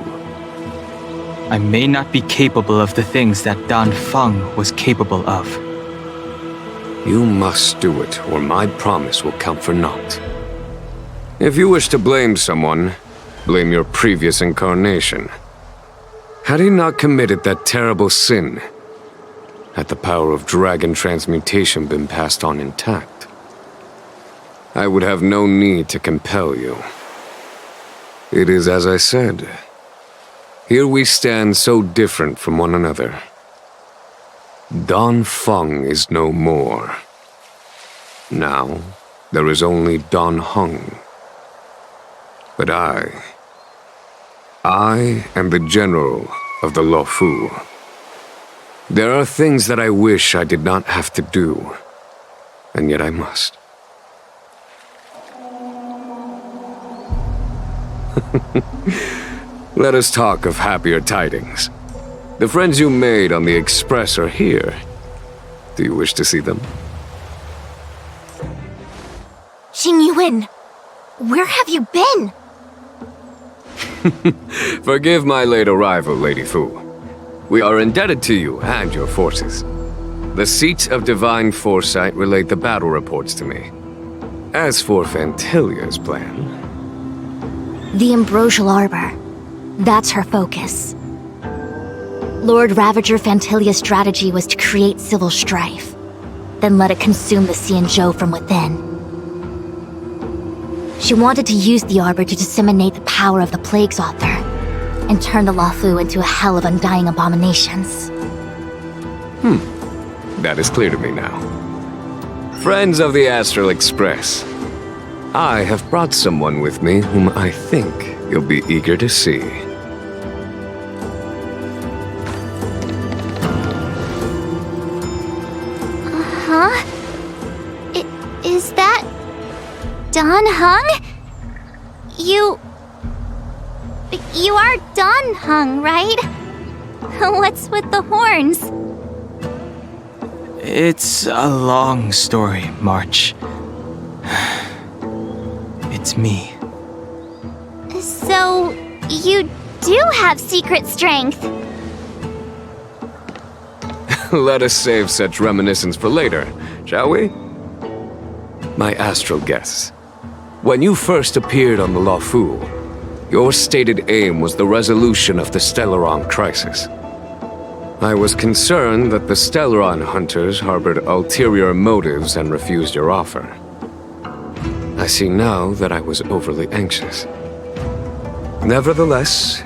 I may not be capable of the things that Danfeng was capable of. You must do it, or my promise will count for naught. If you wish to blame someone, blame your previous incarnation. Had he not committed that terrible sin, had the power of dragon transmutation been passed on intact, I would have no need to compel you. It is as I said. Here we stand so different from one another. Danfeng is no more. Now, there is only Dan Heng. But I am the general of the Luofu. There are things that I wish I did not have to do, and yet I must. Let us talk of happier tidings. The friends you made on the Express are here. Do you wish to see them? Tingyun, where have you been? Forgive my late arrival, Lady Fu. We are indebted to you and your forces. The seats of divine foresight relate the battle reports to me. As for Phantylia's plan... The Ambrosial Arbor. That's her focus. Lord Ravager Phantylia's strategy was to create civil strife, then let it consume the Xianzhou from within. She wanted to use the Arbor to disseminate the power of the Plague's Author, and turn the Luofu into a hell of undying abominations. That is clear to me now. Friends of the Astral Express, I have brought someone with me whom I think you'll be eager to see. Huh? Is that... Dan Heng? You are Dan Heng, right? What's with the horns? It's a long story, March. It's me. So, you do have secret strength. Let us save such reminiscence for later, shall we? My astral guests, when you first appeared on the Luofu, your stated aim was the resolution of the Stellaron crisis. I was concerned that the Stellaron hunters harbored ulterior motives and refused your offer. I see now that I was overly anxious. Nevertheless,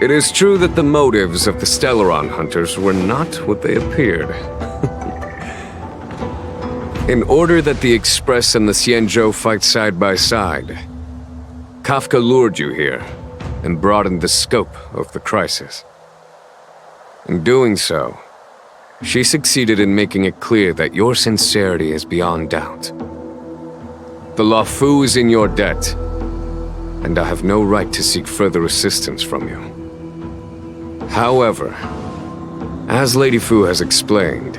it is true that the motives of the Stellaron hunters were not what they appeared. In order that the Express and the Xianzhou fight side by side, Kafka lured you here and broadened the scope of the crisis. In doing so, she succeeded in making it clear that your sincerity is beyond doubt. The Luofu is in your debt, and I have no right to seek further assistance from you. However, as Lady Fu has explained,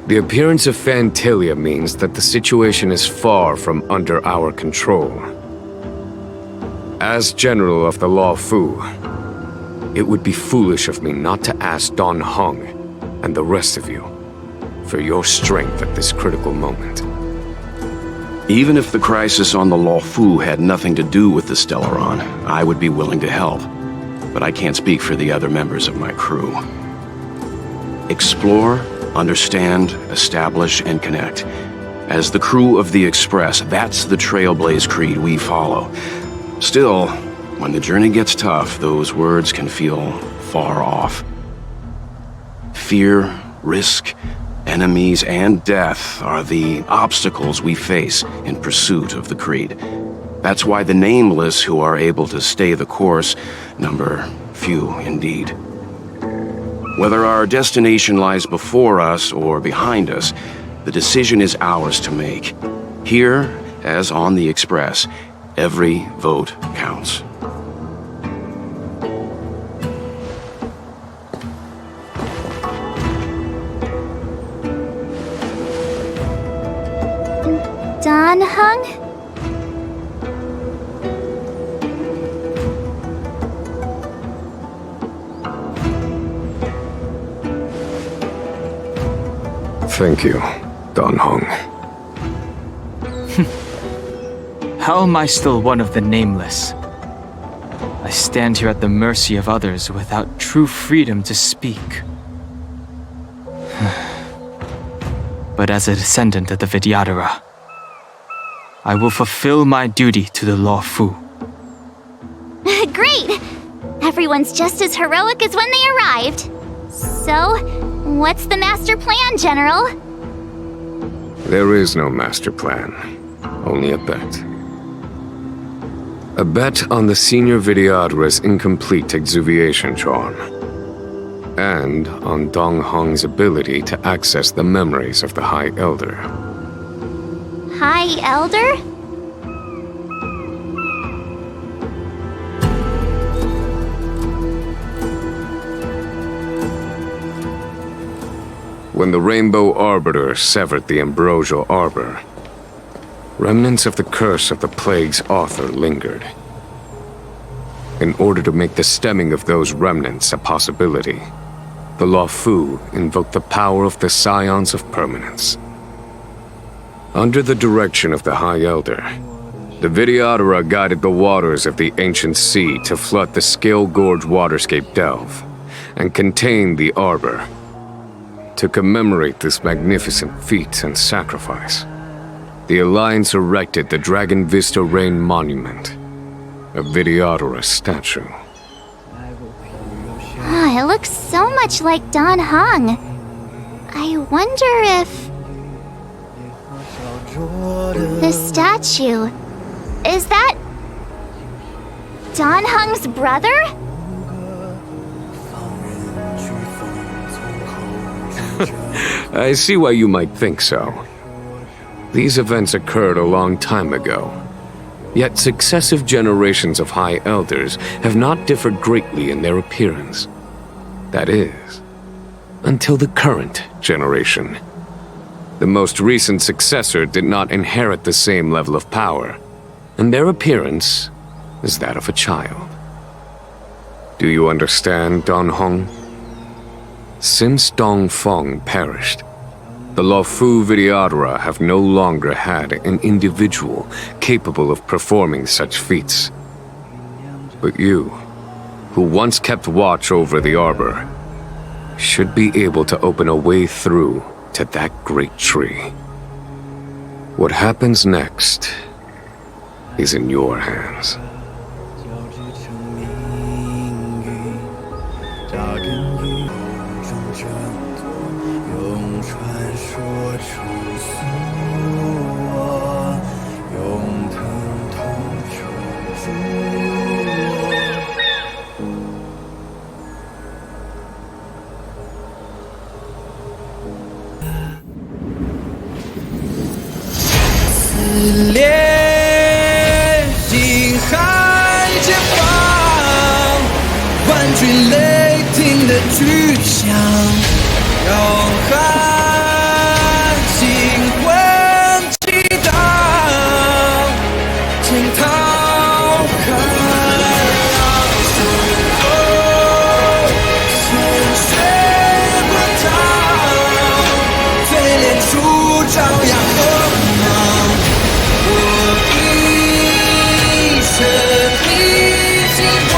the appearance of Phantylia means that the situation is far from under our control. As General of the Luofu, it would be foolish of me not to ask Don Heng and the rest of you for your strength at this critical moment. Even if the crisis on the Luofu had nothing to do with the Stellaron, I would be willing to help. But I can't speak for the other members of my crew. Explore, understand, establish, and connect. As the crew of the Express, that's the Trailblaze creed we follow. Still, when the journey gets tough, those words can feel far off. Fear, risk, enemies, and death are the obstacles we face in pursuit of the creed. That's why the nameless who are able to stay the course number few indeed. Whether our destination lies before us or behind us, the decision is ours to make. Here, as on the Express, every vote counts. Don Heng? Thank you, Don Heng. How am I still one of the nameless? I stand here at the mercy of others without true freedom to speak. But as a descendant of the Vidyadhara, I will fulfill my duty to the Luofu. Great! Everyone's just as heroic as when they arrived. So, what's the master plan, General? There is no master plan, only a bet. A bet on the senior Vidyadhara's incomplete exuviation charm, and on Dong Hong's ability to access the memories of the High Elder. High Elder? When the Rainbow Arbiter severed the Ambrosial Arbor, remnants of the curse of the plague's author lingered. In order to make the stemming of those remnants a possibility, the Luofu invoked the power of the Scions of Permanence. Under the direction of the High Elder, the Vidyadhara guided the waters of the ancient sea to flood the Scale Gorge waterscape delve and contain the Arbor. To commemorate this magnificent feat and sacrifice, the Alliance erected the Dragon Vista Rain Monument, a Vidyadhara statue. It looks so much like Don Heng. I wonder if... the statue... is that... Don Heng's brother? I see why you might think so. These events occurred a long time ago. Yet successive generations of High Elders have not differed greatly in their appearance. That is, until the current generation. The most recent successor did not inherit the same level of power, and their appearance is that of a child. Do you understand, Don Heng? Since Dong Feng perished, the Luofu Vidyadhara have no longer had an individual capable of performing such feats. But you, who once kept watch over the Arbor, should be able to open a way through to that great tree. What happens next is in your hands. 最雷霆的巨响，要喊惊魂激荡，惊涛骇浪，鲜血滚烫，嘴脸处照耀光芒，我一生一计划，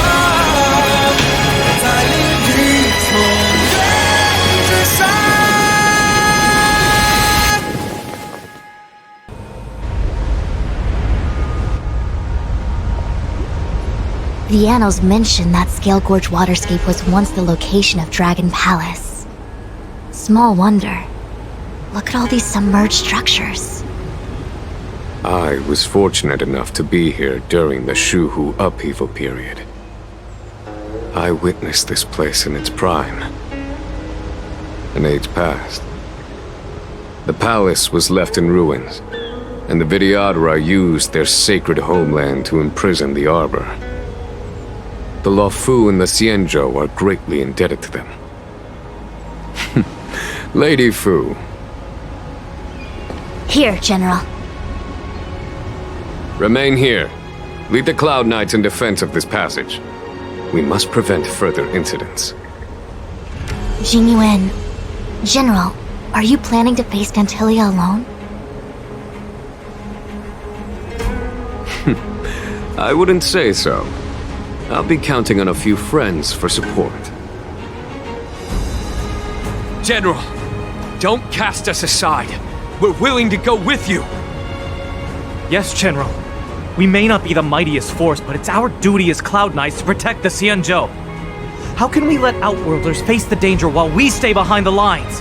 在领域中人之上。The annals mention that Scale Gorge waterscape was once the location of Dragon Palace. Small wonder. Look at all these submerged structures. I was fortunate enough to be here during the Shuhu upheaval period. I witnessed this place in its prime. An age passed. The palace was left in ruins, and the Vidyadhara used their sacred homeland to imprison the Arbor. The Luofu and the Xianzhou are greatly indebted to them. Lady Fu. Here, General. Remain here. Lead the Cloud Knights in defense of this passage. We must prevent further incidents. Yuan, General, are you planning to face Phantylia alone? I wouldn't say so. I'll be counting on a few friends for support. General, don't cast us aside. We're willing to go with you. Yes, General. We may not be the mightiest force, but it's our duty as Cloud Knights to protect the Xianzhou. How can we let Outworlders face the danger while we stay behind the lines?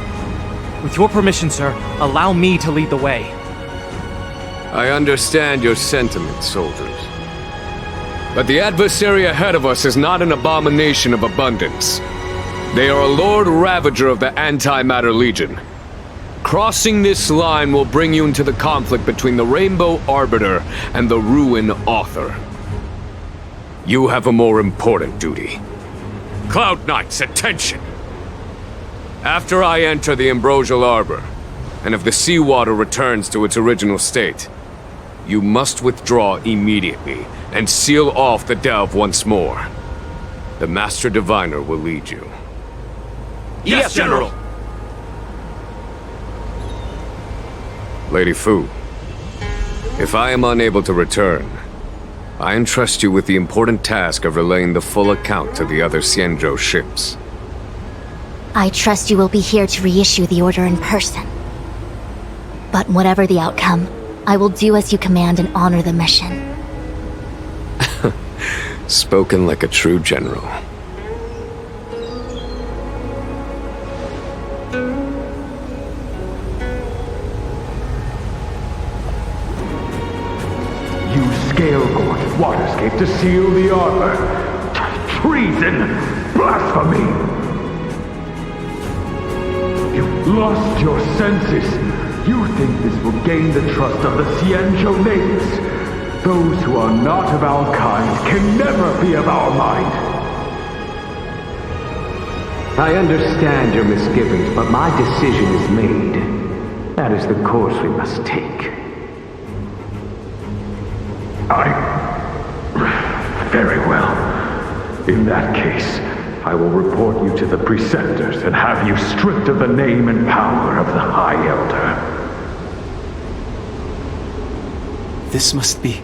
With your permission, sir, allow me to lead the way. I understand your sentiments, soldiers. But the adversary ahead of us is not an abomination of abundance. They are a Lord Ravager of the Antimatter Legion. Crossing this line will bring you into the conflict between the Rainbow Arbiter and the Ruin Author. You have a more important duty. Cloud Knights, attention! After I enter the Ambrosial Arbor, and if the seawater returns to its original state, you must withdraw immediately and seal off the delve once more. The Master Diviner will lead you. Yes, General! Lady Fu, if I am unable to return, I entrust you with the important task of relaying the full account to the other Xianzhou ships. I trust you will be here to reissue the order in person. But whatever the outcome, I will do as you command and honor the mission. Spoken like a true general. Scale Gorge waterscape to seal the Arbor. Treason! Blasphemy! You've lost your senses. You think this will gain the trust of the Xianzhou natives. Those who are not of our kind can never be of our mind. I understand your misgivings, but my decision is made. That is the course we must take. Very well. In that case, I will report you to the Preceptors and have you stripped of the name and power of the High Elder. This must be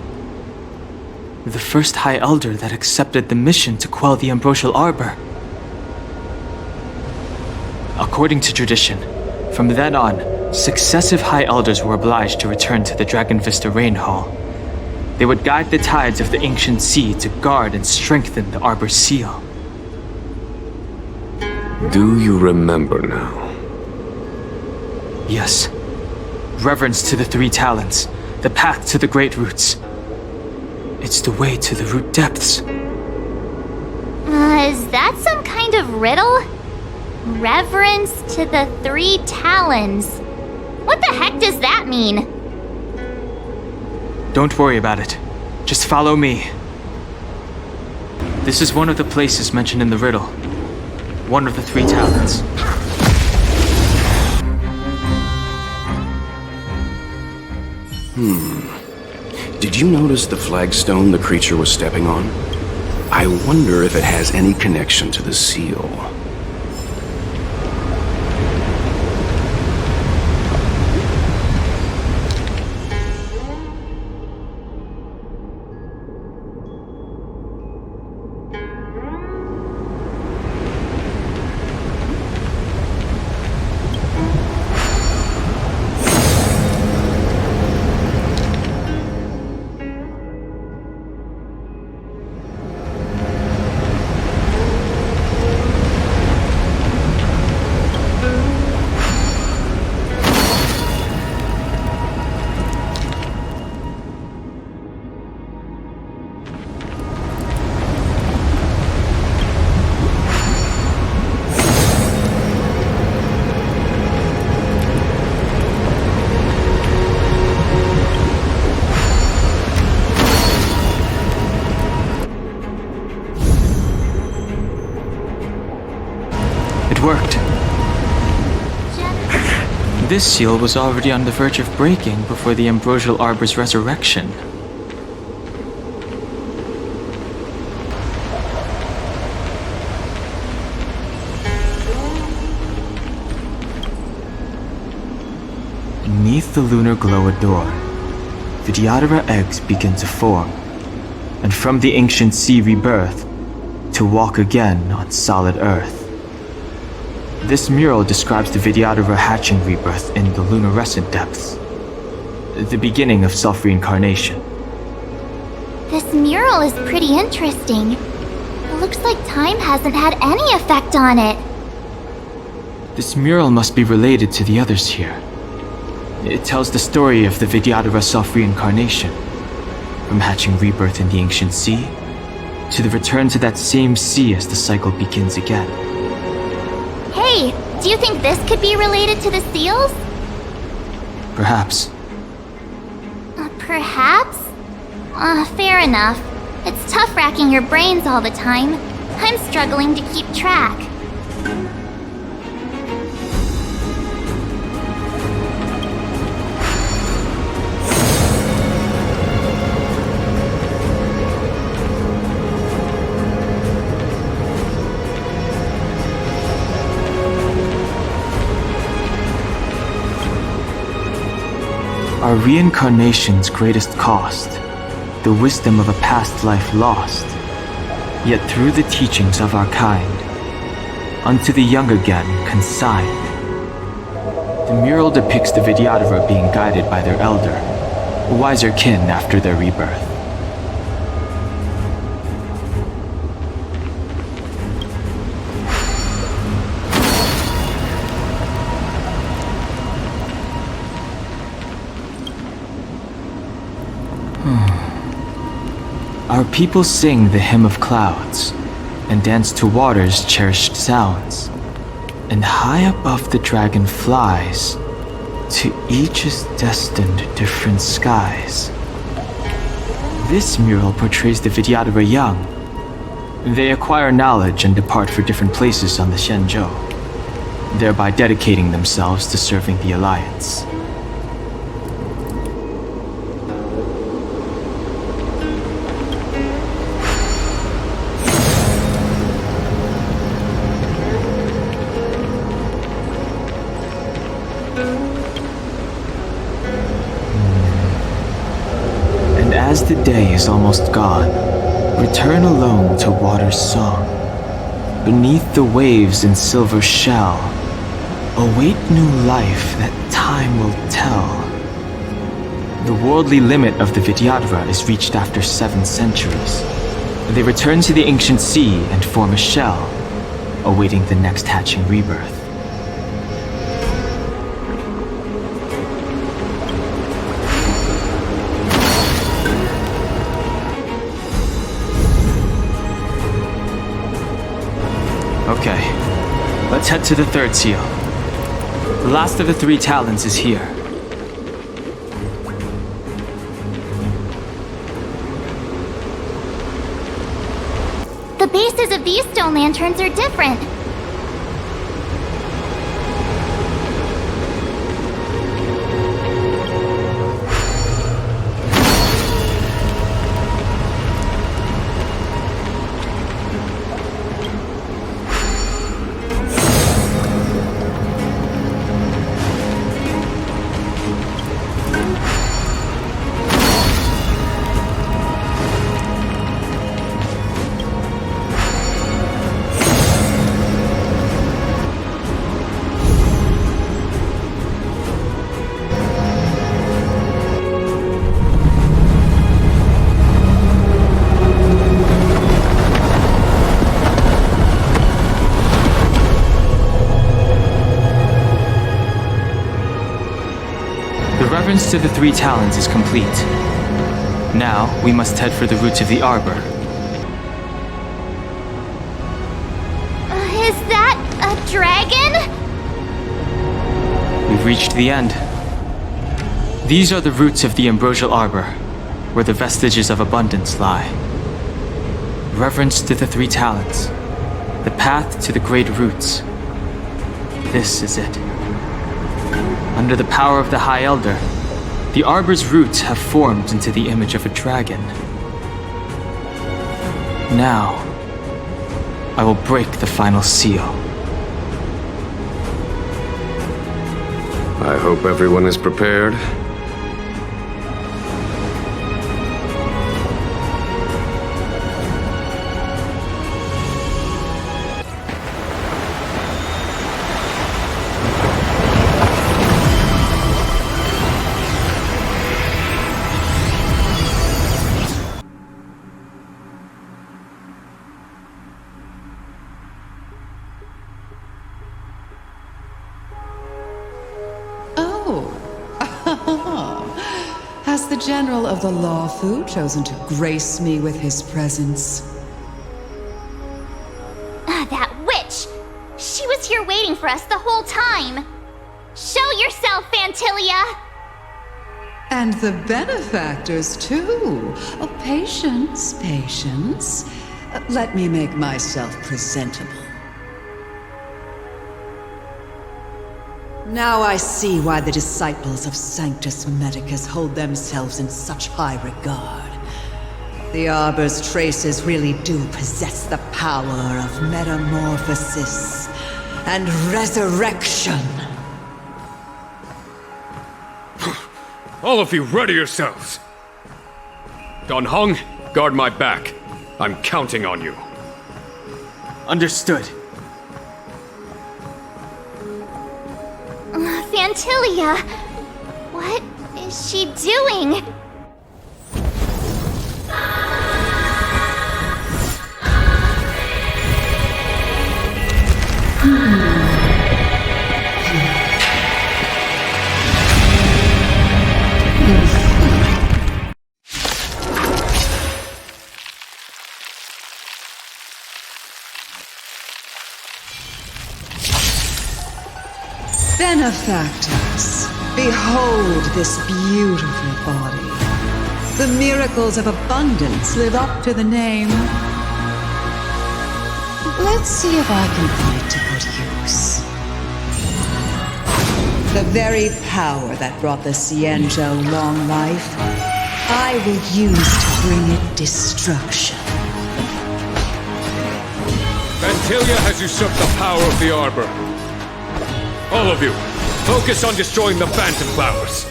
the first High Elder that accepted the mission to quell the Ambrosial Arbor. According to tradition, from then on, successive High Elders were obliged to return to the Dragon Vista Rain Hall. They would guide the tides of the ancient sea to guard and strengthen the Arbor's seal. Do you remember now? Yes. Reverence to the Three Talons, the path to the Great Roots. It's the way to the root depths. Is that some kind of riddle? Reverence to the Three Talons. What the heck does that mean? Don't worry about it. Just follow me. This is one of the places mentioned in the riddle. One of the 3 talents. Did you notice the flagstone the creature was stepping on? I wonder if it has any connection to the seal. This seal was already on the verge of breaking before the Ambrosial Arbor's resurrection. Beneath the lunar glow adore, Vidyadhara eggs begin to form, and from the ancient sea rebirth, to walk again on solid earth. This mural describes the Vidyadhara hatching rebirth in the lunarescent depths, the beginning of self-reincarnation. This mural is pretty interesting. It looks like time hasn't had any effect on it. This mural must be related to the others here. It tells the story of the Vidyadhara self-reincarnation, from hatching rebirth in the ancient sea, to the return to that same sea as the cycle begins again. Hey, do you think this could be related to the seals? Perhaps. Perhaps? Fair enough. It's tough racking your brains all the time. I'm struggling to keep track. Our reincarnation's greatest cost, the wisdom of a past life lost, yet through the teachings of our kind, unto the young again consigned. The mural depicts the Vidyadhara being guided by their elder, wiser kin after their rebirth. Our people sing the hymn of clouds, and dance to water's cherished sounds. And high above the dragon flies, to each is destined different skies. This mural portrays the Vidyadhara young. They acquire knowledge and depart for different places on the Xianzhou, thereby dedicating themselves to serving the Alliance. As the day is almost gone, return alone to water's song. Beneath the waves in silver shell, await new life that time will tell. The worldly limit of the Vidyadhara is reached after 7 centuries. They return to the ancient sea and form a shell, awaiting the next hatching rebirth. Okay, let's head to the 3rd seal. The last of the 3 talents is here. The The bases of these stone lanterns are different. Reference to the 3 talons is complete. Now, we must head for the route of the Arbor. Is that a dragon? We've reached the end. These are the roots of the Ambrosial Arbor, where the vestiges of abundance lie. Reverence to the 3 talons. The path to the great roots. This is it. Under the power of the High Elder, the Arbor's roots have formed into the image of a dragon. Now, I will break the final seal. I hope everyone is prepared. Has the General of the Luofu chosen to grace me with his presence? That witch! She was here waiting for us the whole time! Show yourself, Phantylia! And the benefactors, too. Oh, patience, patience. Let me make myself presentable. Now I see why the Disciples of Sanctus Medicus hold themselves in such high regard. The Arbor's traces really do possess the power of metamorphosis and resurrection. All of you, ready yourselves! Don Heng, guard my back. I'm counting on you. Understood. Phantylia! What is she doing? Benefactors, behold this beautiful body. The miracles of abundance live up to the name. Let's see if I can put it to good use. The very power that brought the Xianzhou long life, I will use to bring it destruction. Phantylia has usurped the power of the Arbor. All of you, focus on destroying the Phantom Flowers.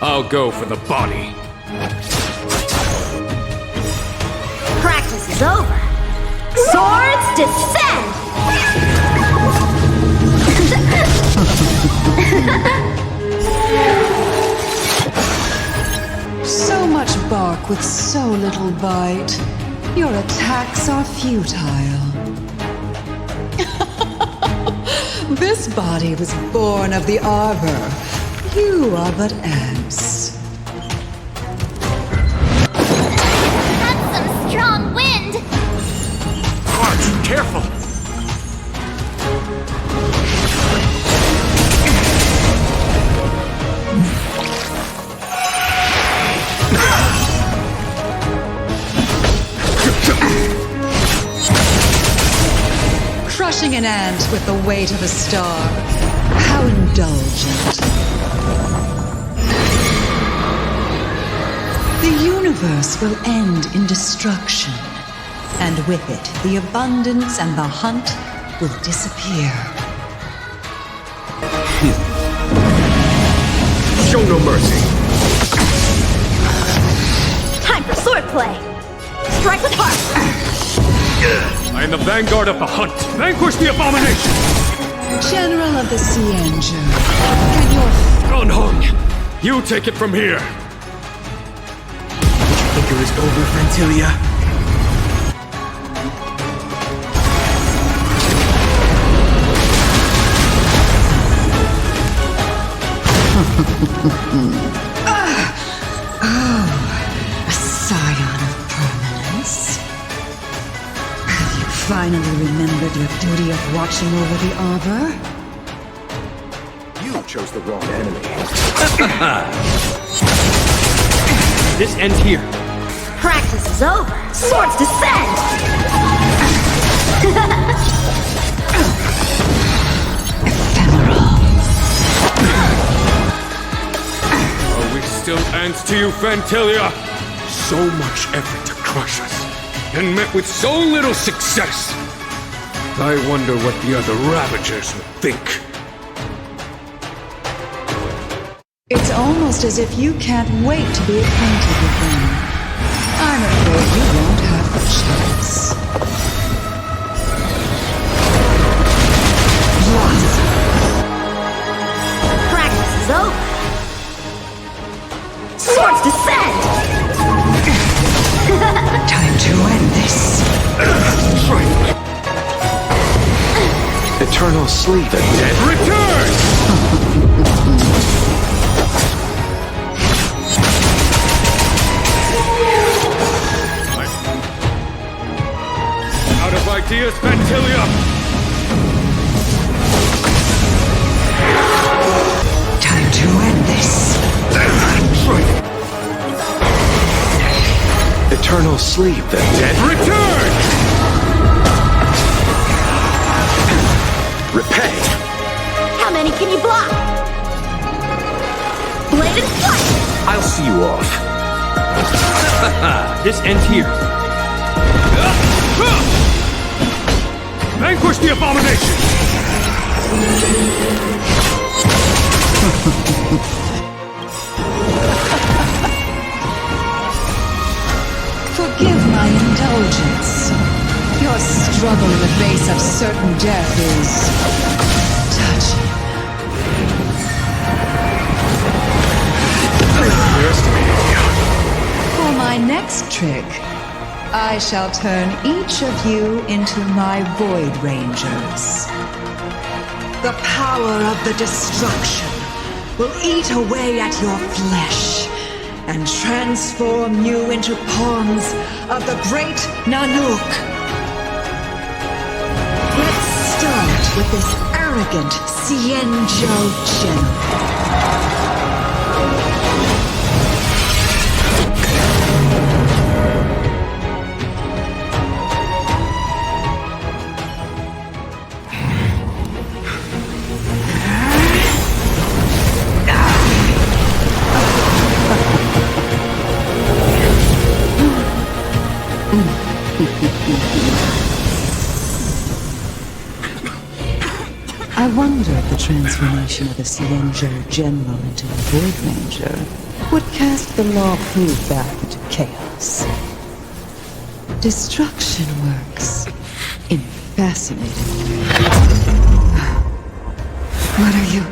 I'll go for the body. Practice is over. Swords descend! So much bark with so little bite. Your attacks are futile. This body was born of the Arbor. You are but ants. That's some strong wind! Arch, careful! crushing an ant with the weight of a star. How indulgent. The universe will end in destruction, and with it, the abundance and the hunt will disappear. Show no mercy. Time for swordplay! Strike with heart! I am the vanguard of the hunt. Vanquish the abomination! General of the Xianzhou, can your... Unhung! You take it from here! Think it was over, Phantylia? A scion of permanence. Have you finally remembered your duty of watching over the Arbor? You chose the wrong enemy. This ends here. Practice is over! Swords descend! Are we still ants to you, Phantylia? So much effort to crush us, and met with so little success. I wonder what the other Ravagers would think. It's almost as if you can't wait to be acquainted with them. I'm afraid you won't have the chance. Practice is over! Swords descend! Time to end this. Eternal sleep. The dead return! Out of ideas, Phantylia! Time to end this. Eternal sleep. The dead return! Repay. How many can you block? Blade and flight! I'll see you off. This ends here. Vanquish the abomination! Forgive my indulgence. Your struggle in the face of certain death is touching. For my next trick, I shall turn each of you into my Void Rangers. The power of the destruction will eat away at your flesh and transform you into pawns of the great Nanook. Let's start with this arrogant Xianzhou general. I wonder if the transformation of the Xianzhou General into a Void Ranger would cast the Luofu back into chaos. Destruction works in fascinating ways. What are you...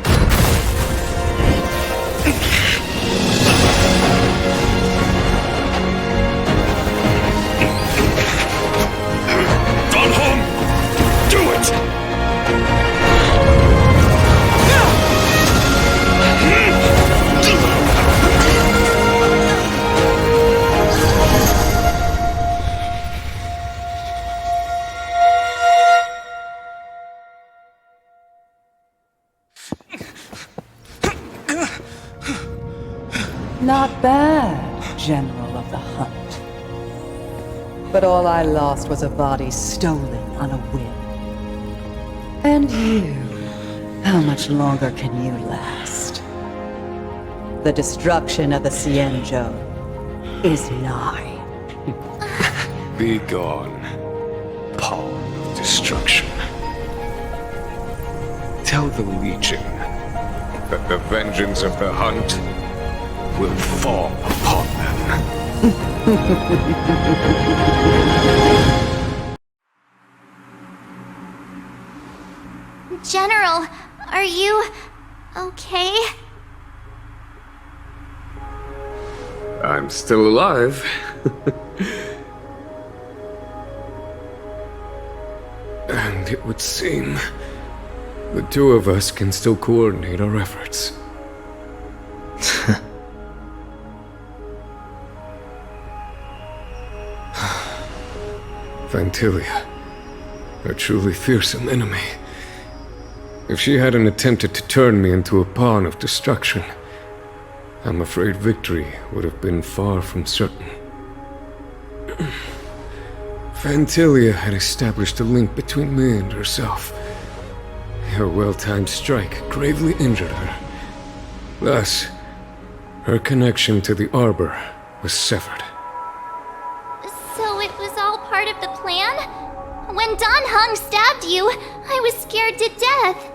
Not bad, General of the Hunt. But all I lost was a body stolen on a whim. And you? How much longer can you last? The destruction of the Xianzhou is nigh. Be gone, pawn of destruction. Tell the Legion that the vengeance of the hunt will fall upon them. General, are you okay? I'm still alive. And it would seem the two of us can still coordinate our efforts. Phantylia, a truly fearsome enemy. If she hadn't attempted to turn me into a pawn of destruction, I'm afraid victory would have been far from certain. Phantylia had established a link between me and herself. Her well-timed strike gravely injured her. Thus, her connection to the Arbor was severed. So it was all part of the plan? When Don Heng stabbed you, I was scared to death.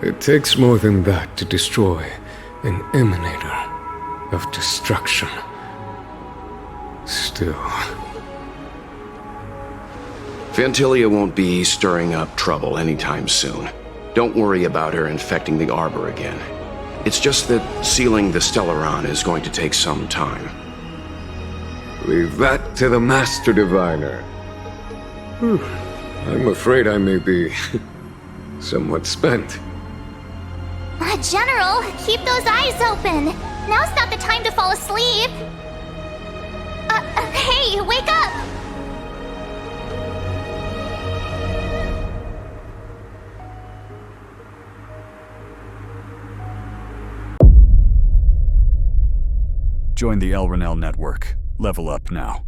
It takes more than that to destroy an emanator of destruction. Still... Phantylia won't be stirring up trouble anytime soon. Don't worry about her infecting the Arbor again. It's just that sealing the Stellaron is going to take some time. Leave that to the Master Diviner. I'm afraid I may be somewhat spent. General, keep those eyes open. Now's not the time to fall asleep. Hey, wake up! Join the Elrinell network. Level up now.